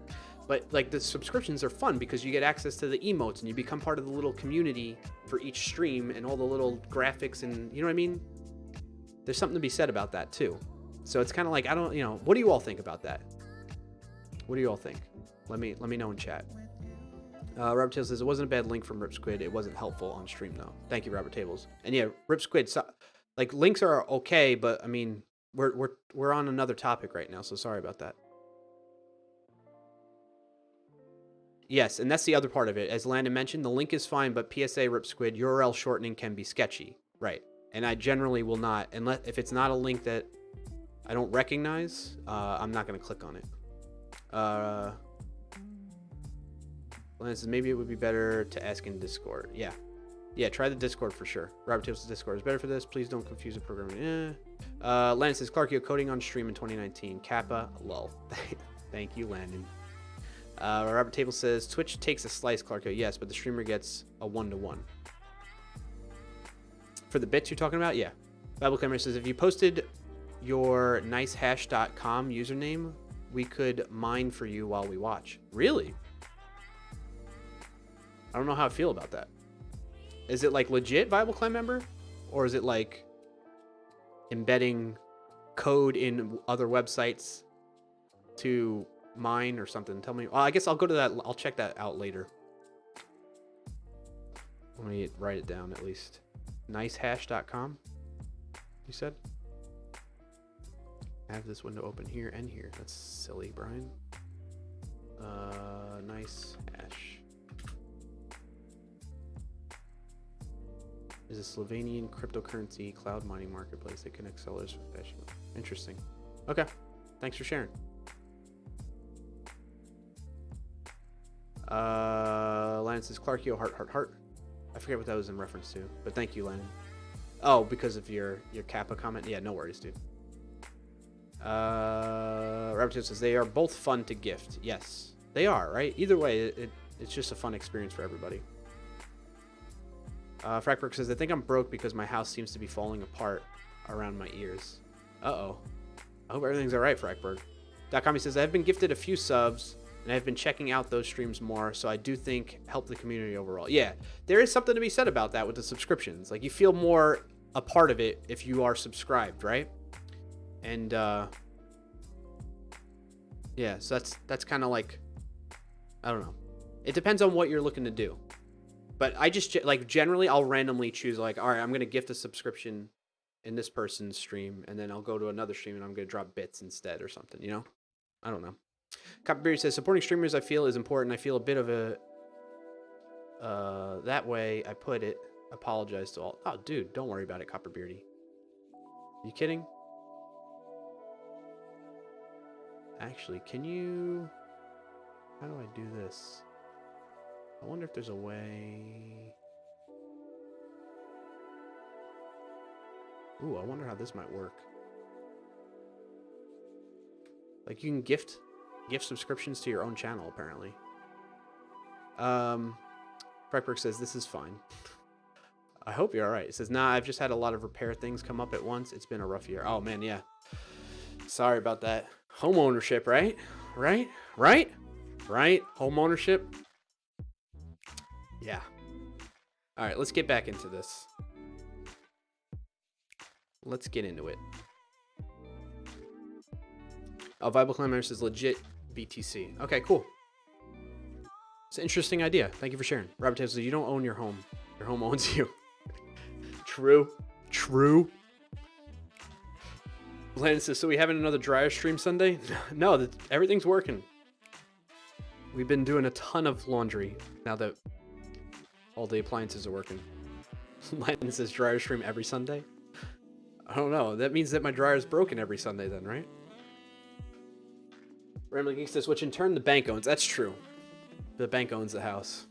But like the subscriptions are fun because you get access to the emotes and you become part of the little community for each stream and all the little graphics, and you know what I mean? There's something to be said about that too. So it's kind of like, what do you all think about that? What do you all think? Let me know in chat. Robert Tables says, it wasn't a bad link from Rip Squid. It wasn't helpful on stream though. Thank you, Robert Tables. And yeah, Rip Squid, like, links are okay, but I mean, we're on another topic right now, so sorry about that. Yes, and that's the other part of it. As Landon mentioned, the link is fine, but PSA Rip Squid, URL shortening can be sketchy. Right. And I generally will not, unless if it's not a link that I don't recognize, I'm not going to click on it. Landon says, maybe it would be better to ask in Discord. Yeah. Yeah, try the Discord for sure. Robert Tables' Discord is better for this. Please don't confuse the programming. Landon says, Clarkio coding on stream in 2019. Kappa, lol. Thank you, Landon. Robert Table says, Twitch takes a slice, Clarko. Yes, but the streamer gets a 1-to-1. For the bits you're talking about? Yeah. Bible Camera says, if you posted your nicehash.com username, we could mine for you while we watch. Really? I don't know how I feel about that. Is it like legit Bible Clan member? Or is it like embedding code in other websites to mine or something? Tell me. Well, I guess I'll go to that. I'll check that out later. Let me write it down at least. Nicehash.com, you said? I have this window open here and here. That's silly, Brian. Nice hash is a Slovenian cryptocurrency cloud mining marketplace that connects sellers with fashion. Interesting. Okay. Thanks for sharing. Lance says, Clarkio, heart. I forget what that was in reference to, but thank you, Landon. Oh, because of your Kappa comment? Yeah, no worries, dude. Rabbit says, they are both fun to gift. Yes, they are, right? Either way, it's just a fun experience for everybody. Frackberg says, I think I'm broke because my house seems to be falling apart around my ears. Uh-oh. I hope everything's all right, Frackberg. Dakami says, I've been gifted a few subs, and I've been checking out those streams more, so I do think help the community overall. Yeah, there is something to be said about that with the subscriptions. Like, you feel more a part of it if you are subscribed, right? And, yeah, so that's kind of like, I don't know. It depends on what you're looking to do. But I just, like, generally, I'll randomly choose, like, all right, I'm going to gift a subscription in this person's stream, and then I'll go to another stream, and I'm going to drop bits instead or something, you know? I don't know. Copperberry says, supporting streamers, I feel, is important. I feel a bit of a That way I put it, apologize to all. Oh, dude, don't worry about it, Copperbeardy. You kidding? Actually, can you... How do I do this? I wonder if there's a way... Ooh, I wonder how this might work. Like, you can gift subscriptions to your own channel, apparently. Frightberg says, this is fine. I hope you're alright. It says, nah, I've just had a lot of repair things come up at once. It's been a rough year. Oh, man, yeah. Sorry about that. Home ownership, right? Right? Home ownership. Yeah. Alright, let's get back into this. Let's get into it. Oh, Viable Climber says legit BTC. Okay, cool. It's an interesting idea. Thank you for sharing. Robert Taylor says, you don't own your home. Your home owns you. True. Landon says, so we having another dryer stream Sunday? No, everything's working. We've been doing a ton of laundry now that all the appliances are working. Landon says, dryer stream every Sunday? I don't know. That means that my dryer's broken every Sunday then, right? Rambling Geek says, which in turn the bank owns. That's true. The bank owns the house.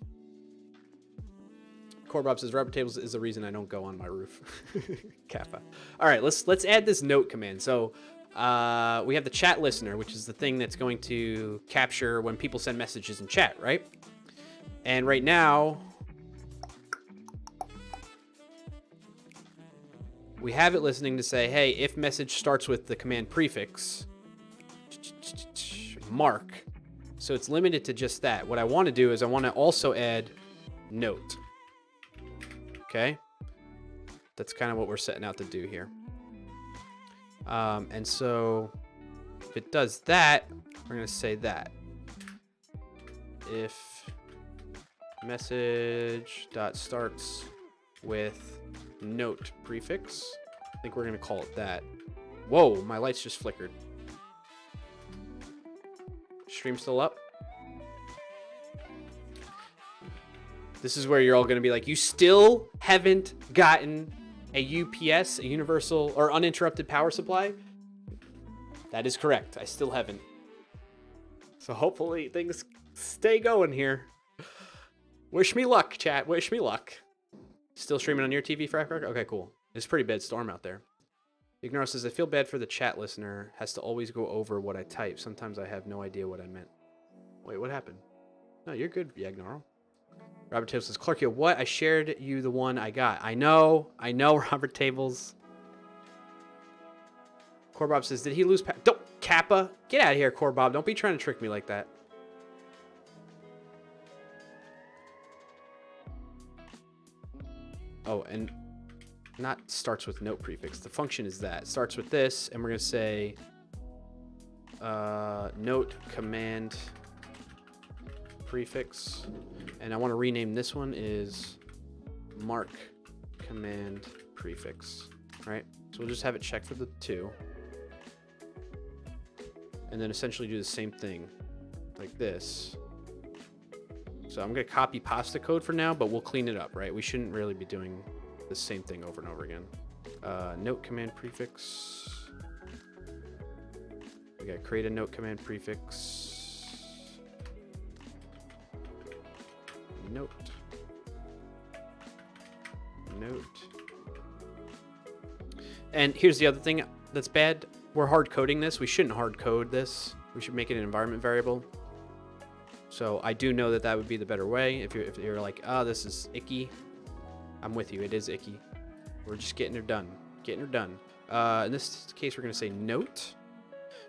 Corbob says, Robert Tables is the reason I don't go on my roof. Kappa. All right, let's add this note command. So we have the chat listener, which is the thing that's going to capture when people send messages in chat, right? And right now, we have it listening to say, hey, if message starts with the command prefix, mark. So it's limited to just that. What I want to do is I want to also add note. Okay? That's kind of what we're setting out to do here. And so if it does that, we're going to say that. If message dot starts with note prefix, I think we're going to call it that. Whoa, my lights just flickered. Stream still up? This is where you're all going to be like, you still haven't gotten a UPS, a universal or uninterrupted power supply? That is correct. I still haven't. So hopefully things stay going here. Wish me luck, chat. Wish me luck. Still streaming on your TV, Frapper? Okay, cool. It's a pretty bad storm out there. Ignore says, I feel bad for the chat listener. Has to always go over what I type. Sometimes I have no idea what I meant. Wait, what happened? No, you're good, Yagnaro. Robert Tables says, Clarkio, what? I shared you the one I got. I know, Robert Tables. Corbob says, did he lose? Don't, Kappa. Get out of here, Corbob. Don't be trying to trick me like that. Oh, and not starts with note prefix. The function is that. It starts with this, and we're going to say note command prefix. And I want to rename this one is mark command prefix, right? So we'll just have it check for the 2. And then essentially do the same thing like this. So I'm going to copy pasta code for now, but we'll clean it up, right? We shouldn't really be doing the same thing over and over again. Note command prefix. We got to create a note command prefix. Note. And here's the other thing that's bad. We're hard coding this. We shouldn't hard code this. We should make it an environment variable. So I do know that that would be the better way. If you're like, oh, this is icky, I'm with you. It is icky. We're just getting her done. In this case, we're going to say note.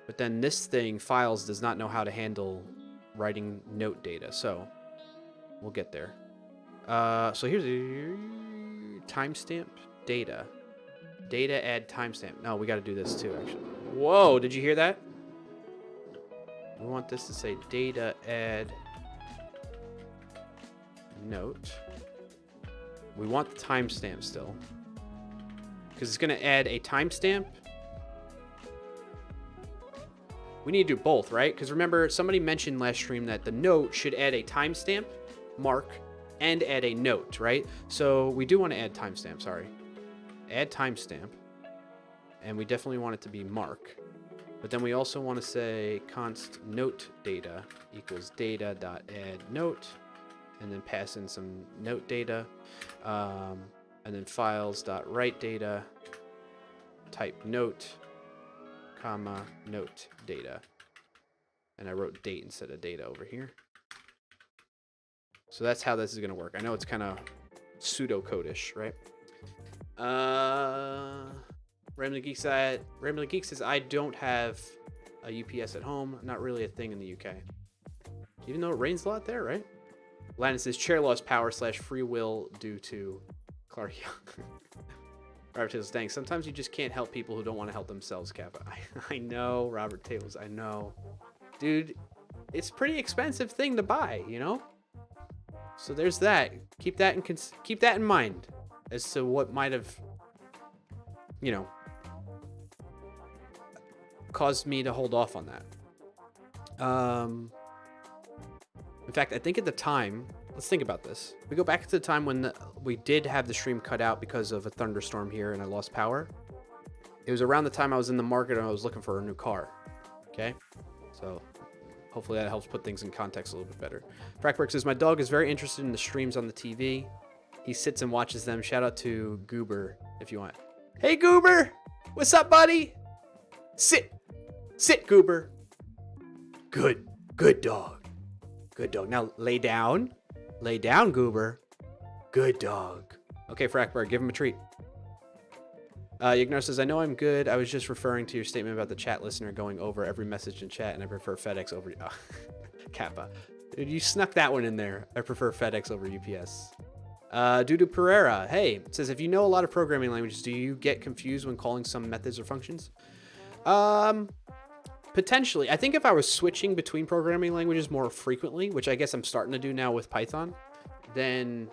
But then this thing, files, does not know how to handle writing note data. So we'll get there. So here's a timestamp data. Data add timestamp. No, we got to do this too, actually. Whoa, did you hear that? We want this to say data add note. We want the timestamp still, because it's going to add a timestamp. We need to do both, right? Because remember, somebody mentioned last stream that the note should add a timestamp mark and add a note, right? So we do want to add timestamp, sorry. Add timestamp. And we definitely want it to be mark. But then we also want to say const note data equals data.add note, and then pass in some note data, and then files.write data, type note, comma, note data. And I wrote date instead of data over here. So that's how this is going to work. I know it's kind of pseudo-code-ish, right? Ramley Geek says, I don't have a UPS at home. Not really a thing in the UK. Even though it rains a lot there, right? Landon says, chair lost power / free will due to Clark Young. Robert Tables, thanks. Sometimes you just can't help people who don't want to help themselves, Kappa. I know, Robert Tables, I know. Dude, it's a pretty expensive thing to buy, you know? So there's that. Keep that in mind as to what might have, you know, caused me to hold off on that. In fact, I think at the time, let's think about this. We go back to the time when we did have the stream cut out because of a thunderstorm here and I lost power. It was around the time I was in the market and I was looking for a new car. Okay? So hopefully that helps put things in context a little bit better. Frackberg says, my dog is very interested in the streams on the TV. He sits and watches them. Shout out to Goober if you want. Hey, Goober! What's up, buddy? Sit, Goober. Good dog. Good dog. Now lay down. Lay down, Goober. Good dog. Okay, Frackberg, give him a treat. Ignore says, I know I'm good. I was just referring to your statement about the chat listener going over every message in chat, and I prefer FedEx over... Oh, Kappa. Dude, you snuck that one in there. I prefer FedEx over UPS. Dudu Pereira, hey, says, if you know a lot of programming languages, do you get confused when calling some methods or functions? Potentially. I think if I was switching between programming languages more frequently, which I guess I'm starting to do now with Python, then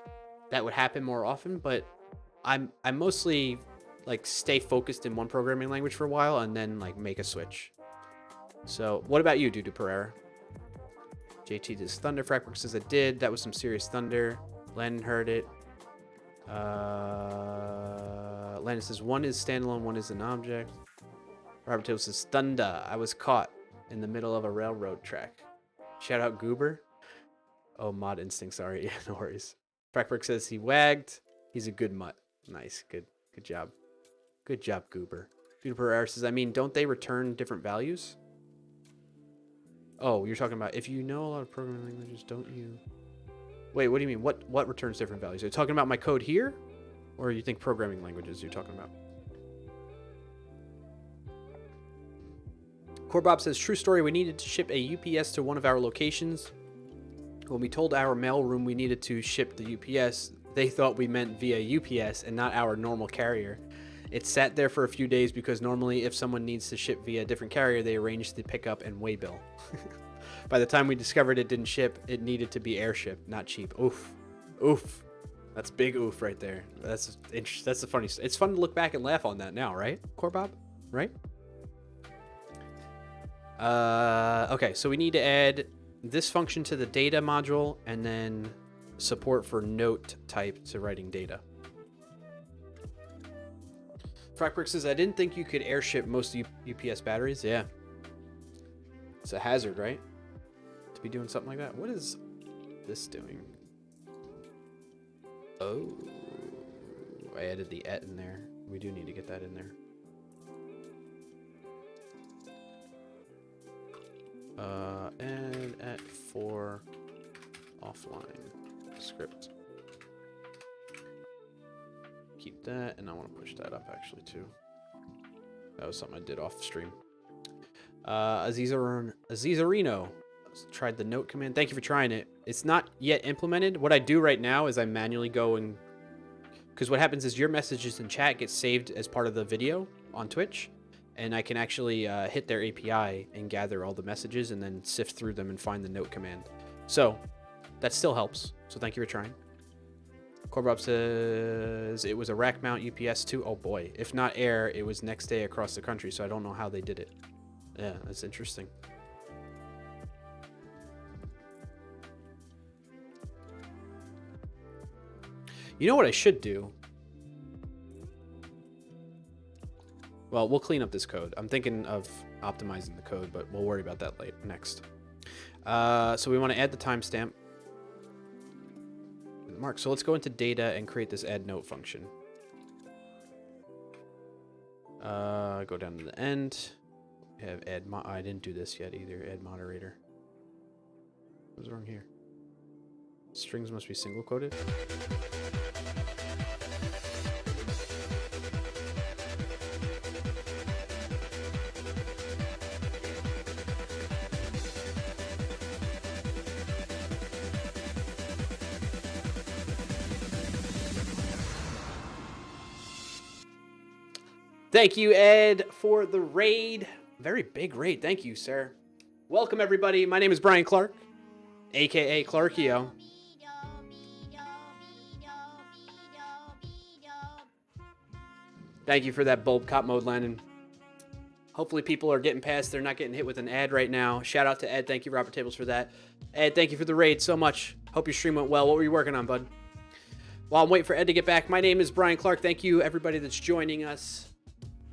that would happen more often, but I'm mostly like stay focused in one programming language for a while and then like make a switch. So what about you, Dudu Pereira? JT does thunder. Frackwork says I did. That was some serious thunder. Landon heard it. Landon says one is standalone, one is an object. Robert Taylor says thunder. I was caught in the middle of a railroad track. Shout out Goober. Oh, mod instinct. Sorry. Yeah, no worries. Frackwork says he wagged. He's a good mutt. Nice. Good job. Good job, Goober. Dudu Pereira says, I mean, don't they return different values? Oh, you're talking about if you know a lot of programming languages, don't you? Wait, what do you mean? What returns different values? Are you talking about my code here? Or you think programming languages you're talking about? Corbob says, true story, we needed to ship a UPS to one of our locations. When we told our mailroom we needed to ship the UPS, they thought we meant via UPS and not our normal carrier. It sat there for a few days because normally if someone needs to ship via a different carrier, they arrange the pickup and way bill. By the time we discovered it didn't ship, it needed to be airship, not cheap. Oof. Oof. That's big oof right there. That's the funny. It's fun to look back and laugh on that now, right, Corbob? Right? Okay, so we need to add this function to the data module and then support for note type to writing data. Frackbrick says, I didn't think you could airship most UPS batteries. Yeah. It's a hazard, right? To be doing something like that. What is this doing? Oh. I added the et in there. We do need to get that in there. And at for offline script. Keep that, and I want to push that up actually too. That was something I did off stream. Azizarino tried the note command. Thank you for trying it. It's not yet implemented. What I do right now is I manually go and, because what happens is your messages in chat get saved as part of the video on Twitch, and I can actually hit their API and gather all the messages and then sift through them and find the note command. So that still helps. So thank you for trying. Corbob says it was a rack mount UPS too. Oh boy, if not air, it was next day across the country. So I don't know how they did it. Yeah, that's interesting. You know what I should do? Well, we'll clean up this code. I'm thinking of optimizing the code, but we'll worry about that next. So we want to add the timestamp. Mark, so let's go into data and create this add note function. Go down to the end. We have I didn't do this yet either. Add moderator. What's wrong here? Strings must be single quoted. Thank you, Ed, for the raid. Very big raid. Thank you, sir. Welcome, everybody. My name is Brian Clark, a.k.a. Clarkio. Thank you for that bulb cop mode, Landon. Hopefully people are getting past. They're not getting hit with an ad right now. Shout out to Ed. Thank you, Robert Tables, for that. Ed, thank you for the raid so much. Hope your stream went well. What were you working on, bud? While I'm waiting for Ed to get back, my name is Brian Clark. Thank you, everybody that's joining us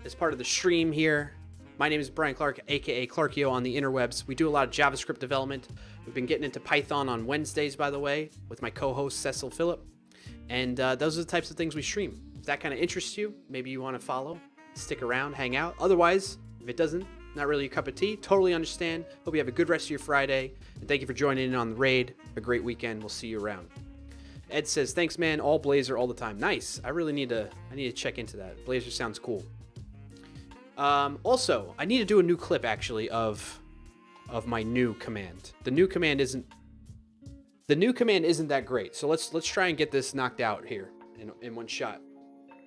as part of the stream here. My name is Brian Clark, aka Clarkio on the interwebs. We do a lot of JavaScript development. We've been getting into Python on Wednesdays, by the way, with my co-host Cecil Phillip. And those are the types of things we stream. If that kind of interests you, maybe you want to follow, stick around, hang out. Otherwise, if it doesn't, not really your cup of tea, totally understand. Hope you have a good rest of your Friday. And thank you for joining in on the raid. Have a great weekend. We'll see you around. Ed says, thanks, man. All Blazor all the time. Nice. I really need to check into that. Blazor sounds cool. Also, I need to do a new clip actually of my new command. The new command isn't that great. So let's try and get this knocked out here in one shot.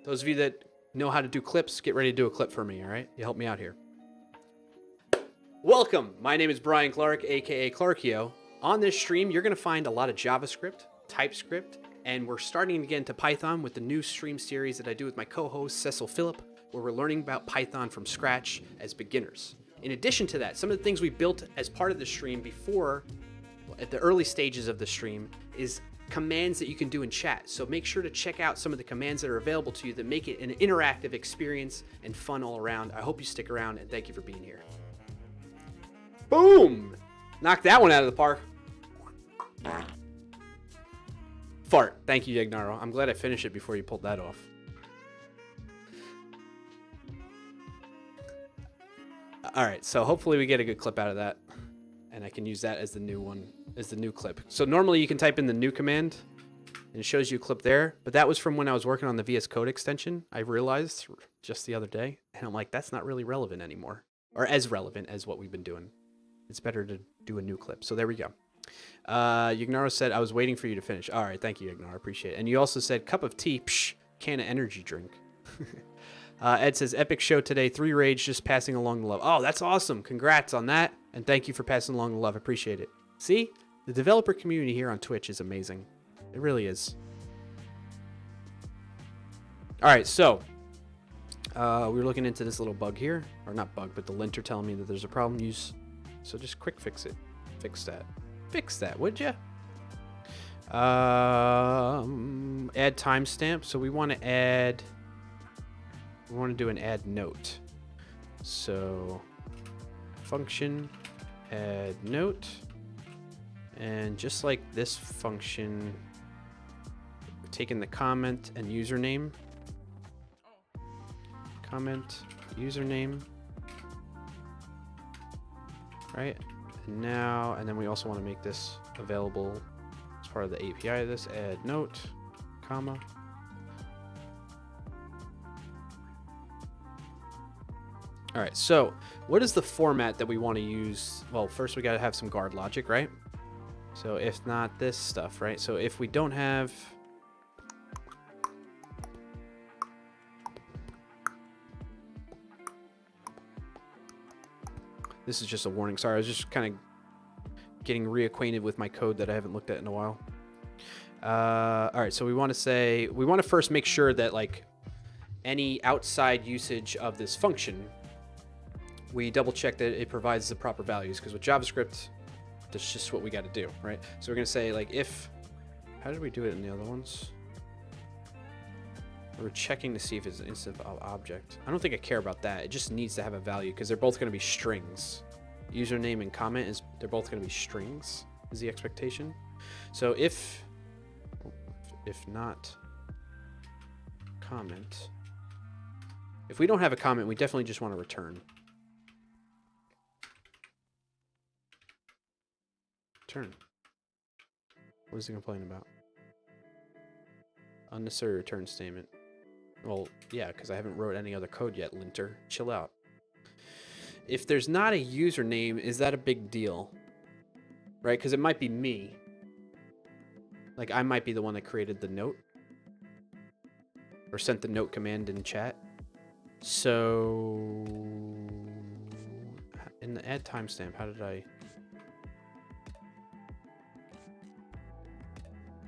Those of you that know how to do clips, get ready to do a clip for me, all right? You help me out here. Welcome. My name is Brian Clark, aka Clarkio. On this stream, you're going to find a lot of JavaScript, TypeScript, and we're starting to get into Python with the new stream series that I do with my co-host Cecil Phillip, where we're learning about Python from scratch as beginners. In addition to that, some of the things we built as part of the stream before, at the early stages of the stream, is commands that you can do in chat. So make sure to check out some of the commands that are available to you that make it an interactive experience and fun all around. I hope you stick around, and thank you for being here. Boom! Knock that one out of the park. Fart. Thank you, Yagnaro. I'm glad I finished it before you pulled that off. All right, so hopefully we get a good clip out of that, and I can use that as the new one, as the new clip. So normally you can type in the new command, and it shows you a clip there, but that was from when I was working on the VS Code extension. I realized just the other day, and I'm like, that's not really relevant anymore, or as relevant as what we've been doing. It's better to do a new clip. So there we go. Yagnaro said, I was waiting for you to finish. All right, thank you, Yagnaro. Appreciate it. And you also said, cup of tea, psh, can of energy drink. Ed says, epic show today. 3 raids, just passing along the love. Oh, that's awesome. Congrats on that. And thank you for passing along the love. Appreciate it. See, the developer community here on Twitch is amazing. It really is. All right, so we were looking into this little bug here. Or not bug, but the linter telling me that there's a problem. So just quick fix it. Fix that. Fix that, would ya? Add timestamp. So we want to add... We want to do an add note. So function add note, and just like this function, we're taking the comment and username, comment username, right? And then we also want to make this available as part of the API of this. Add note, comma. All right, so what is the format that we want to use? Well, first we got to have some guard logic, right? So if not this stuff, right? So if we don't have... This is just a warning. Sorry, I was just kind of getting reacquainted with my code that I haven't looked at in a while. All right, so we want to first make sure that like any outside usage of this function, we double check that it provides the proper values, because with JavaScript, that's just what we got to do, right? So we're going to say like if, how did we do it in the other ones? We're checking to see if it's an instance of object. I don't think I care about that. It just needs to have a value because they're both going to be strings. Username and comment is they're both going to be strings is the expectation. So if not comment, if we don't have a comment, we definitely just want to return. Return. What is he complaining about? Unnecessary return statement. Well, yeah, because I haven't wrote any other code yet, linter. Chill out. If there's not a username, is that a big deal? Right? Because it might be me. Like, I might be the one that created the note. Or sent the note command in chat. So... in the add timestamp, how did I...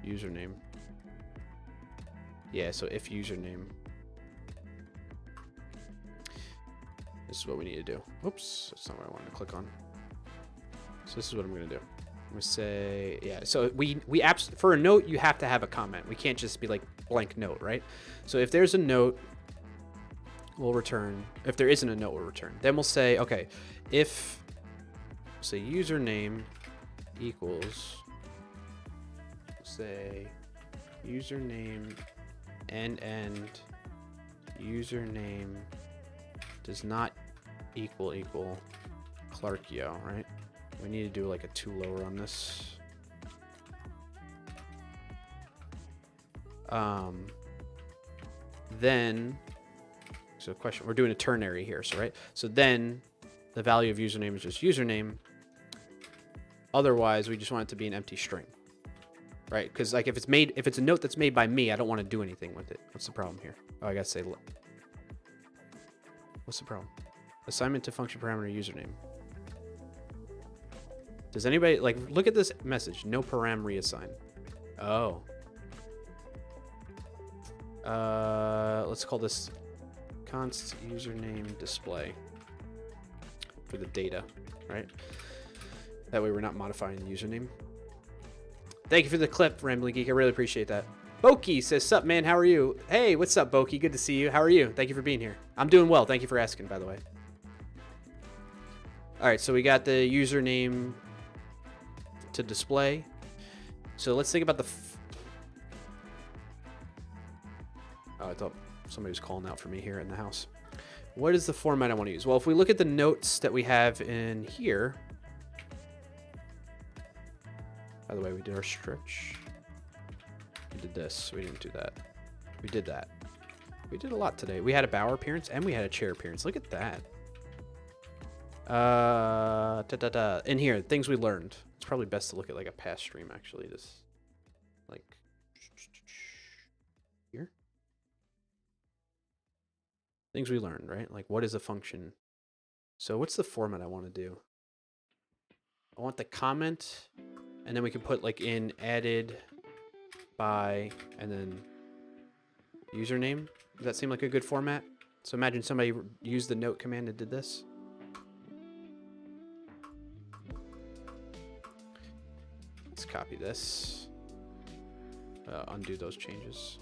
username. Yeah, so if username. This is what we need to do. Oops, that's not what I wanted to click on. So this is what I'm gonna do. I'm gonna say, yeah. So for a note, you have to have a comment. We can't just be like blank note, right? So if there's a note, we'll return. If there isn't a note, we'll return. Then we'll say, okay, if say username equals, say username and username does not equal Clarkio, right? We need to do like a 2 lower on this. Then, so question, we're doing a ternary here, so right? So then the value of username is just username. Otherwise, we just want it to be an empty string, right? Because like if it's a note that's made by me, I don't want to do anything with it. What's the problem here? Oh, I gotta say, what's the problem? Assignment to function parameter username. Does anybody, like, look at this message. No param reassign. Oh. Let's call this const username display for the data, right? That way we're not modifying the username. Thank you for the clip, Rambling Geek. I really appreciate that. Boki says, sup, man? How are you? Hey, what's up, Boki? Good to see you. How are you? Thank you for being here. I'm doing well. Thank you for asking, by the way. All right, so we got the username to display. So let's think about the... Oh, I thought somebody was calling out for me here in the house. What is the format I want to use? Well, if we look at the notes that we have in here... By the way, we did our stretch. We did this. We didn't do that. We did that. We did a lot today. We had a bower appearance and we had a chair appearance. Look at that. In here, things we learned. It's probably best to look at like a past stream, actually. This, like, here. Things we learned, right? Like, what is a function? So what's the format I want to do? I want the comment, and then we can put like in added by, and then username. Does that seem like a good format? So imagine somebody used the note command and did this. Let's copy this. Undo those changes.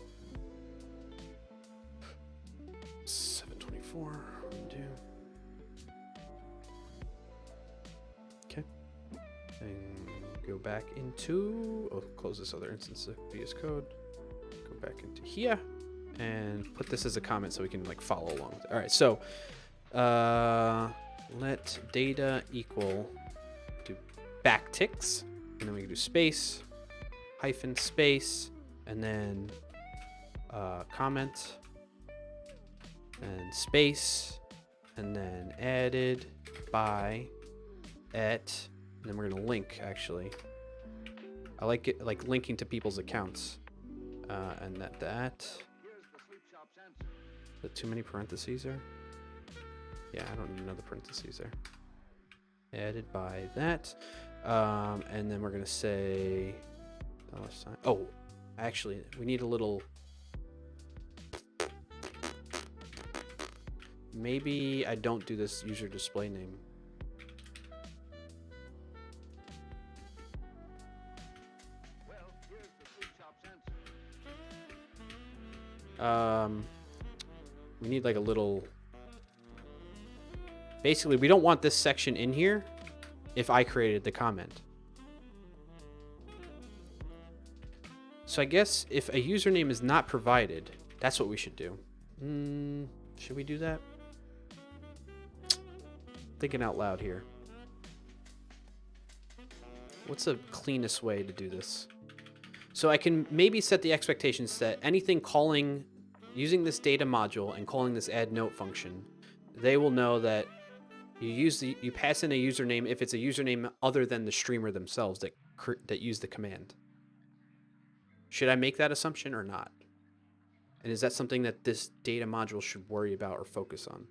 724. Undo. Okay. And go back into. Oh, close this other instance of VS Code. Go back into here and put this as a comment so we can like follow along. All right. So let data equal to backticks. And then we can do space, hyphen space, and then comment, and space, and then added by at, and then we're gonna link actually. I like it, like linking to people's accounts, and that. Is that too many parentheses there? Yeah, I don't need another parentheses there. Added by that. And then we're gonna say $sign. Oh, actually, we need a little. Maybe I don't do this user display name. We need like a little. Basically, we don't want this section in here if I created the comment. So I guess if a username is not provided, that's what we should do. Should we do that? Thinking out loud here. What's the cleanest way to do this? So I can maybe set the expectations that anything using this data module and calling this add note function, they will know that you pass in a username if it's a username other than the streamer themselves that use the command. Should I make that assumption or not? And is that something that this data module should worry about or focus on?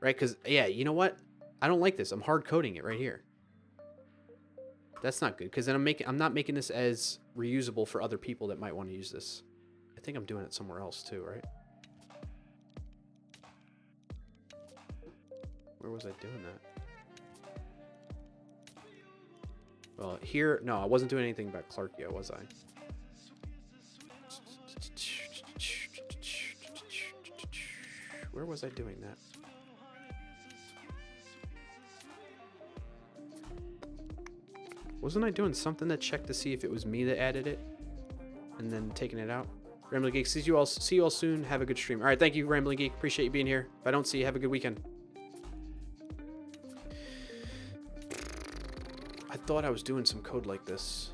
Right? Because, yeah, you know what? I don't like this. I'm hard coding it right here. That's not good, because then I'm not making this as reusable for other people that might want to use this. I think I'm doing it somewhere else too, right? Where was I doing that? Well, here, no, I wasn't doing anything about Clarkia, was I? Where was I doing that? Wasn't I doing something that checked to see if it was me that added it and then taking it out? Rambling Geek, see you all soon. Have a good stream. All right, thank you, Rambling Geek. Appreciate you being here. If I don't see you, have a good weekend. I thought I was doing some code like this.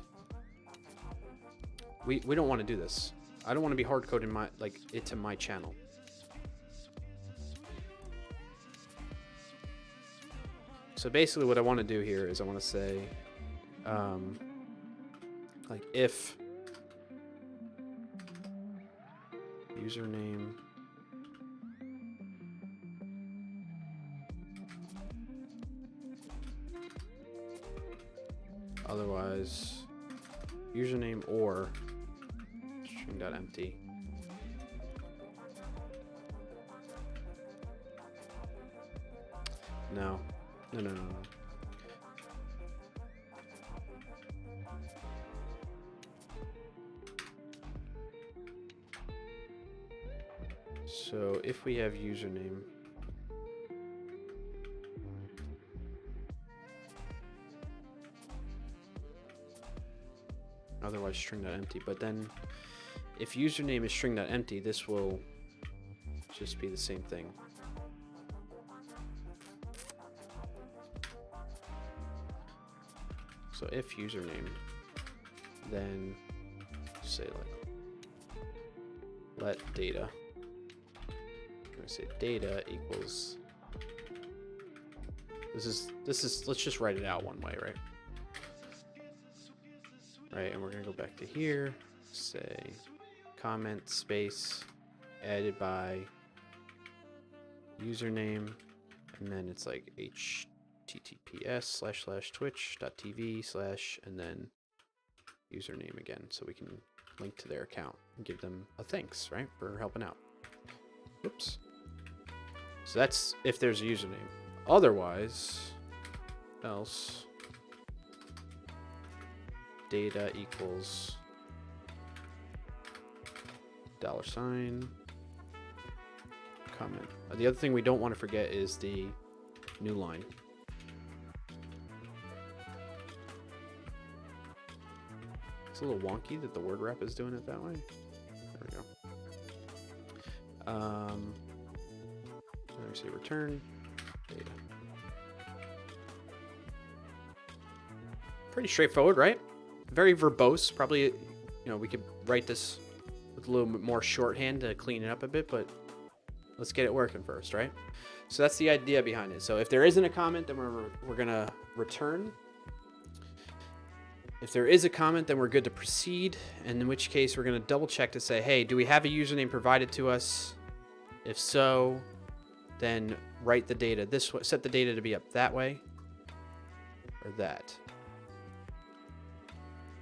We don't want to do this. I don't want to be hard coding it to my channel. So basically what I want to do here is I want to say like if username otherwise username or string.empty. No. So if we have username, otherwise string.empty, but then if username is string.empty, this will just be the same thing. So if username, then say like let data. I'm gonna say data equals. This is. Let's just write it out one way, right? Right, and we're gonna go back to here. Say comment space added by username, and then it's like https://twitch.tv/ and then username again, so we can link to their account and give them a thanks, right, for helping out. Oops. So that's if there's a username. Otherwise, else data equals $, comment. The other thing we don't want to forget is the new line. It's a little wonky that the word wrap is doing it that way. There we go. Let me say return data. Pretty straightforward, right? Very verbose. Probably, we could write this with a little bit more shorthand to clean it up a bit, but let's get it working first, right? So that's the idea behind it. So if there isn't a comment, then we're gonna return. If there is a comment, then we're good to proceed, and in which case we're gonna double check to say, hey, do we have a username provided to us? If so, then write the data this way, set the data to be up that way or that.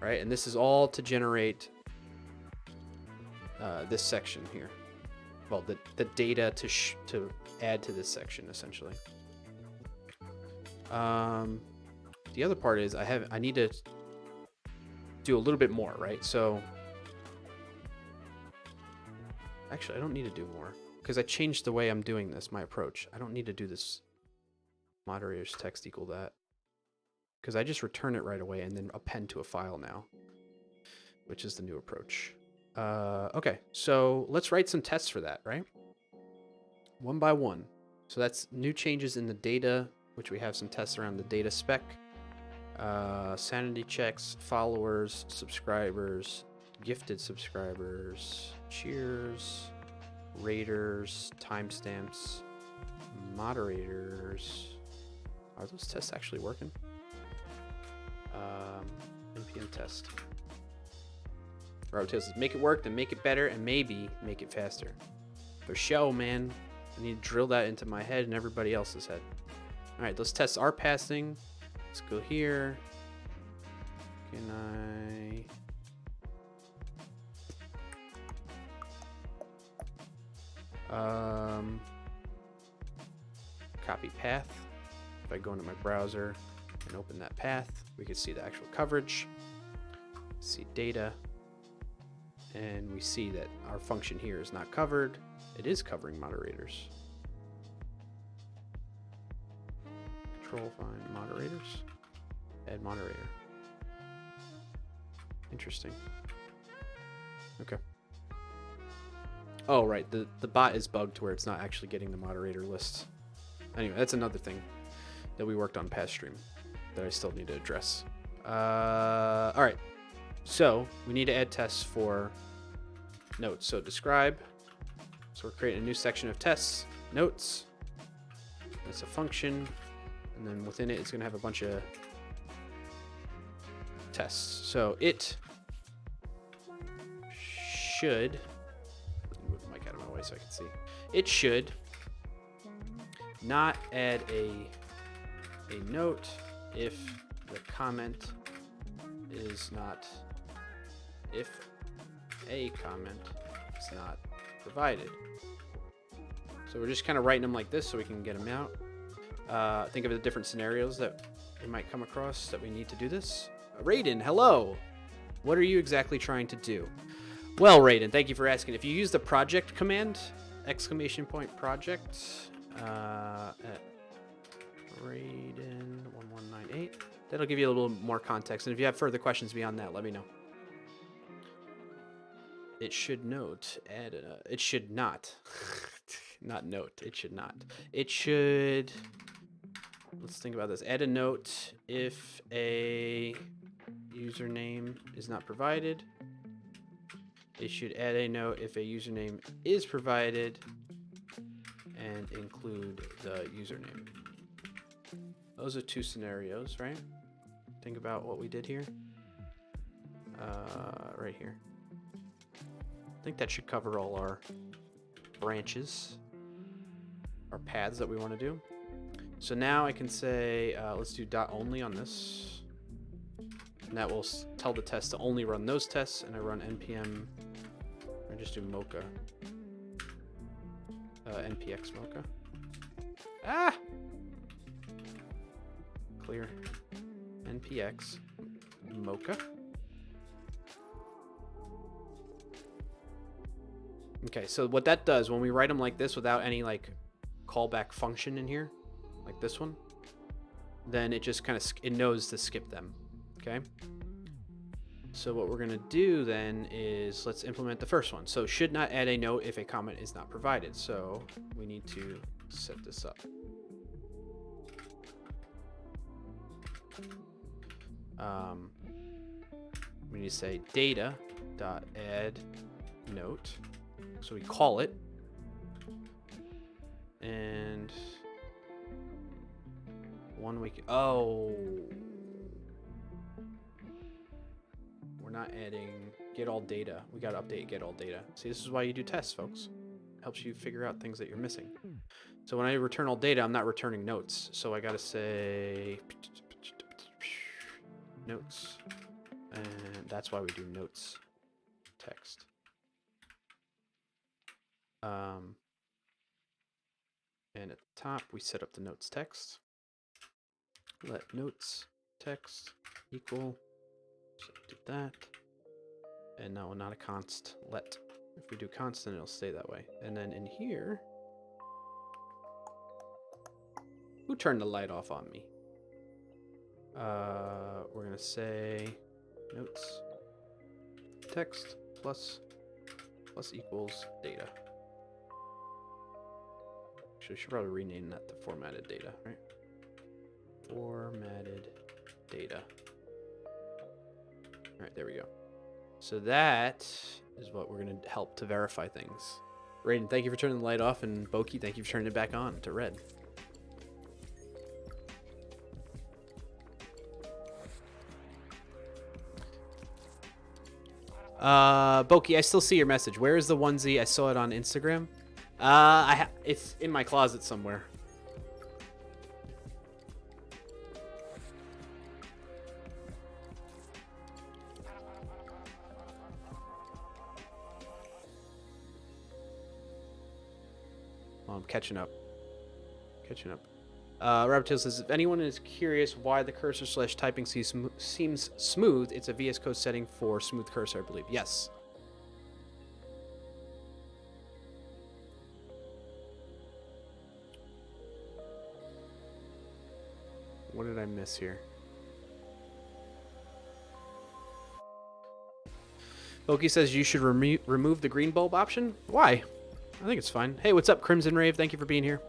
Right, and this is all to generate this section here. Well, the data to add to this section essentially. The other part is I need to do a little bit more, right? So Actually, I don't need to do more because I changed the way I'm doing this, my approach. I don't need to do this moderator's text equal that because I just return it right away and then append to a file now, which is the new approach. Okay, so let's write some tests for that, right? One by one. So that's new changes in the data, which we have some tests around the data spec. Sanity checks, followers, subscribers, gifted subscribers, cheers, raters, timestamps, moderators. Are those tests actually working? NPM test. Robert says, make it work, then make it better, and maybe make it faster. For show, man. I need to drill that into my head and everybody else's head. All right, those tests are passing. Let's go here. Can I... copy path. If I go into my browser and open that path, we can see the actual coverage, see data, and we see that our function here is not covered. It is covering moderators. Control find moderators. Add moderator. Interesting. Okay. Oh, right. The bot is bugged to where it's not actually getting the moderator lists. Anyway, that's another thing that we worked on past stream that I still need to address. All right. So we need to add tests for notes. So describe. So we're creating a new section of tests, notes. That's a function. And then within it, it's going to have a bunch of tests. So it should, let me move the mic out of my way so I can see. It should not add a note if the comment is not, if a comment is not provided. So we're just kind of writing them like this so we can get them out. Think of the different scenarios that we might come across that we need to do this. Raiden, hello. What are you exactly trying to do? Well, Raiden, thank you for asking. If you use the project command, !project, at Raiden1198, that'll give you a little more context. And if you have further questions beyond that, let me know. It should note, add a, it should not, not note, it should not. It should, let's think about this. Add a note if a username is not provided. It should add a note if a username is provided and include the username. Those are two scenarios, right? Think about what we did here. Right here. I think that should cover all our branches, our paths that we want to do. So now I can say, let's do .only on this. And that will tell the test to only run those tests. And I run npm, or just do mocha. npx mocha. Ah! Clear. npx mocha. Okay, so what that does when we write them like this without any like callback function in here, like this one, then it just kind of, it knows to skip them, okay? So what we're gonna do then is let's implement the first one. So should not add a note if a comment is not provided. So we need to set this up. We need to say data.add note. So we call it, and one week. Oh, we're not adding get all data. We got to update get all data. See, this is why you do tests, folks. Helps you figure out things that you're missing. So when I return all data, I'm not returning notes. So I got to say notes, and that's why we do notes text. And at the top, we set up the notes text. Let notes text equal. So do that. And no, not a const. Let. If we do constant, it'll stay that way. And then in here, who turned the light off on me? We're gonna say notes text plus equals data. Actually, I should probably rename that to formatted data, right? Formatted data. All right, there we go. So that is what we're going to help to verify things. Raiden, thank you for turning the light off, and Boki, thank you for turning it back on to red. Boki, I still see your message. Where is the onesie? I saw it on Instagram. It's in my closet somewhere. Well, I'm catching up. Robert Tail says, if anyone is curious why the cursor / typing seems smooth, it's a VS Code setting for smooth cursor, I believe. Yes. What did I miss here? Loki says you should remove the green bulb option. Why? I think it's fine. Hey, what's up, Crimson Rave? Thank you for being here.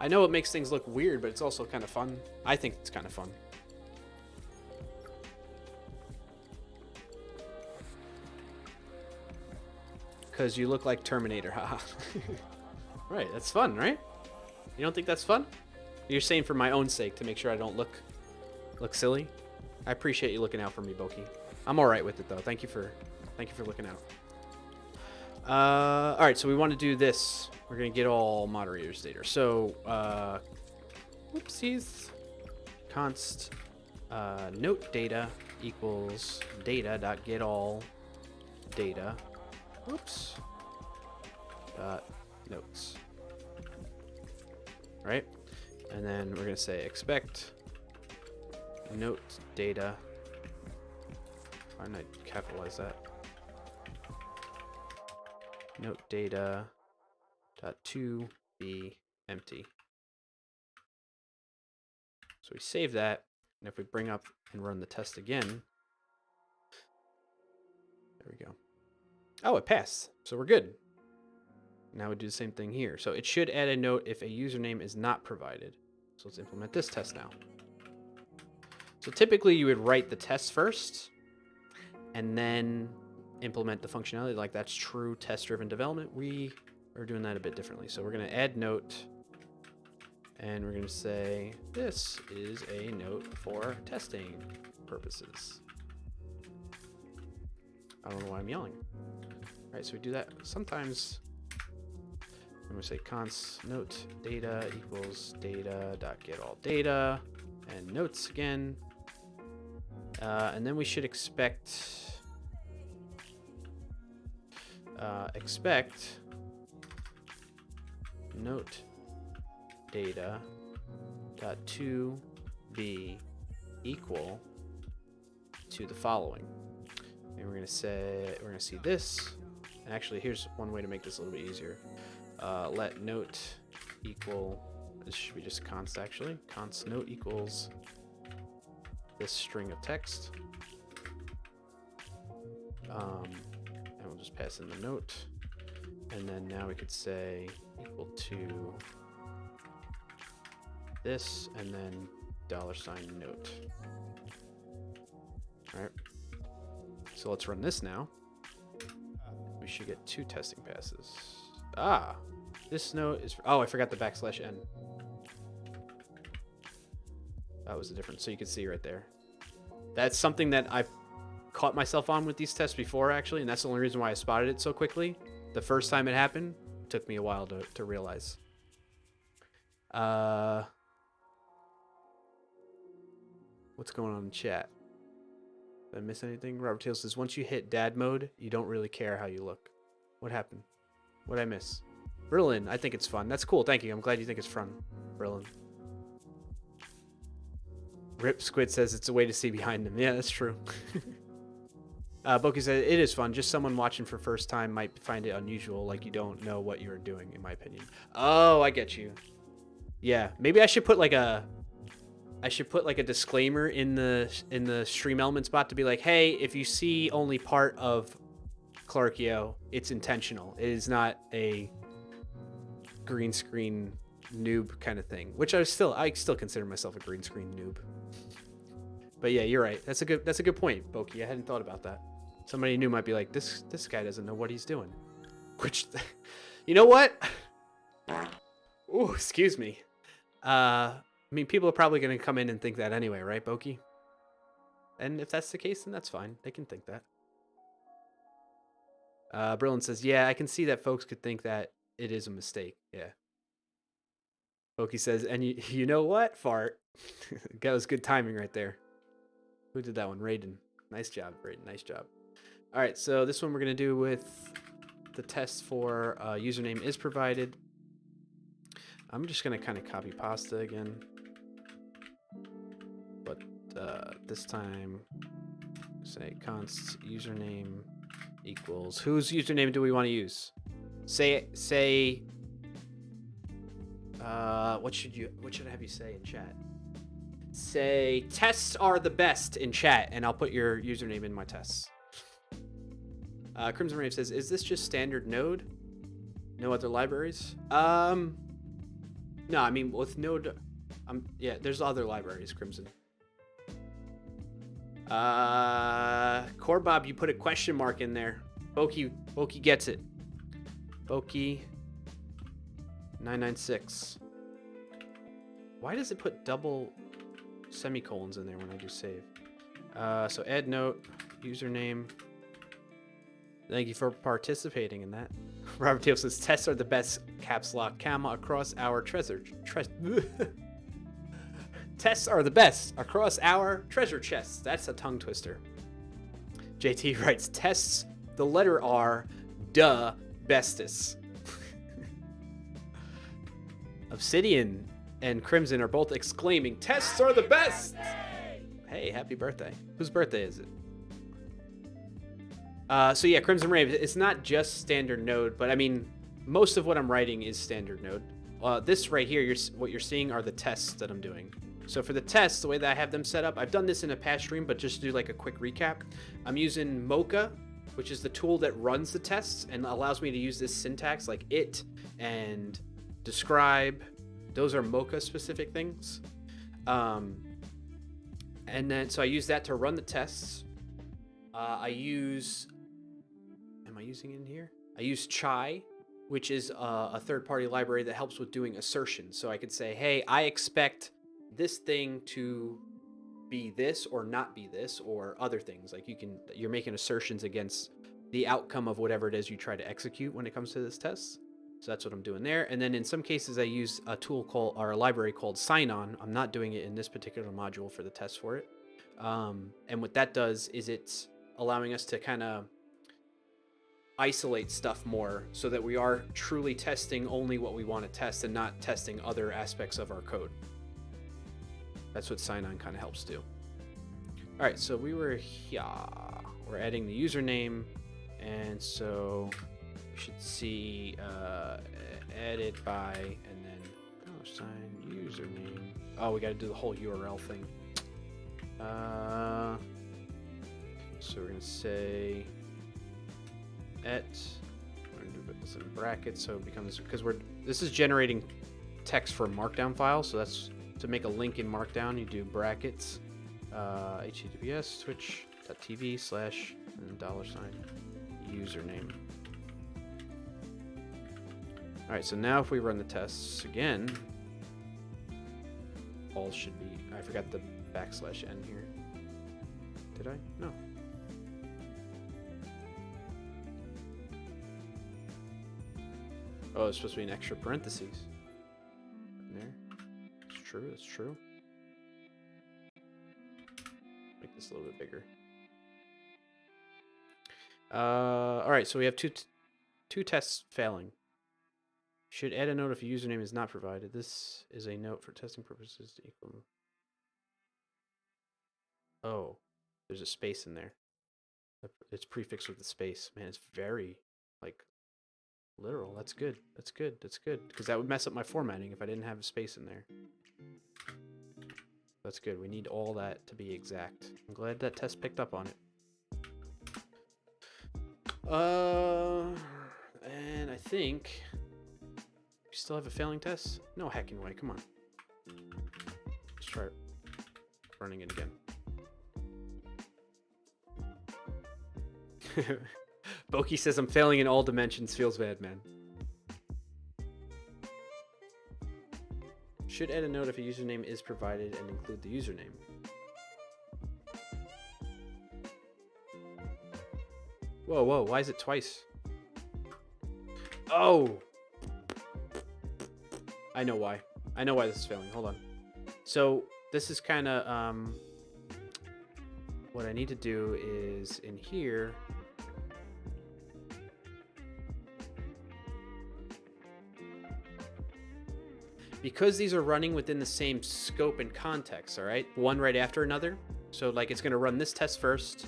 I know it makes things look weird, but it's also kind of fun. I think it's kind of fun. Because you look like Terminator, haha. Right, that's fun, right? You don't think that's fun? You're saying for my own sake, to make sure I don't look silly? I appreciate you looking out for me, Boki. I'm alright with it, though. Thank you for looking out. Alright, so we want to do this. We're going to get all moderators data. So, whoopsies. Const note data equals data.getAll data. Whoops. Notes. Right? And then we're going to say expect note data. Why didn't I capitalize that? Note data dot to be empty. So we save that, and if we bring up and run the test again, there we go. Oh, it passed. So we're good. Now we do the same thing here. So it should add a note if a username is not provided. So let's implement this test now. So typically you would write the test first and then implement the functionality. Like that's true test-driven development. We are doing that a bit differently. So we're going to add note and we're going to say this is a note for testing purposes. I don't know why I'm yelling. All right, so we do that. Sometimes I'm going to say const note data equals data.getAllData and notes again. And then we should expect note data dot to be equal to the following. And we're going to see this. And actually, here's one way to make this a little bit easier. Let note equal, this should be just const actually. Const note equals this string of text. And we'll just pass in the note. And then now we could say equal to this and then $note. All right. So let's run this now. We should get 2 testing passes. Ah, this note is, oh, I forgot the \n. That was the difference. So you can see right there. That's something that I've caught myself on with these tests before, actually, and that's the only reason why I spotted it so quickly. The first time it happened, it took me a while to realize. What's going on in chat? Did I miss anything? Robert Tail says, once you hit dad mode, you don't really care how you look. What happened? What'd I miss? Berlin, I think it's fun. That's cool. Thank you. I'm glad you think it's fun, Berlin. Rip Squid says it's a way to see behind them. Yeah, that's true. Boki said it is fun. Just someone watching for first time might find it unusual, like you don't know what you're doing, in my opinion. Oh, I get you. Yeah, maybe I should put like a disclaimer in the stream elements bot to be like, hey, if you see only part of Clarkio, it's intentional. It is not a green screen noob kind of thing, which I still consider myself a green screen noob. But yeah, you're right. That's a good point, Boki. I hadn't thought about that. Somebody new might be like, this guy doesn't know what he's doing. Which, you know what? Ooh, excuse me. I mean, people are probably going to come in and think that anyway, right, Boki? And if that's the case, then that's fine. They can think that. Brillin says, yeah, I can see that folks could think that it is a mistake. Yeah. Boki says, and you know what? Fart. That was good timing right there. Who did that one? Raiden. Nice job, Raiden. Nice job. All right, so this one we're going to do with the test for username is provided. I'm just going to kind of copy pasta again. But this time, say const username equals, whose username do we want to use? Say what should I have you say in chat? Say tests are the best in chat, and I'll put your username in my tests. Crimson Rave says, is this just standard Node? No other libraries? No, I mean with Node, yeah, there's other libraries, Crimson. Core Bob, you put a question mark in there. Boki gets it. Boki 996. Why does it put double semicolons in there when I do save? So add note, username. Thank you for participating in that. Robert Teal says tests are the best, caps lock comma across our treasure. Tests are the best across our treasure chests. That's a tongue twister. JT writes tests, the letter R, duh, bestus. Obsidian and Crimson are both exclaiming, tests are the best! Hey, happy birthday. Whose birthday is it? So yeah, Crimson Rave, it's not just standard Node, but I mean, most of what I'm writing is standard Node. This right here, what you're seeing are the tests that I'm doing. So for the tests, the way that I have them set up, I've done this in a past stream, but just to do like a quick recap, I'm using Mocha, which is the tool that runs the tests and allows me to use this syntax like it and describe. Those are Mocha specific things. And then, so I use that to run the tests. Am I using it in here? I use Chai, which is a third-party library that helps with doing assertions. So I could say, hey, I expect this thing to be this or not be this, or other things. Like you're making assertions against the outcome of whatever it is you try to execute when it comes to this test. So that's what I'm doing there. And then in some cases I use a tool or a library called sign-on. I'm not doing it in this particular module for the test for it. And what that does is it's allowing us to kind of isolate stuff more so that we are truly testing only what we want to test and not testing other aspects of our code. That's what sign-on kind of helps do. All right, so we were here. We're adding the username, and so we should see added by, and then $username. Oh, we got to do the whole URL thing. So we're gonna say we're gonna do this in brackets so it becomes, because this is generating text for a markdown file, so that's to make a link in markdown. You do brackets https twitch.tv/ and then $username. All right, so now if we run the tests again, all should be, I forgot the \n here. Did I? No. Oh, it's supposed to be an extra parentheses. There. It's true, it's true. Make this a little bit bigger. All right, so we have two tests failing. Should add a note if a username is not provided. This is a note for testing purposes to equal. Oh, there's a space in there. It's prefixed with the space. Man, it's very like literal. That's good. That's good. That's good. Because that would mess up my formatting if I didn't have a space in there. That's good. We need all that to be exact. I'm glad that test picked up on it. And I think we still have a failing test. No heckin' way. Come on. Let's try running it again. Boki says I'm failing in all dimensions. Feels bad, man. Should add a note if a username is provided and include the username. Whoa, whoa, why is it twice? Oh! I know why. I know why this is failing. Hold on. So, this is kind of, what I need to do is in here, because these are running within the same scope and context, all right? One right after another. So like it's going to run this test first,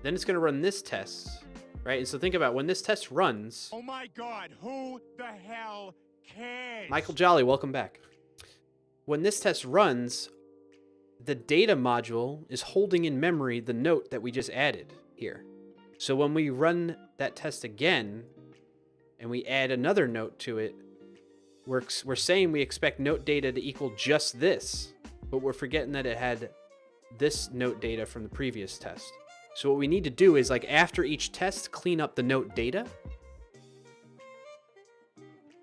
then it's going to run this test, right? And so think about when this test runs. Oh my god, who the hell cares? Michael Jolly, welcome back. When this test runs, the data module is holding in memory the note that we just added here. So when we run that test again and we add another note to it, we're saying we expect note data to equal just this, but we're forgetting that it had this note data from the previous test. So what we need to do is like after each test, clean up the note data.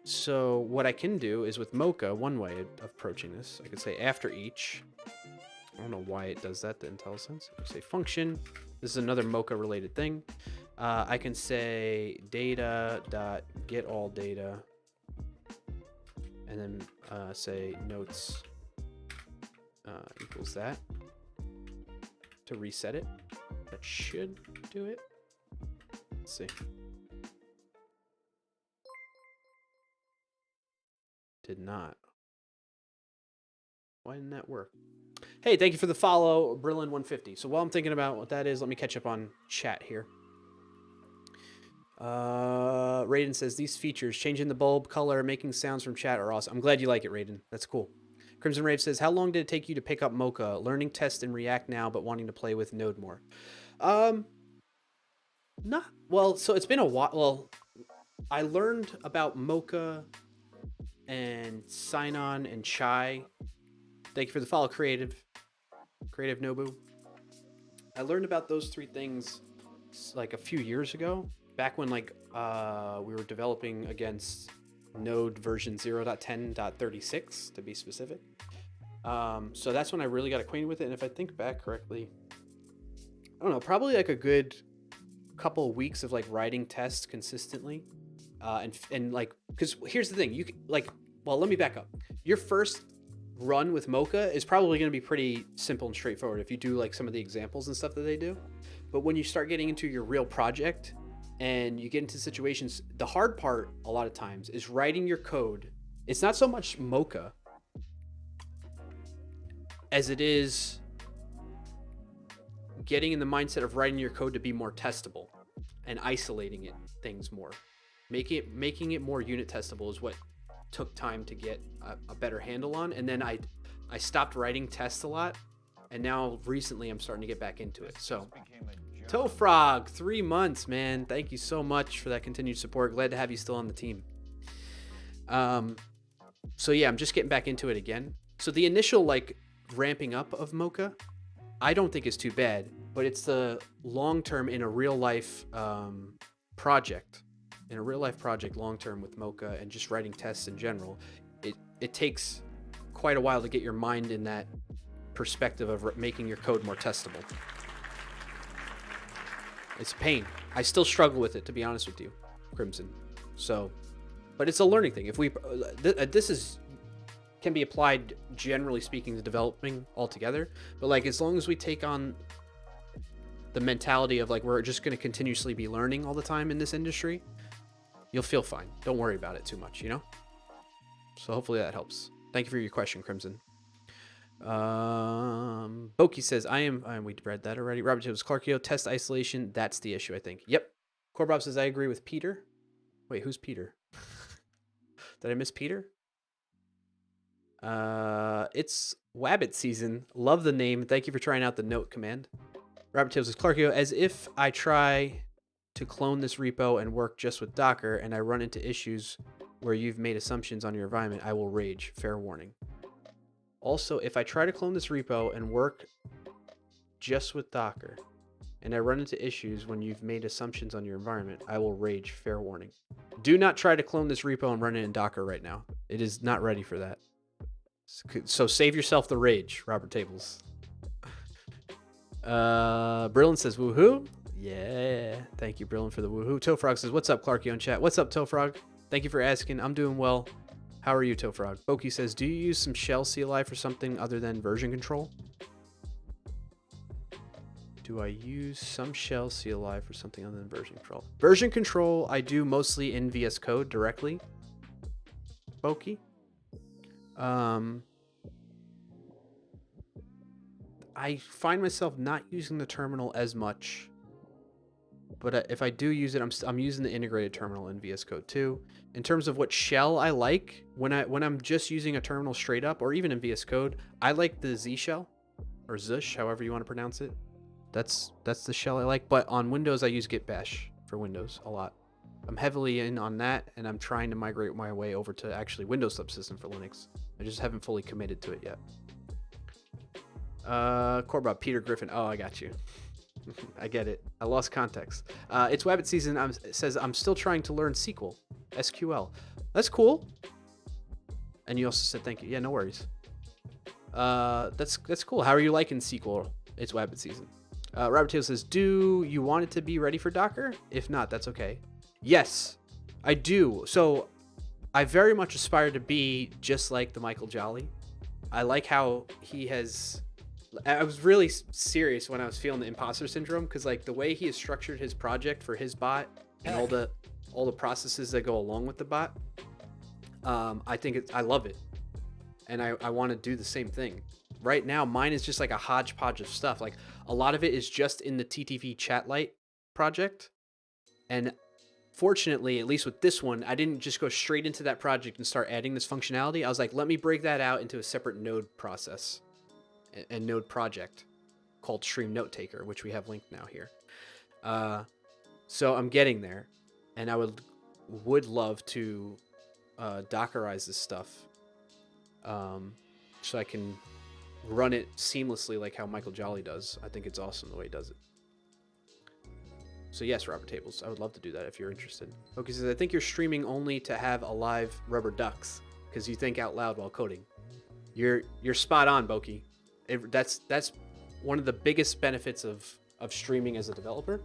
So what I can do is with Mocha, one way of approaching this, I could say after each. I don't know why it does that, the IntelliSense. I say function. This is another Mocha related thing. I can say data.getAllData. And then say notes equals that to reset it. That should do it. Let's see. Did not. Why didn't that work? Hey, thank you for the follow, Brillin150. So while I'm thinking about what that is, let me catch up on chat here. Raiden says these features, changing the bulb color, making sounds from chat are awesome. I'm glad you like it, Raiden. That's cool. Crimson Rave says, how long did it take you to pick up Mocha? Learning test and React now, but wanting to play with Node more. Not well. So it's been a while. Well, I learned about Mocha and Sign-On and Chai. Thank you for the follow, Creative Nobu. I learned about those three things like a few years ago. Back when like we were developing against Node version 0.10.36 to be specific. So that's when I really got acquainted with it. And if I think back correctly, I don't know, probably like a good couple of weeks of like writing tests consistently. And like, because here's the thing, you can, like, well, let me back up. Your first run with Mocha is probably going to be pretty simple and straightforward if you do like some of the examples and stuff that they do. But when you start getting into your real project and you get into situations, the hard part a lot of times is writing your code. It's not so much Mocha as it is getting in the mindset of writing your code to be more testable and isolating things more. Making it more unit testable is what took time to get a better handle on. And then I stopped writing tests a lot, and now recently I'm starting to get back into it. So Toe Frog, 3 months, man. Thank you so much for that continued support. Glad to have you still on the team. So yeah, I'm just getting back into it again. So the initial like ramping up of Mocha, I don't think is too bad, but it's the long-term in a real life project. In a real life project long-term with Mocha and just writing tests in general, it takes quite a while to get your mind in that perspective of making your code more testable. It's a pain. I still struggle with it, to be honest with you, Crimson. So, but it's a learning thing. If we, this can be applied generally speaking to developing altogether, but like as long as we take on the mentality of like we're just going to continuously be learning all the time in this industry, you'll feel fine. Don't worry about it too much, you know? So hopefully that helps. Thank you for your question, Crimson. Boki says, we read that already. Robert James Clarkio, test isolation. That's the issue, I think. Yep. Corbob says, I agree with Peter. Wait, who's Peter? Did I miss Peter? It's Wabbit season. Love the name. Thank you for trying out the note command. Robert Tails says, Clarkio, as if I try to clone this repo and work just with Docker and I run into issues where you've made assumptions on your environment, I will rage. Fair warning. Also, if I try to clone this repo and work just with Docker and I run into issues when you've made assumptions on your environment, I will rage. Fair warning. Do not try to clone this repo and run it in Docker right now. It is not ready for that. So save yourself the rage, Robert Tables. Brillin says, woohoo. Yeah. Thank you, Brillin, for the woohoo. Tofrog says, what's up, Clarky on chat? What's up, Tofrog? Thank you for asking. I'm doing well. How are you, Tofrog? Boki says, do you use some shell CLI for something other than version control? Do I use some shell CLI for something other than version control? Version control, I do mostly in VS Code directly. Boki. I find myself not using the terminal as much, but if I do use it, I'm using the integrated terminal in VS Code too. In terms of what shell I like, when I'm just using a terminal straight up, or even in VS Code, I like the Z shell, or Zush, however you want to pronounce it. That's the shell I like. But on Windows, I use Git Bash for Windows a lot. I'm heavily in on that, and I'm trying to migrate my way over to actually Windows subsystem for Linux. I just haven't fully committed to it yet. Corbob, Peter Griffin. Oh, I got you. I get it. I lost context. It's Wabbit season. It says, I'm still trying to learn SQL. That's cool. And you also said thank you. Yeah, no worries. That's cool. How are you liking SQL? It's Wabbit season. Robert Taylor says, do you want it to be ready for Docker? If not, that's okay. Yes, I do. So I very much aspire to be just like the Michael Jolly. I like how he has... I was really serious when I was feeling the imposter syndrome, because like the way he has structured his project for his bot and all the processes that go along with the bot, I love it, and I want to do the same thing. Right now, mine is just like a hodgepodge of stuff. Like a lot of it is just in the TTV Chatlight project, and fortunately, at least with this one, I didn't just go straight into that project and start adding this functionality. I was like, let me break that out into a separate node process and node project called Stream Note Taker, which we have linked now here. So I'm getting there, and I would love to Dockerize this stuff, so I can run it seamlessly like how Michael Jolly does. I think it's awesome the way he does it. So yes, Robert Tables, I would love to do that if you're interested. Okay, says, I think you're streaming only to have alive rubber ducks because you think out loud while coding. You're spot on, Boki. That's one of the biggest benefits of streaming as a developer,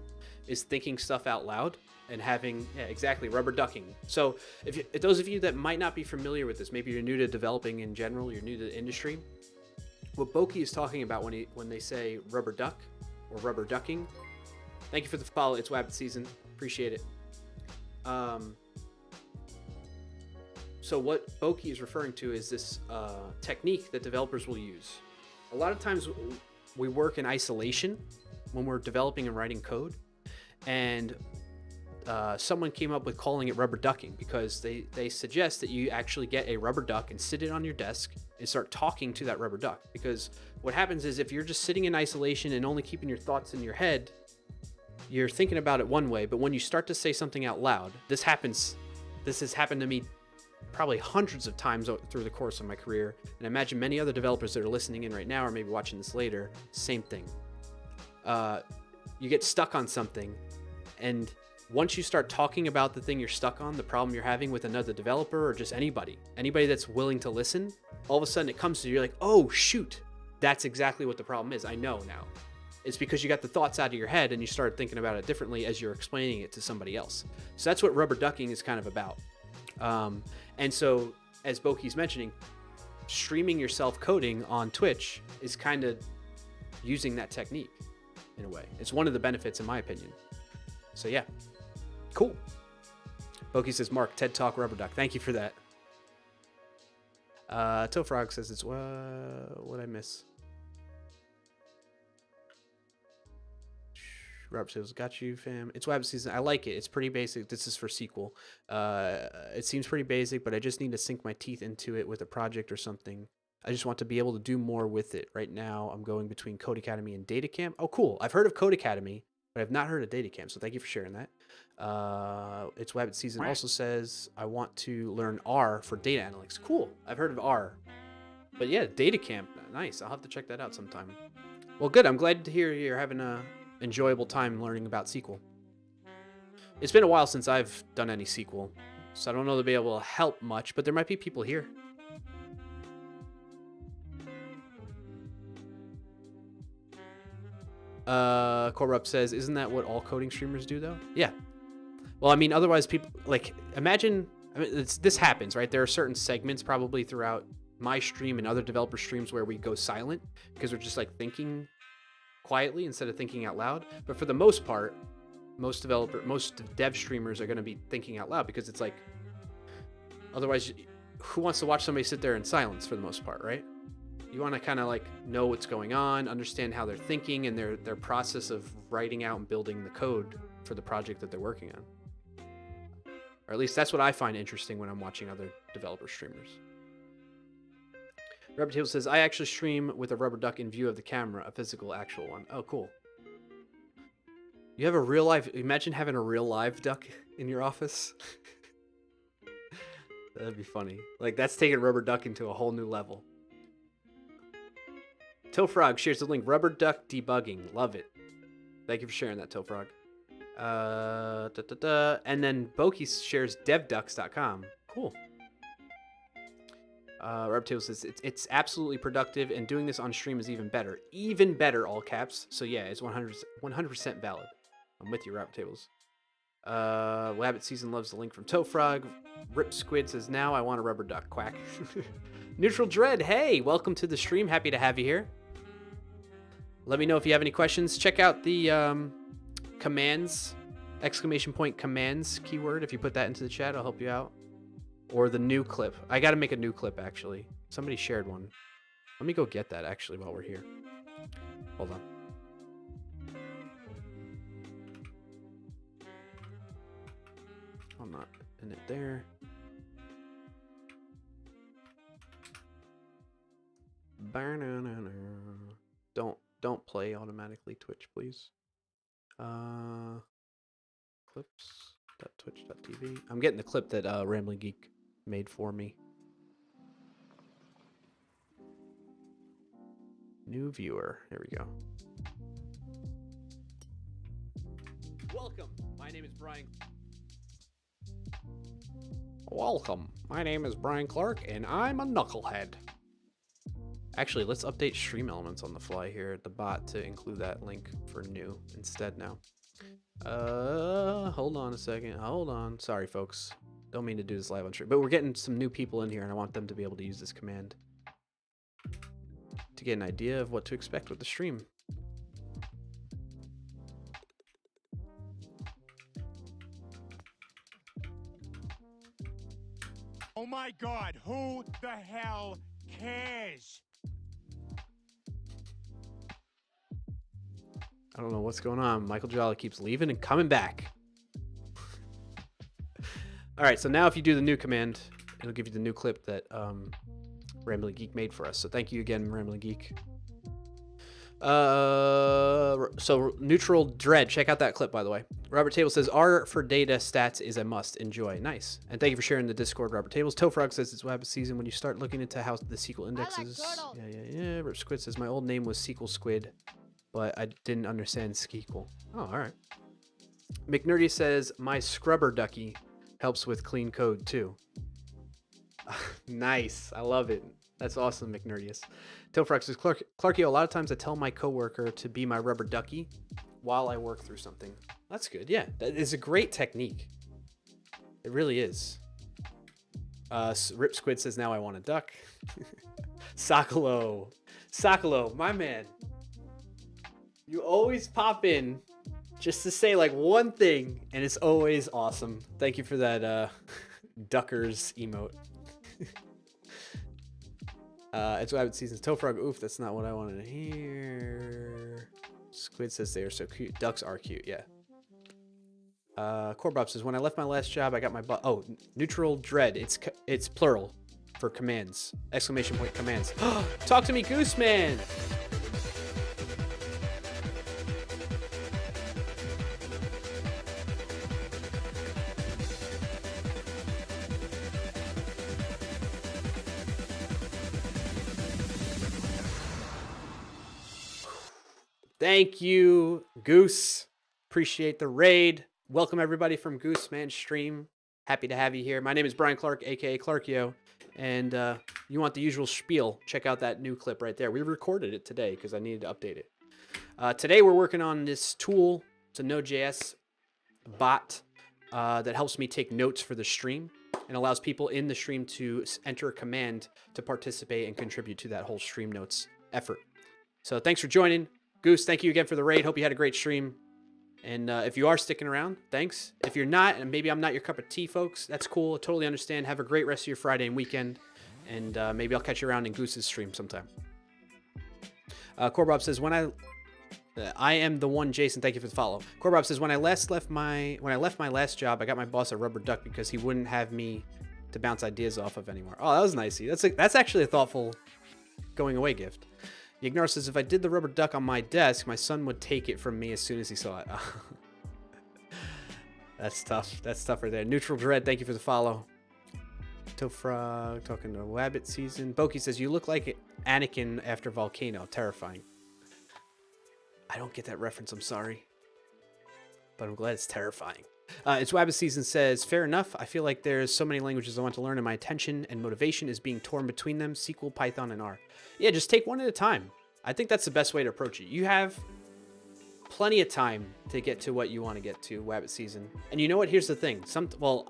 is thinking stuff out loud and having, yeah, exactly, rubber ducking. So if those of you that might not be familiar with this, maybe you're new to developing in general, you're new to the industry, what Boki is talking about when they say rubber duck or rubber ducking. Thank you for the follow. It's Wabbit season. Appreciate it. So what Boki is referring to is this technique that developers will use. A lot of times we work in isolation when we're developing and writing code, and someone came up with calling it rubber ducking because they suggest that you actually get a rubber duck and sit it on your desk and start talking to that rubber duck. Because what happens is if you're just sitting in isolation and only keeping your thoughts in your head, you're thinking about it one way, but when you start to say something out loud, this has happened to me probably hundreds of times through the course of my career, and I imagine many other developers that are listening in right now or maybe watching this later, same thing. You get stuck on something, and once you start talking about the thing you're stuck on, the problem you're having with another developer or just anybody that's willing to listen, all of a sudden it comes to you, you're like, oh shoot, that's exactly what the problem is. I know now. It's because you got the thoughts out of your head and you started thinking about it differently as you're explaining it to somebody else. So that's what rubber ducking is kind of about. And so, as Boki's mentioning, streaming yourself coding on Twitch is kind of using that technique in a way. It's one of the benefits, in my opinion. So yeah, cool. Boki says, Mark, TED Talk rubber duck. Thank you for that. Tofrog says it's what I miss. Robert says, got you, fam. It's web season. I like it. It's pretty basic. This is for SQL. It seems pretty basic, but I just need to sink my teeth into it with a project or something. I just want to be able to do more with it. Right now, I'm going between Code Academy and Data Camp. Oh, cool. I've heard of Code Academy, but I've not heard of Data Camp, so thank you for sharing that. It's Wabbit Season also says, I want to learn R for data analytics. Cool. I've heard of R. But yeah, Data Camp. Nice. I'll have to check that out sometime. Well, good. I'm glad to hear you're having a enjoyable time learning about SQL. It's been a while since I've done any SQL, so I don't know to be able to help much, but there might be people here. Corup says, isn't that what all coding streamers do though? Yeah. Well, I mean, otherwise people, like, imagine, I mean, this happens, right? There are certain segments probably throughout my stream and other developer streams where we go silent because we're just like thinking quietly instead of thinking out loud. But for the most part, most dev streamers are going to be thinking out loud because it's like, otherwise, who wants to watch somebody sit there in silence for the most part, right? You want to kind of like know what's going on, understand how they're thinking and their process of writing out and building the code for the project that they're working on. Or at least that's what I find interesting when I'm watching other developer streamers. Rubber Table says, I actually stream with a rubber duck in view of the camera, a physical, actual one. Oh, cool. You have a real life, imagine having a real live duck in your office. That'd be funny. Like, that's taking rubber duck into a whole new level. Tofrog shares the link, rubber duck debugging. Love it. Thank you for sharing that, Tofrog. And then Boki shares devducks.com. Cool. Rubber Table says, it's absolutely productive, and doing this on stream is even better. Even better, all caps. So yeah, it's 100% valid. I'm with you, Rubber Tables. Wabbit Season loves the link from Tofrog. Rip Squid says, now I want a rubber duck. Quack. Neutral Dread, hey, welcome to the stream. Happy to have you here. Let me know if you have any questions. Check out the commands, exclamation point commands keyword. If you put that into the chat, I'll help you out. Or the new clip. I got to make a new clip, actually. Somebody shared one. Let me go get that, actually, while we're here. Hold on. I'm not in it there. Don't play automatically, Twitch, please. Clips.twitch.tv. I'm getting the clip that Rambling Geek made for me. New viewer. Here we go. Welcome. My name is Brian. Welcome. My name is Brian Clark, and I'm a knucklehead. Actually, let's update stream elements on the fly here at the bot to include that link for new instead now. Hold on a second. Hold on. Sorry, folks. Don't mean to do this live on stream, but we're getting some new people in here, and I want them to be able to use this command to get an idea of what to expect with the stream. Oh my god, who the hell cares? I don't know what's going on. Michael Jolly keeps leaving and coming back. All right, so now if you do the new command, it'll give you the new clip that Rambling Geek made for us. So thank you again, Rambling Geek. So Neutral Dread, check out that clip, by the way. Robert Table says, R for data stats is a must. Enjoy. Nice. And thank you for sharing the Discord, Robert Tables. Tofrog says it's Wabbit Season when you start looking into how the SQL indexes. Yeah. Rip Squid says, my old name was SQL Squid, but I didn't understand SQL. Oh, all right. McNerdy says, my scrubber ducky helps with clean code too. Nice. I love it. That's awesome, McNerdius. Tofrog says, Clarkio, a lot of times I tell my coworker to be my rubber ducky while I work through something. That's good. Yeah, that is a great technique. It really is. Rip Squid says, now I want a duck. Sakalo, my man. You always pop in just to say like one thing, and it's always awesome. Thank you for that duckers emote. It's Rabbit Season's Toefrog. Oof, that's not what I wanted to hear. Squid says they are so cute. Ducks are cute, yeah. Corbop says, when I left my last job, I got my oh, neutral dread. It's plural for commands. Exclamation point commands. Talk to me, Goose Man. Thank you, Goose. Appreciate the raid. Welcome everybody from Gooseman's stream. Happy to have you here. My name is Brian Clark, aka Clarkio, and you want the usual spiel? Check out that new clip right there. We recorded it today because I needed to update it. Today we're working on this tool. It's a Node.js bot that helps me take notes for the stream and allows people in the stream to enter a command to participate and contribute to that whole stream notes effort. So thanks for joining. Goose, thank you again for the raid. Hope you had a great stream. And if you are sticking around, thanks. If you're not, and maybe I'm not your cup of tea, folks, that's cool. I totally understand. Have a great rest of your Friday and weekend. And maybe I'll catch you around in Goose's stream sometime. Corbob says, when I am the one, Jason, thank you for the follow. Corbob says, when I left my last job, I got my boss a rubber duck because he wouldn't have me to bounce ideas off of anymore. Oh, that was nicey. That's actually a thoughtful going away gift. Ignore says, if I did the rubber duck on my desk, my son would take it from me as soon as he saw it. That's tough. That's tough right there. Neutral Dread, thank you for the follow. Toefrog, talking to Wabbit Season. Boki says, you look like Anakin after Volcano. Terrifying. I don't get that reference, I'm sorry. But I'm glad it's terrifying. It's Wabbit Season says, fair enough. I feel like there's so many languages I want to learn and my attention and motivation is being torn between them, SQL, Python, and R. Yeah, just take one at a time. I think that's the best way to approach it. You have plenty of time to get to what you want to get to, Wabbit Season. And you know what? Here's the thing. Well,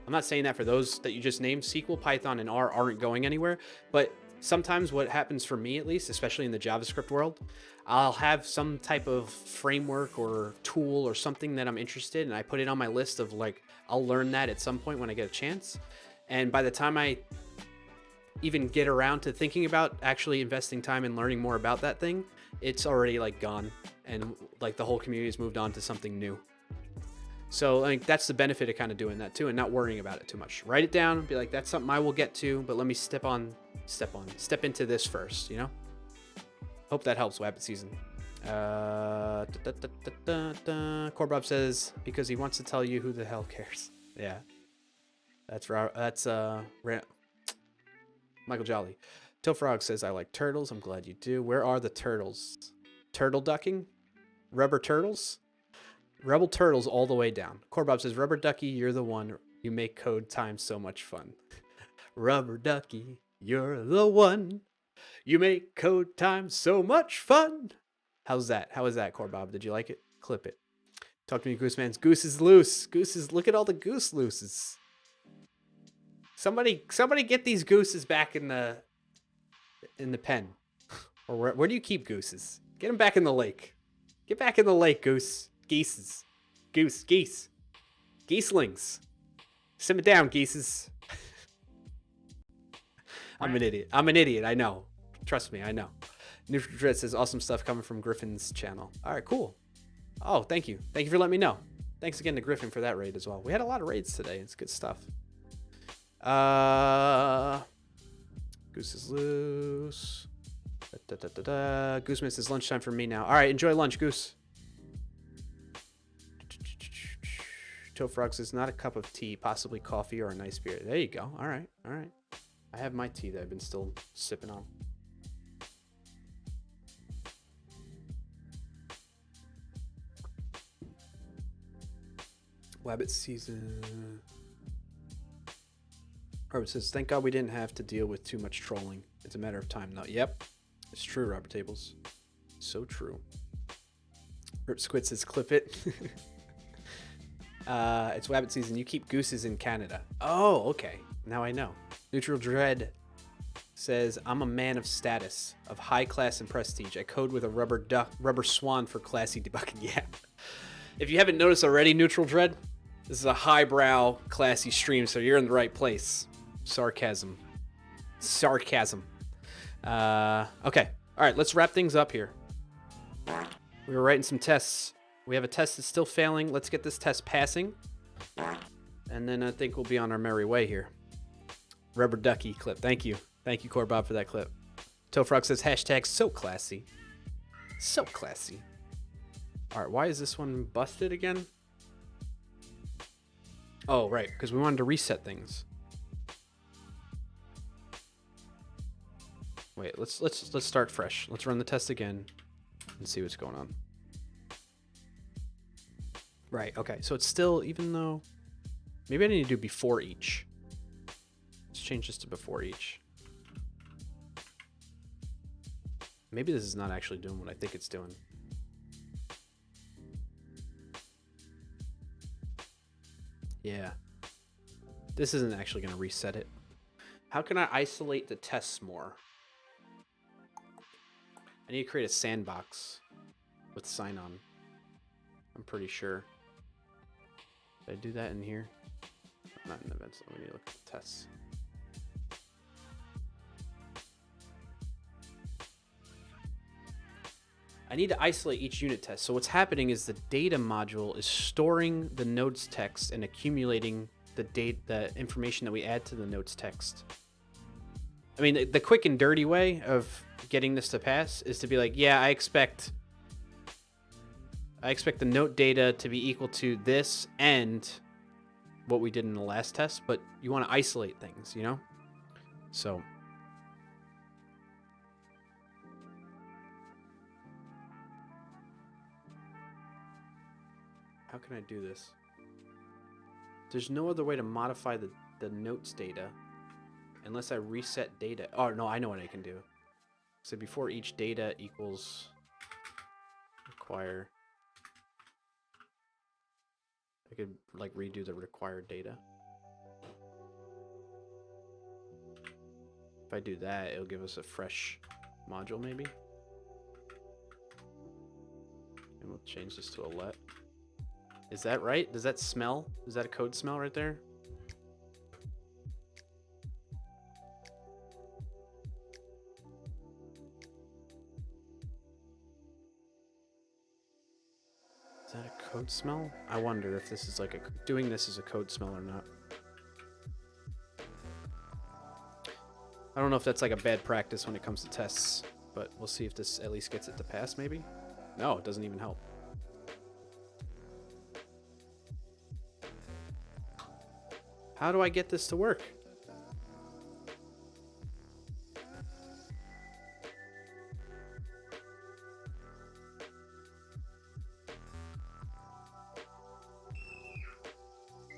I'm not saying that for those that you just named. SQL, Python, and R aren't going anywhere. But sometimes what happens for me, at least, especially in the JavaScript world, I'll have some type of framework or tool or something that I'm interested in, and I put it on my list of like, I'll learn that at some point when I get a chance. And by the time I even get around to thinking about actually investing time and learning more about that thing, it's already like gone, and like the whole community has moved on to something new. So like that's the benefit of kind of doing that too, and not worrying about it too much. Write it down, be like, that's something I will get to, but let me step into this first, you know? Hope that helps, Wabbit Season. Corbob says, because he wants to tell you who the hell cares. Yeah. That's Michael Jolly. Toefrog says, I like turtles. I'm glad you do. Where are the turtles? Turtle ducking? Rubber turtles? Rebel turtles all the way down. Corbob says, Rubber Ducky, you're the one. You make code time so much fun. Rubber Ducky, you're the one. You make code time so much fun. How's that? How is that, Corbob? Did you like it? Clip it. Talk to me, Gooseman's. Goose is loose. Look at all the goose looses. Somebody get these gooses back in the pen. Or where do you keep gooses? Get them back in the lake. Get back in the lake, goose. Geese. Geeslings. Simmer down, geeses. I'm an idiot. I know. Trust me, I know. Neutral Dread says, awesome stuff coming from Griffin's channel. All right, cool. Oh, thank you. Thank you for letting me know. Thanks again to Griffin for that raid as well. We had a lot of raids today. It's good stuff. Goose is loose. Gooseman says, lunchtime for me now. All right, enjoy lunch, Goose. Toefrog says, not a cup of tea, possibly coffee or a nice beer. There you go. All right. I have my tea that I've been still sipping on. Wabbit Season. Robert says, thank God we didn't have to deal with too much trolling. It's a matter of time now. Yep. It's true, Robert Tables. So true. Rip Squid says, clip it. It's Wabbit Season. You keep gooses in Canada. Oh, okay. Now I know. Neutral Dread says, I'm a man of status, of high class and prestige. I code with a rubber swan for classy debugging. Yeah. If you haven't noticed already, Neutral Dread, this is a highbrow, classy stream, so you're in the right place. Sarcasm. Okay. All right, let's wrap things up here. We were writing some tests. We have a test that's still failing. Let's get this test passing. And then I think we'll be on our merry way here. Rubber ducky clip. Thank you. Thank you, Core Bob, for that clip. Tofrog says, hashtag so classy. So classy. All right, why is this one busted again? Oh, right, because we wanted to reset things. Wait, let's start fresh. Let's run the test again and see what's going on. Right, okay, so it's still, even though, maybe I need to do before each. Let's change this to before each. Maybe this is not actually doing what I think it's doing. Yeah. This isn't actually going to reset it. How can I isolate the tests more? I need to create a sandbox with sign on. I'm pretty sure. Did I do that in here? Not in events. We need to look at the tests. I need to isolate each unit test. So what's happening is the data module is storing the nodes text and accumulating the information that we add to the nodes text. I mean, the quick and dirty way of getting this to pass is to be like, yeah, I expect the note data to be equal to this and what we did in the last test, but you want to isolate things, you know? So how can I do this? There's no other way to modify the notes data unless I reset data. Oh, no, I know what I can do. So before each data equals require, I could like redo the required data. If I do that, it'll give us a fresh module maybe. And we'll change this to a let. Is that right? Does that smell? Is that a code smell right there? Is that a code smell? I wonder if this is like doing this as a code smell or not. I don't know if that's like a bad practice when it comes to tests, but we'll see if this at least gets it to pass maybe. No, it doesn't even help. How do I get this to work?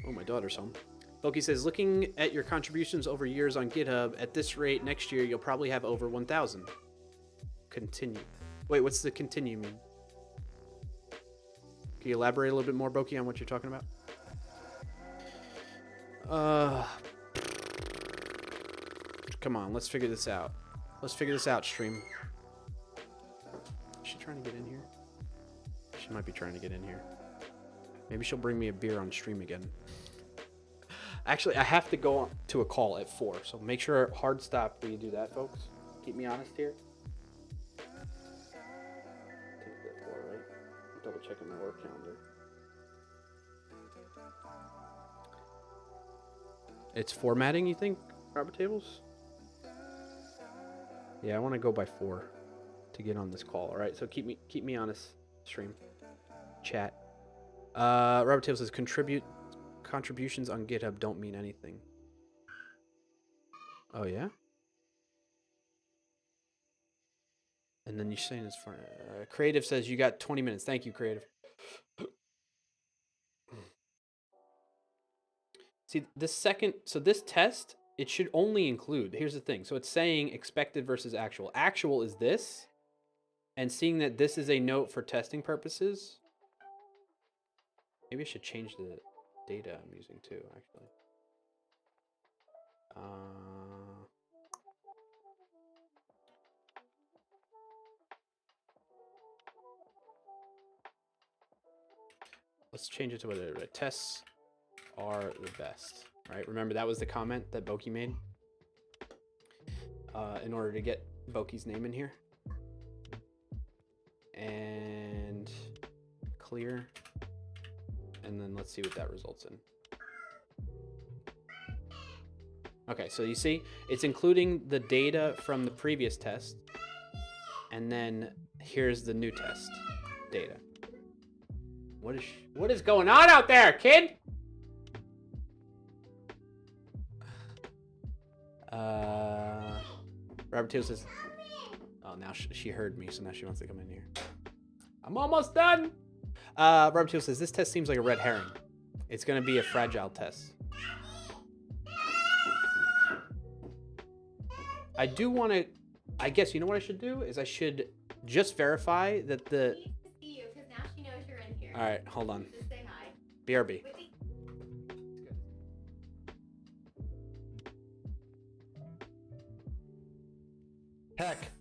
Oh, my daughter's home. Loki says, looking at your contributions over years on GitHub, at this rate, next year you'll probably have over 1,000. Continue. Wait, what's the continue mean? Can you elaborate a little bit more, Boki, on what you're talking about? Come on, let's figure this out. Let's figure this out, stream. Is she trying to get in here? She might be trying to get in here. Maybe she'll bring me a beer on stream again. Actually, I have to go to a call at 4, so make sure hard stop when you do that, folks. Keep me honest here. I think it's at 4, right? I'm double checking my work calendar. It's formatting, you think, Robert Tables? Yeah, I want to go by 4 to get on this call. All right, so keep me honest, stream, chat. Robert Tables says contributions on GitHub don't mean anything. Oh yeah. And then you're saying it's for Creative says you got 20 minutes. Thank you, Creative. See, this test, it should only include, here's the thing. So it's saying expected versus actual. Actual is this, and seeing that this is a note for testing purposes. Maybe I should change the data I'm using too, actually. Let's change it to whether the tests are the best, right? Remember that was the comment that Boki made. In order to get Boki's name in here. And clear. And then let's see what that results in. Okay, so you see, it's including the data from the previous test. And then here's the new test data. What is going on out there, kid? Robert Teal says, oh, now she heard me, so now she wants to come in here. I'm almost done. Robert Teal says, this test seems like a red herring. It's going to be a fragile test. I do want to, I guess, you know what I should do? Is I should just verify that the... She needs to see you because now she knows you're in here. All right, hold on. Just say hi. BRB. Whitney. Heck.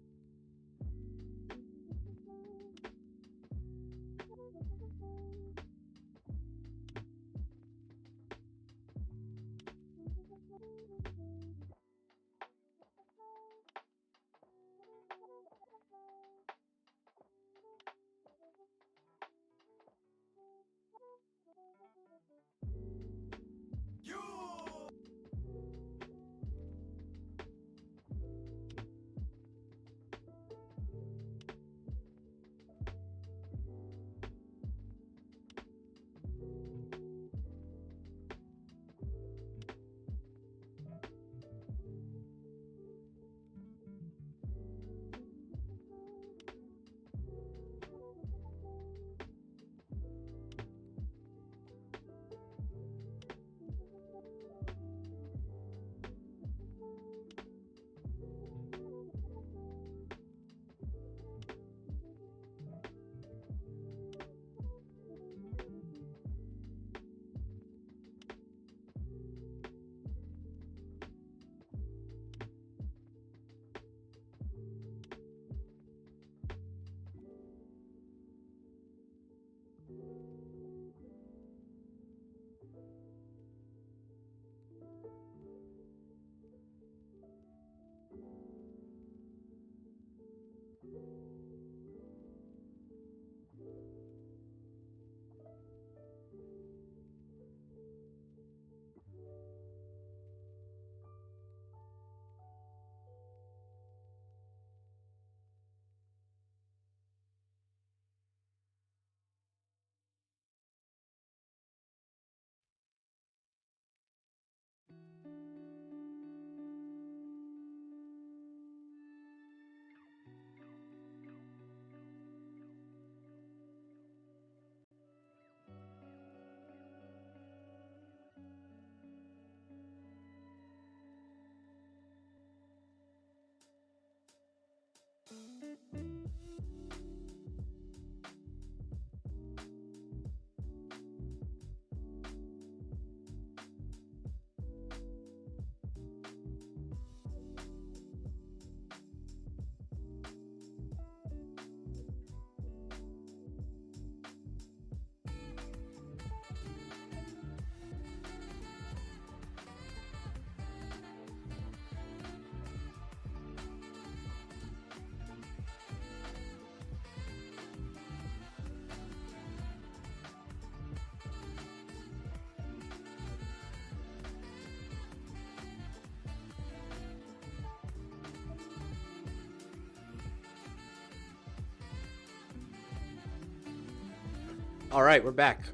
All right, we're back.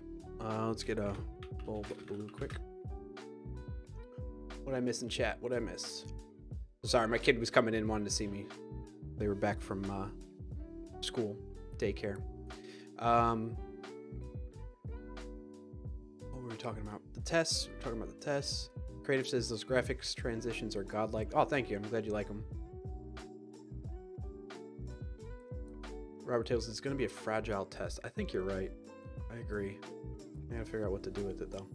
Let's get a bulb blue quick. What did I miss in chat? What did I miss? Sorry, my kid was coming in, wanted to see me. They were back from school, daycare. What were we talking about? The tests. We're talking about the tests. Creative says those graphics transitions are godlike. Oh, thank you. I'm glad you like them. Robert Taylor says it's going to be a fragile test. I think you're right. I agree. I gotta figure out what to do with it, though.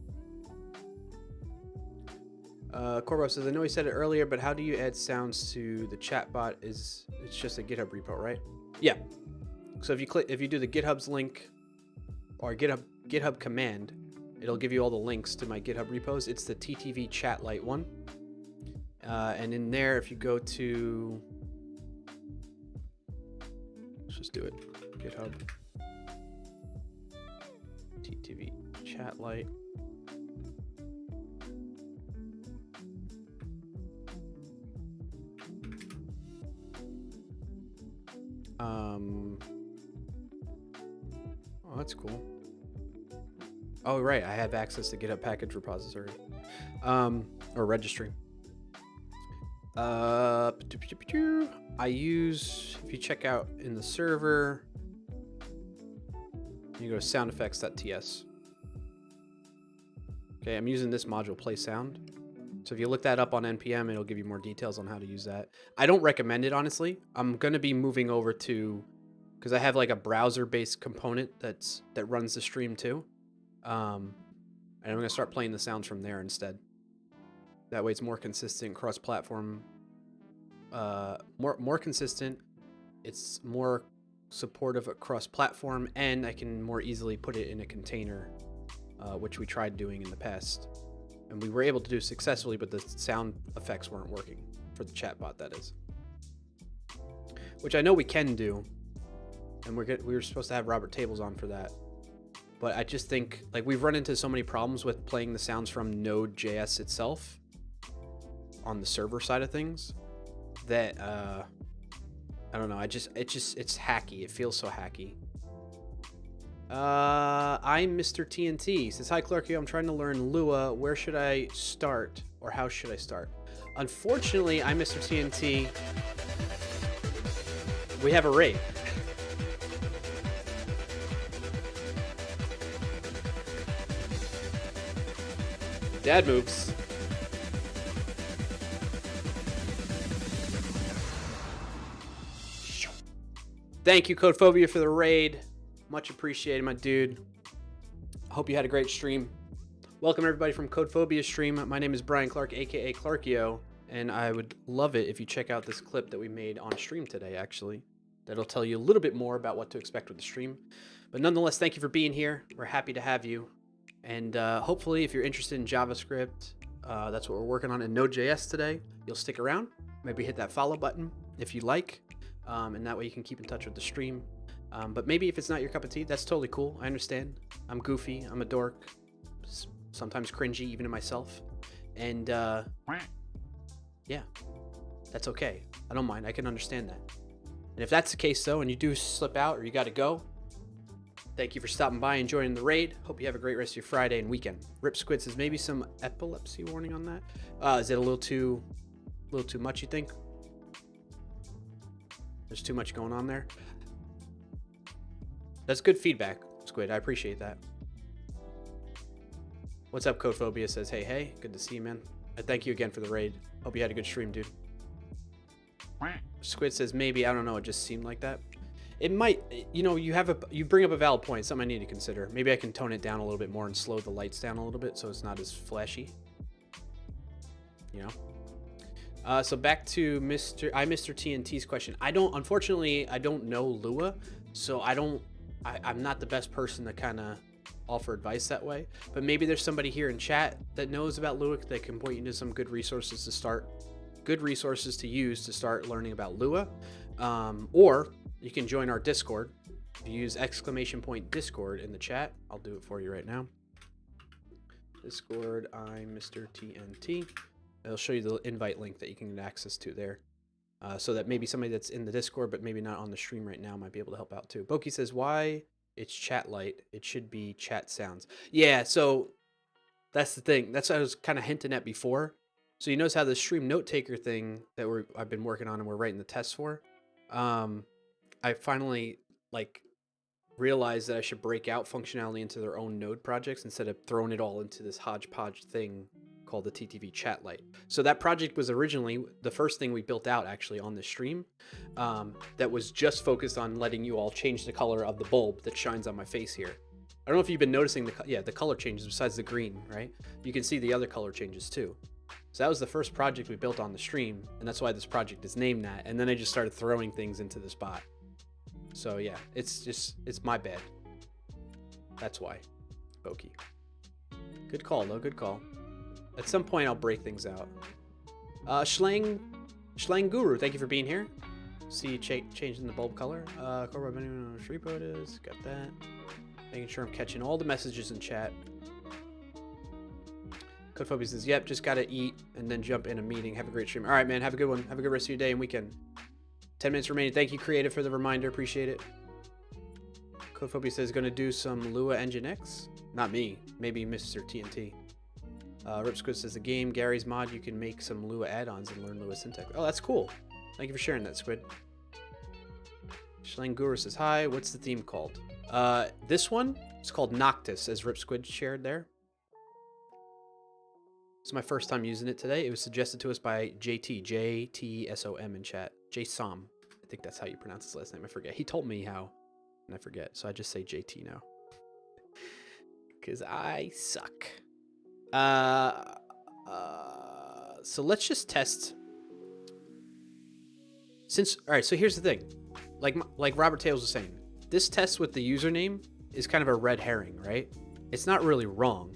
Corbo says, I know he said it earlier, but how do you add sounds to the chatbot? It's just a GitHub repo, right? Yeah. So if you do the GitHub's link or GitHub command, it'll give you all the links to my GitHub repos. It's the TTV Chatlight one. And in there, if you go to just do it. GitHub. TTV chat light. Oh, that's cool. Oh, right. I have access to GitHub package repository. Or registry. I use, if you check out in the server, you go to soundeffects.ts. Okay, I'm using this module, play sound. So if you look that up on NPM, it'll give you more details on how to use that. I don't recommend it, honestly. I'm going to be moving over to, because I have like a browser-based component that runs the stream too. And I'm going to start playing the sounds from there instead. That way it's more consistent, cross-platform, more consistent. It's more supportive across platform, and I can more easily put it in a container, which we tried doing in the past. And we were able to do successfully, but the sound effects weren't working for the chatbot, that is. Which I know we can do, and we were supposed to have Robert Tables on for that. But I just think, like, we've run into so many problems with playing the sounds from Node.js itself on the server side of things that I don't know. It's hacky. It feels so hacky. I'm Mr. TNT. Says, hi, Clarky. I'm trying to learn Lua. Where should I start, or how should I start? Unfortunately, I'm Mr. TNT. We have a raid. Dad moves. Thank you, Codephobia, for the raid. Much appreciated, my dude. Hope you had a great stream. Welcome, everybody, from Codephobia stream. My name is Brian Clark, aka Clarkio, and I would love it if you check out this clip that we made on stream today, actually. That'll tell you a little bit more about what to expect with the stream. But nonetheless, thank you for being here. We're happy to have you. And hopefully, if you're interested in JavaScript, that's what we're working on in Node.js today. You'll stick around. Maybe hit that follow button if you like. And that way you can keep in touch with the stream. But maybe if it's not your cup of tea, that's totally cool. I understand. I'm goofy. I'm a dork. Sometimes cringy, even to myself. And yeah, that's okay. I don't mind. I can understand that. And if that's the case, though, and you do slip out or you got to go, thank you for stopping by and joining the raid. Hope you have a great rest of your Friday and weekend. Rip Squid says maybe some epilepsy warning on that. Is it a little too much, you think? There's too much going on there. That's good feedback, Squid. I appreciate that. What's up, Codephobia says, hey, good to see you, man. Thank you again for the raid. Hope you had a good stream, dude. Squid says, maybe, I don't know, it just seemed like that. It might, you know, you bring up a valid point, something I need to consider. Maybe I can tone it down a little bit more and slow the lights down a little bit so it's not as flashy. You know? So back to Mr. TNT's question. Unfortunately, I don't know Lua, so I'm not the best person to kind of offer advice that way. But maybe there's somebody here in chat that knows about Lua that can point you to some good resources to start, good resources to use to start learning about Lua. Or you can join our Discord. If you use !Discord in the chat, I'll do it for you right now. Discord, I'm Mr. TNT. It'll show you the invite link that you can get access to there. So that maybe somebody that's in the Discord but maybe not on the stream right now might be able to help out too. Boki says, why it's chat light? It should be chat sounds. Yeah, so that's the thing. That's what I was kind of hinting at before. So you notice how the stream note taker thing that I've been working on and we're writing the tests for. I finally realized that I should break out functionality into their own node projects instead of throwing it all into this hodgepodge thing called the TTV chat light. So that project was originally the first thing we built out actually on the stream, that was just focused on letting you all change the color of the bulb that shines on my face here. I don't know if you've been noticing the color changes besides the green, right? You can see the other color changes too. So that was the first project we built on the stream, and that's why this project is named that. And then I just started throwing things into this bot. So yeah, it's my bad. That's why. Boki. Good call though, good call. At some point I'll break things out. Schlang Guru, thank you for being here. See changing the bulb color. Core web menu on which repo it is. Got that. Making sure I'm catching all the messages in chat. Codephobia says, yep, just gotta eat and then jump in a meeting. Have a great stream. All right, man. Have a good one. Have a good rest of your day and weekend. 10 minutes remaining. Thank you, Creative, for the reminder. Appreciate it. Codephobia says, gonna do some Lua Nginx. Not me. Maybe Mr. TNT. Ripsquid says, the game, Gary's mod, you can make some Lua add-ons and learn Lua syntax. Oh, that's cool. Thank you for sharing that, Squid. Shlanguru says, hi. What's the theme called? This one is called Noctis, as Ripsquid shared there. It's my first time using it today. It was suggested to us by JT, JTSOM in chat. JSOM. I think that's how you pronounce his last name. I forget. He told me how, and I forget. So I just say JT now. Because I suck. So let's just test. All right, so here's the thing. Like Robert Tails was saying, this test with the username is kind of a red herring, right? It's not really wrong.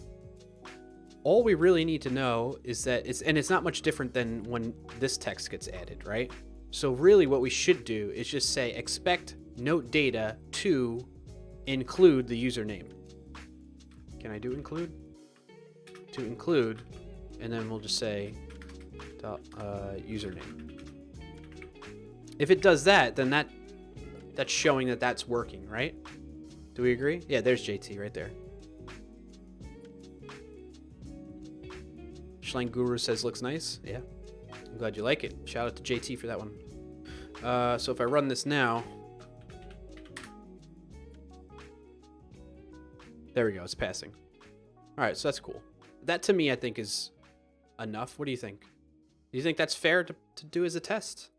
All we really need to know is that it's not much different than when this text gets added, right? So really what we should do is just say expect note data to include the username. Can I do include? To include, and then we'll just say username. If it does that, then that's showing that that's working, right? Do we agree? Yeah, there's JT right there. Schlang Guru says looks nice. Yeah, I'm glad you like it. Shout out to JT for that one. So if I run this now, there we go. It's passing. All right, so that's cool. That to me, I think is enough. What do you think? Do you think that's fair to do as a test?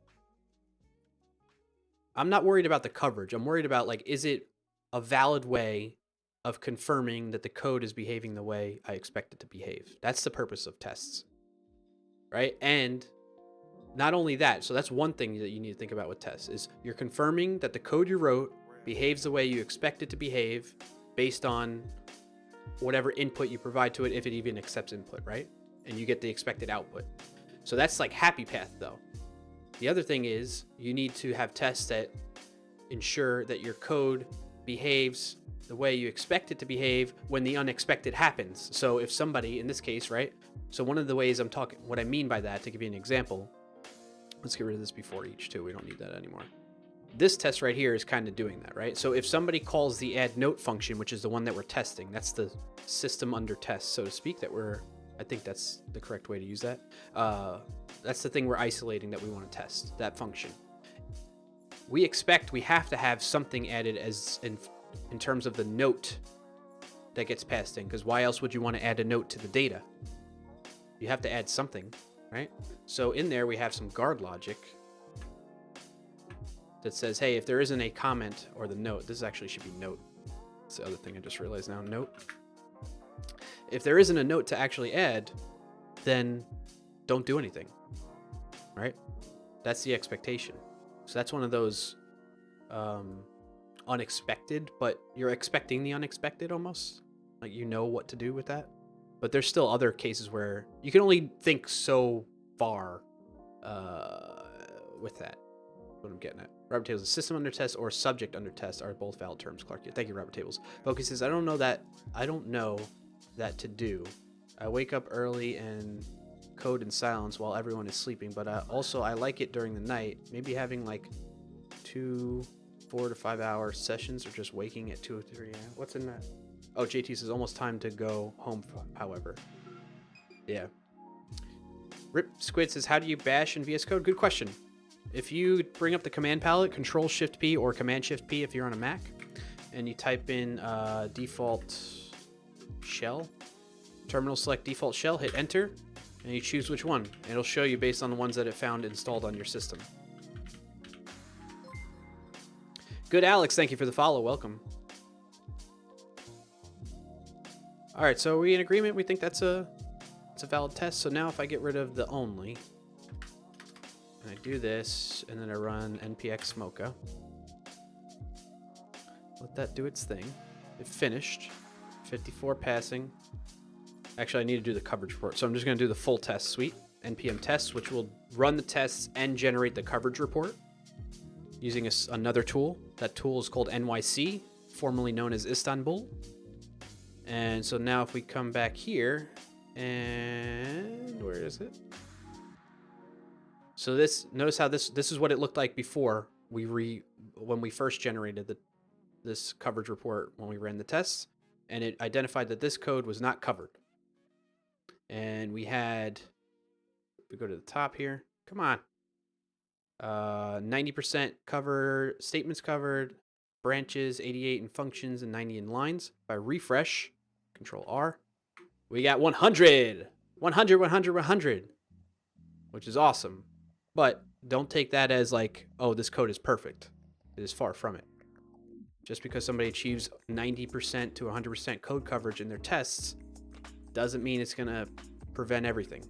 I'm not worried about the coverage. I'm worried about, like, is it a valid way of confirming that the code is behaving the way I expect it to behave? That's the purpose of tests, right? And not only that, so that's one thing that you need to think about with tests, is you're confirming that the code you wrote behaves the way you expect it to behave based on whatever input you provide to it, if it even accepts input, right? And you get the expected output. So that's like happy path, though. The other thing is you need to have tests that ensure that your code behaves the way you expect it to behave when the unexpected happens. So if somebody, in this case, right? So one of the ways what I mean by that, to give you an example, let's get rid of this before each too. We don't need that anymore. This test right here is kind of doing that, right? So if somebody calls the add note function, which is the one that we're testing, that's the system under test, so to speak, I think that's the correct way to use that. That's the thing we're isolating that we want to test, that function. We have to have something added as in terms of the note that gets passed in, because why else would you want to add a note to the data? You have to add something, right? So in there we have some guard logic that says, hey, if there isn't a comment or the note, this actually should be note. That's the other thing I just realized now, note. If there isn't a note to actually add, then don't do anything, right? That's the expectation. So that's one of those unexpected, but you're expecting the unexpected almost. Like, you know what to do with that. But there's still other cases where you can only think so far with that. That's what I'm getting at. Robert Tables, system under test or subject under test are both valid terms, Clark. Yeah, thank you, Robert Tables. Focus says, I don't know that to do. I wake up early and code in silence while everyone is sleeping, but also I like it during the night. Maybe having like 4 to 5 hour sessions, or just waking at 2 or 3 a.m. What's in that? Oh, JT says almost time to go home, however. Yeah. Rip Squid says, how do you bash in VS Code? Good question. If you bring up the command palette, Control-Shift-P or Command-Shift-P if you're on a Mac, and you type in default shell, terminal select default shell, hit enter, and you choose which one. And it'll show you based on the ones that it found installed on your system. Good, Alex. Thank you for the follow. Welcome. All right, so are we in agreement? We think that's a valid test. So now if I get rid of the only, and I do this, and then I run npx mocha, let that do its thing. It finished. 54 passing. Actually, I need to do the coverage report, so I'm just going to do the full test suite, npm tests, which will run the tests and generate the coverage report. using another tool. That tool is called NYC, formerly known as Istanbul. And so now if we come back here, and where is it? So notice how this is what it looked like before when we first generated this coverage report when we ran the tests, and it identified that this code was not covered. And we had, if we go to the top here, come on, 90% covered, statements covered, branches, 88 in functions, and 90 in lines. If I refresh, Control R, we got 100, 100, 100, 100, which is awesome. But don't take that as like, oh, this code is perfect. It is far from it. Just because somebody achieves 90% to 100% code coverage in their tests doesn't mean it's going to prevent everything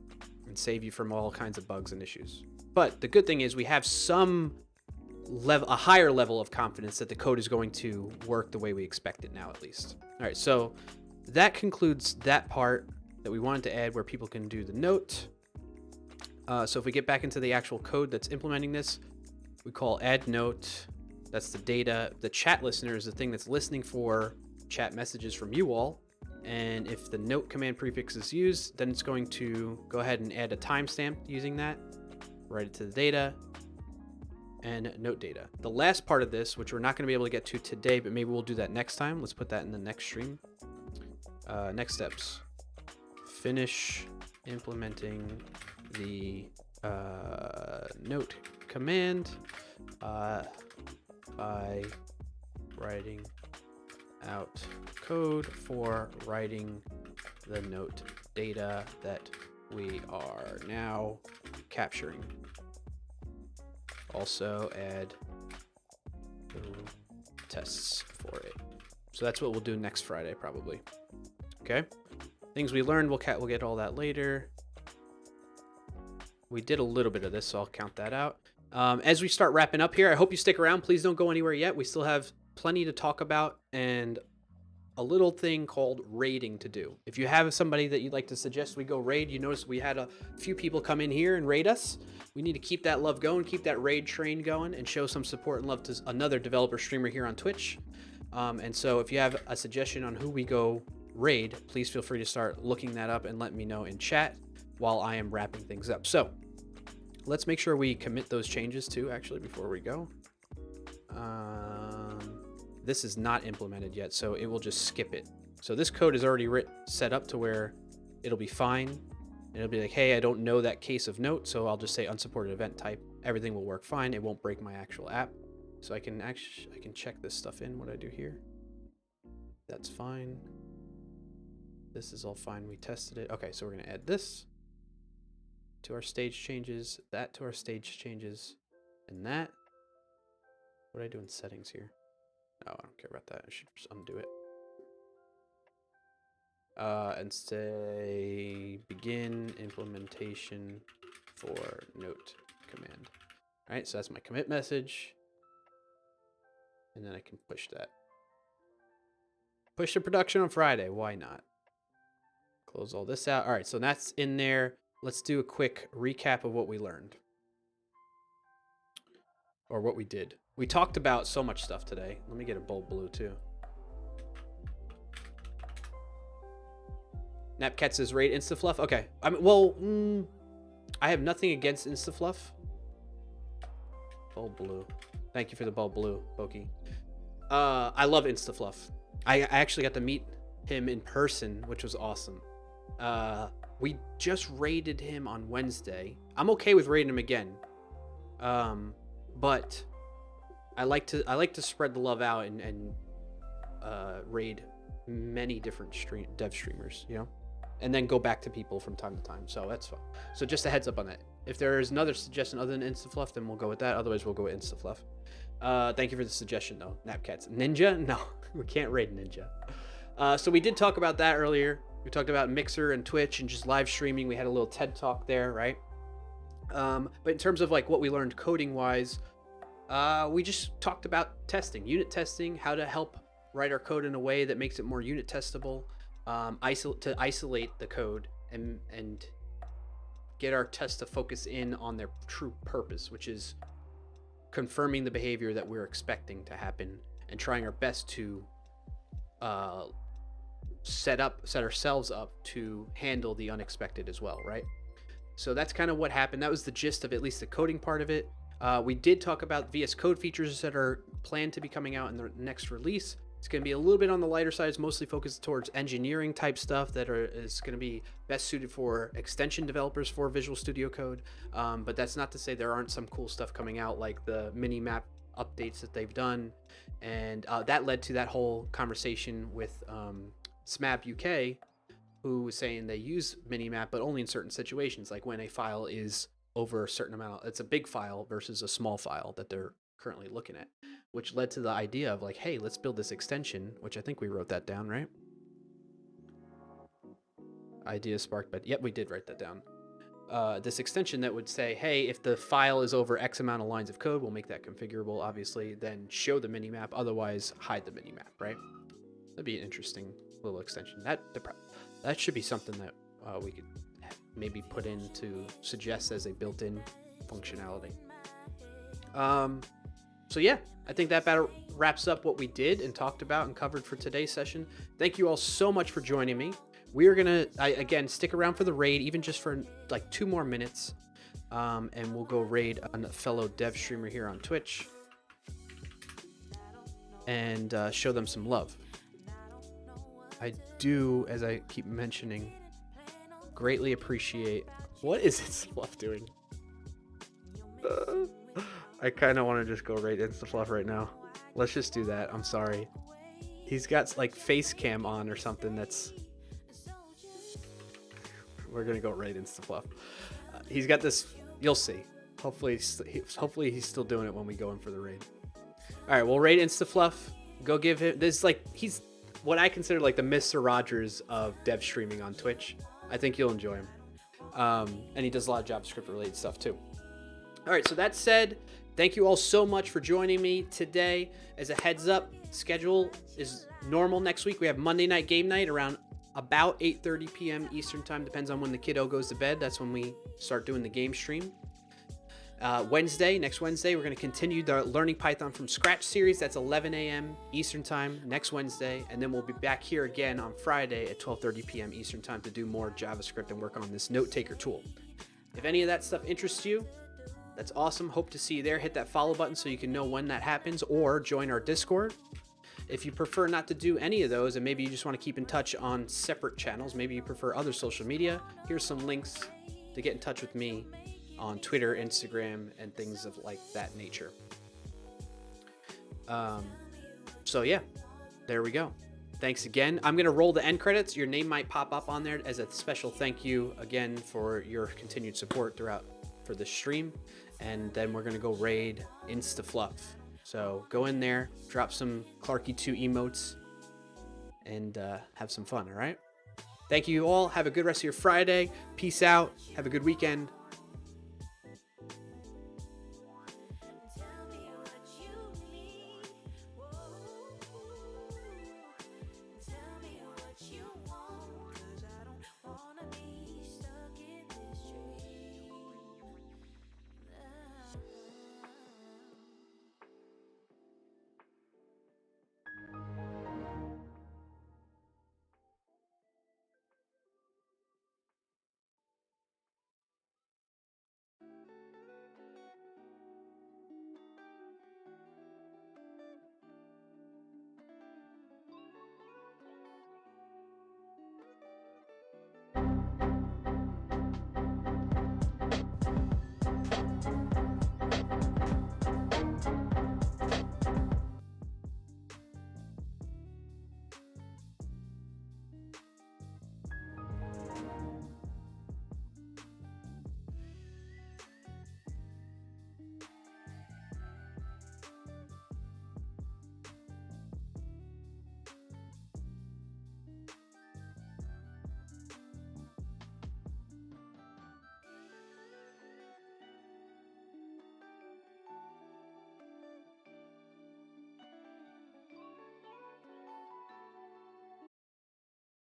and save you from all kinds of bugs and issues. But the good thing is we have a higher level of confidence that the code is going to work the way we expect it now, at least. All right, so that concludes that part that we wanted to add where people can do the note. So if we get back into the actual code that's implementing this, we call add note. That's the data. The chat listener is the thing that's listening for chat messages from you all. And if the note command prefix is used, then it's going to go ahead and add a timestamp using that, write it to the data, and note data. The last part of this, which we're not going to be able to get to today, but maybe we'll do that next time. Let's put that in the next stream. Next steps. Finish implementing the note command by writing out code for writing the note data that we are now capturing. Also add the tests for it. So that's what we'll do next Friday, probably. Okay. Things we learned, we'll get all that later. We did a little bit of this, so I'll count that out. As we start wrapping up here, I hope you stick around. Please don't go anywhere yet. We still have plenty to talk about and a little thing called raiding to do. If you have somebody that you'd like to suggest we go raid, you notice we had a few people come in here and raid us. We need to keep that love going, keep that raid train going, and show some support and love to another developer streamer here on Twitch. And so if you have a suggestion on who we go raid, please feel free to start looking that up and let me know in chat while I am wrapping things up. So let's make sure we commit those changes too, actually, before we go. This is not implemented yet, so it will just skip it. So this code is already set up to where it'll be fine. And it'll be like, hey, I don't know that case of note, so I'll just say unsupported event type. Everything will work fine. It won't break my actual app. So I can check this stuff in, what I do here. That's fine. This is all fine. We tested it. Okay, so we're going to add this to our stage changes, that to our stage changes, and that. What do I do in settings here? Oh, I don't care about that. I should just undo it. And say begin implementation for note command. All right, so that's my commit message. And then I can push that. Push to production on Friday. Why not? Close all this out. All right, so that's in there. Let's do a quick recap of what we learned. Or what we did. We talked about so much stuff today. Let me get a bulb blue too. Napcat says raid InstaFluff. Okay. I have nothing against InstaFluff. Bulb blue. Thank you for the bulb blue, Boki. I love InstaFluff. I actually got to meet him in person, which was awesome. We just raided him on Wednesday. I'm okay with raiding him again. But I like to spread the love out and raid many different dev streamers, you know, and then go back to people from time to time. So that's fun. So just a heads up on that. If there is another suggestion other than InstaFluff, then we'll go with that. Otherwise, we'll go with InstaFluff. Thank you for the suggestion, though. Napcats. Ninja? No, we can't raid Ninja. So we did talk about that earlier. We talked about Mixer and Twitch and just live streaming. We had a little TED talk there, right? But in terms of like what we learned coding wise, we just talked about testing, unit testing, how to help write our code in a way that makes it more unit testable, to isolate the code and get our tests to focus in on their true purpose, which is confirming the behavior that we're expecting to happen and trying our best to set ourselves up to handle the unexpected as well, right? So that's kind of what happened. That was the gist of at least the coding part of it. We did talk about VS Code features that are planned to be coming out in the next release. It's going to be a little bit on the lighter side. It's mostly focused towards engineering type stuff is going to be best suited for extension developers for Visual Studio Code. But that's not to say there aren't some cool stuff coming out, like the mini map updates that they've done. And that led to that whole conversation with SMAP UK, who was saying they use minimap, but only in certain situations, like when a file is over a certain amount. It's a big file versus a small file that they're currently looking at, which led to the idea of like, hey, let's build this extension, which I think we wrote that down, right? Idea sparked, but yep, we did write that down. This extension that would say, hey, if the file is over X amount of lines of code, we'll make that configurable, obviously, then show the minimap, otherwise hide the minimap, right? That'd be an interesting little extension. That should be something that we could maybe put in to suggest as a built-in functionality. So yeah, I think that about wraps up what we did and talked about and covered for today's session. Thank you all so much for joining me. We are gonna again stick around for the raid, even just for like 2 more minutes, and we'll go raid a fellow dev streamer here on Twitch and show them some love. I do, as I keep mentioning, greatly appreciate. What is InstaFluff doing? I kind of want to just go raid InstaFluff right now. Let's just do that. I'm sorry. He's got like face cam on or something. We're gonna go raid InstaFluff. He's got this. You'll see. Hopefully he's still doing it when we go in for the raid. All right, we'll raid InstaFluff. Go give him this. Like, he's what I consider like the Mr. Rogers of dev streaming on Twitch. I think you'll enjoy him. And he does a lot of JavaScript related stuff too. All right, so that said, thank you all so much for joining me today. As a heads up, schedule is normal next week. We have Monday night game night around about 8:30 p.m. Eastern time. Depends on when the kiddo goes to bed. That's when we start doing the game stream. Next Wednesday, we're going to continue the Learning Python from Scratch series. That's 11 a.m. Eastern time next Wednesday. And then we'll be back here again on Friday at 12:30 p.m. Eastern time to do more JavaScript and work on this Note Taker tool. If any of that stuff interests you, that's awesome. Hope to see you there. Hit that follow button so you can know when that happens, or join our Discord. If you prefer not to do any of those and maybe you just want to keep in touch on separate channels, maybe you prefer other social media, here's some links to get in touch with me on Twitter, Instagram, and things of like that nature. So yeah, there we go. Thanks again. I'm going to roll the end credits. Your name might pop up on there as a special thank you again for your continued support throughout for the stream. And then we're going to go raid InstaFluff. So go in there, drop some Clarky2 emotes, and have some fun, all right? Thank you all. Have a good rest of your Friday. Peace out. Have a good weekend.